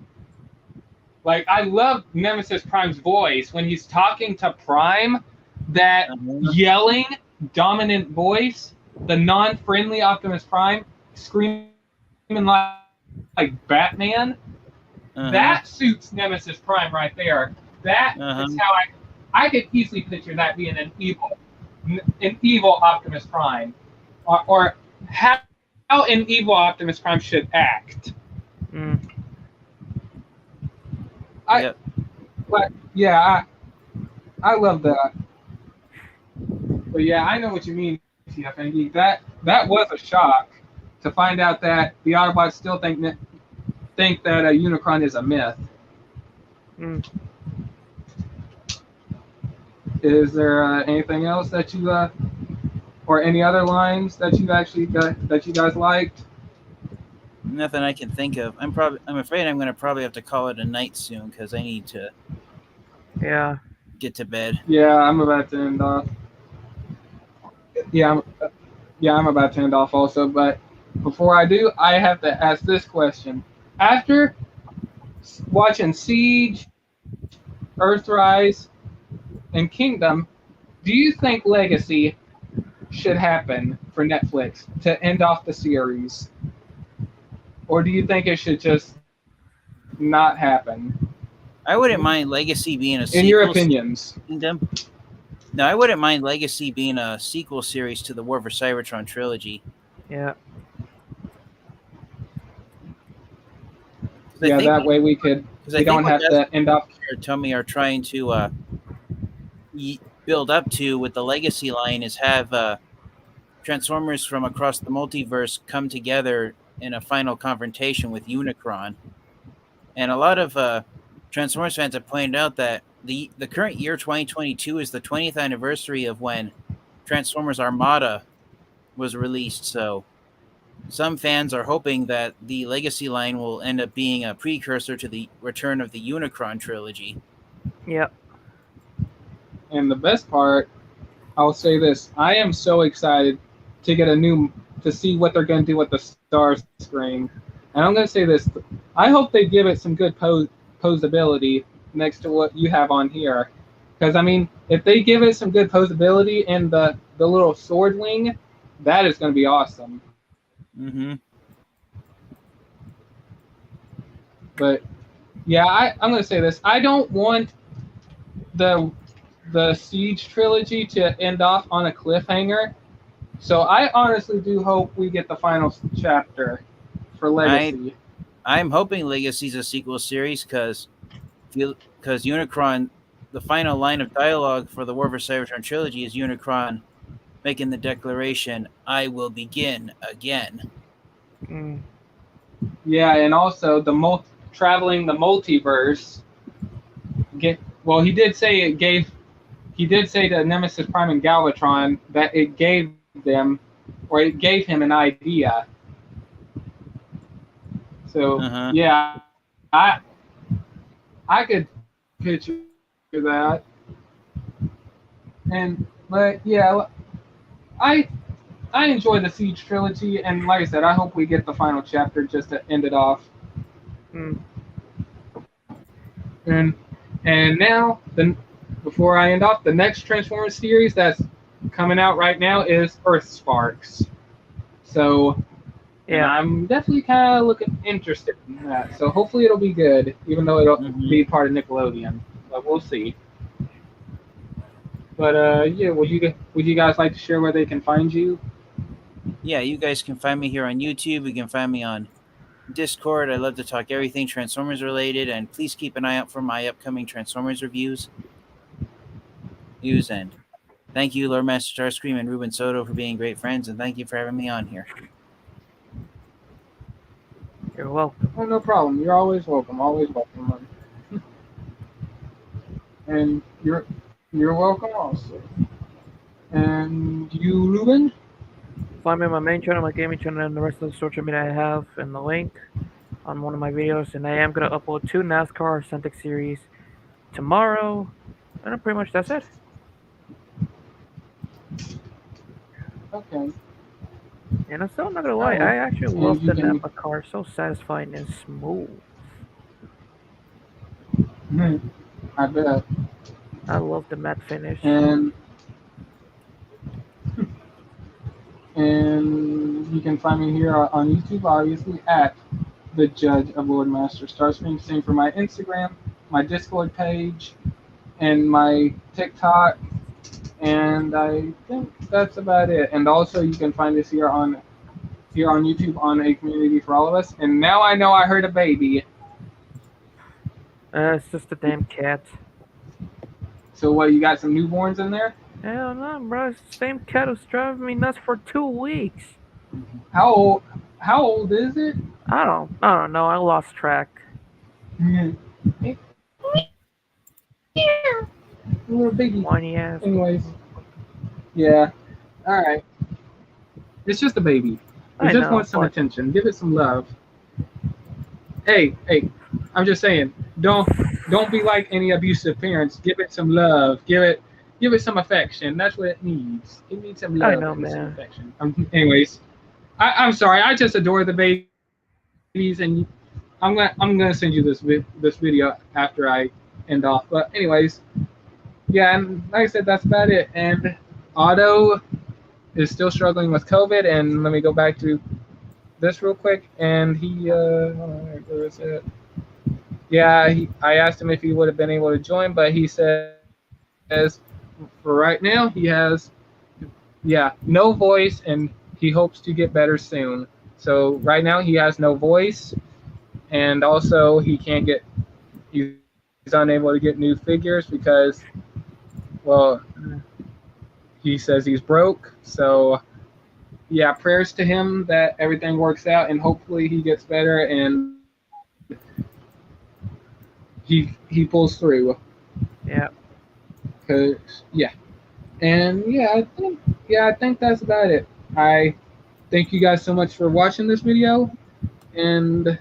Like, I love Nemesis Prime's voice when he's talking to Prime. That yelling, dominant voice, the non-friendly Optimus Prime screaming like Batman. That suits Nemesis Prime right there. That is how I could easily picture that being an evil Optimus Prime, or how an evil Optimus Prime should act. I love that. But yeah, I know what you mean, TFND. That was a shock to find out that the Autobots still think that Unicron is a myth. Is there anything else that you or any other lines that you guys liked? Nothing I can think of. I'm afraid I'm going to probably have to call it a night soon because I need to get to bed. Yeah, I'm about to end off. I'm about to end off also, but before I do, I have to ask this question. After watching Siege, Earthrise, and Kingdom, do you think Legacy should happen for Netflix to end off the series? Or do you think it should just not happen? I wouldn't mind Legacy being a sequel. In your opinions. Kingdom. No, I wouldn't mind Legacy being a sequel series to the War for Cybertron trilogy. Yeah. Yeah, that way we don't have to end up. Tommy are trying to build up to with the Legacy line is have Transformers from across the multiverse come together in a final confrontation with Unicron. And a lot of Transformers fans have pointed out that the current year 2022 is the 20th anniversary of when Transformers Armada was released. So some fans are hoping that the Legacy line will end up being a precursor to the return of the Unicron trilogy. Yep. And the best part, I'll say this: I am so excited to see what they're going to do with the Starscream. And I'm going to say this: I hope they give it some good posability next to what you have on here. Because I mean, if they give it some good posability and the little sword wing, that is going to be awesome. Mm-hmm. But yeah, I'm going to say this: I don't want the Siege trilogy to end off on a cliffhanger. So I honestly do hope we get the final chapter for Legacy. I'm hoping Legacy's a sequel series because Unicron, the final line of dialogue for the War for Cybertron trilogy is Unicron making the declaration, "I will begin again." Mm. Yeah, and also traveling the multiverse. He did say it gave. He did say to Nemesis Prime and Galvatron that it gave him an idea. So yeah, I could picture that. But yeah, I enjoy the Siege trilogy, and like I said, I hope we get the final chapter just to end it off. Mm. And now, before I end off, the next Transformers series that's coming out right now is Earthsparks. So, yeah, I'm definitely kind of interested in that. So hopefully it'll be good, even though it'll be part of Nickelodeon. But we'll see. But yeah, would you guys like to share where they can find you? Yeah, you guys can find me here on YouTube. You can find me on Discord. I love to talk everything Transformers related, and please keep an eye out for my upcoming Transformers reviews. And thank you, Lord Master Starscream and Ruben Soto, for being great friends, and thank you for having me on here. You're welcome. Oh, no problem. You're always welcome. Always welcome. And you're welcome also. And you, Ruben? Find me on my main channel, my gaming channel, and the rest of the social media I have in the link on one of my videos. And I am going to upload 2 NASCAR Authentic series tomorrow. And pretty much that's it. Okay. And I'm still not going to lie, I actually love the Nappa car. It's so satisfying and smooth. I bet. I love the matte finish. And you can find me here on YouTube, obviously, at The Judge of Lord Master Starscream. Same for my Instagram, my Discord page, and my TikTok. And I think that's about it. And also, you can find us here on YouTube on A Community for All of Us. And now I know I heard a baby. It's just a damn cat. So what, you got some newborns in there? Hell no, bro. It's the same cat who's driving me nuts for 2 weeks. How old is it? I don't know. I lost track. Little biggie. Whiny ass. Anyways. Yeah. Alright. It's just a baby. It just wants some attention. Give it some love. Hey, I'm just saying, don't be like any abusive parents. Give it some love. Give it some affection. That's what it needs. It needs some love and some affection. Anyways, I'm sorry. I just adore the babies, and I'm gonna send you this video after I end off. But anyways, yeah, and like I said, that's about it. And Otto is still struggling with COVID, and let me go back to this real quick. And he, where is it? Yeah, I asked him if he would have been able to join, but he says for right now he has, no voice, and he hopes to get better soon. So right now he has no voice, and also he's unable to get new figures because, well, he says he's broke. So yeah, prayers to him that everything works out, and hopefully he gets better and he pulls through. Yeah. And I think that's about it. I thank you guys so much for watching this video, and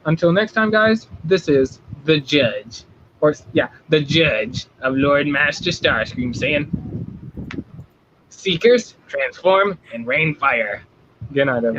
until next time, guys, this is The Judge, The Judge of Lord Master Starscream saying, Seekers, transform and rain fire. Good night, everyone.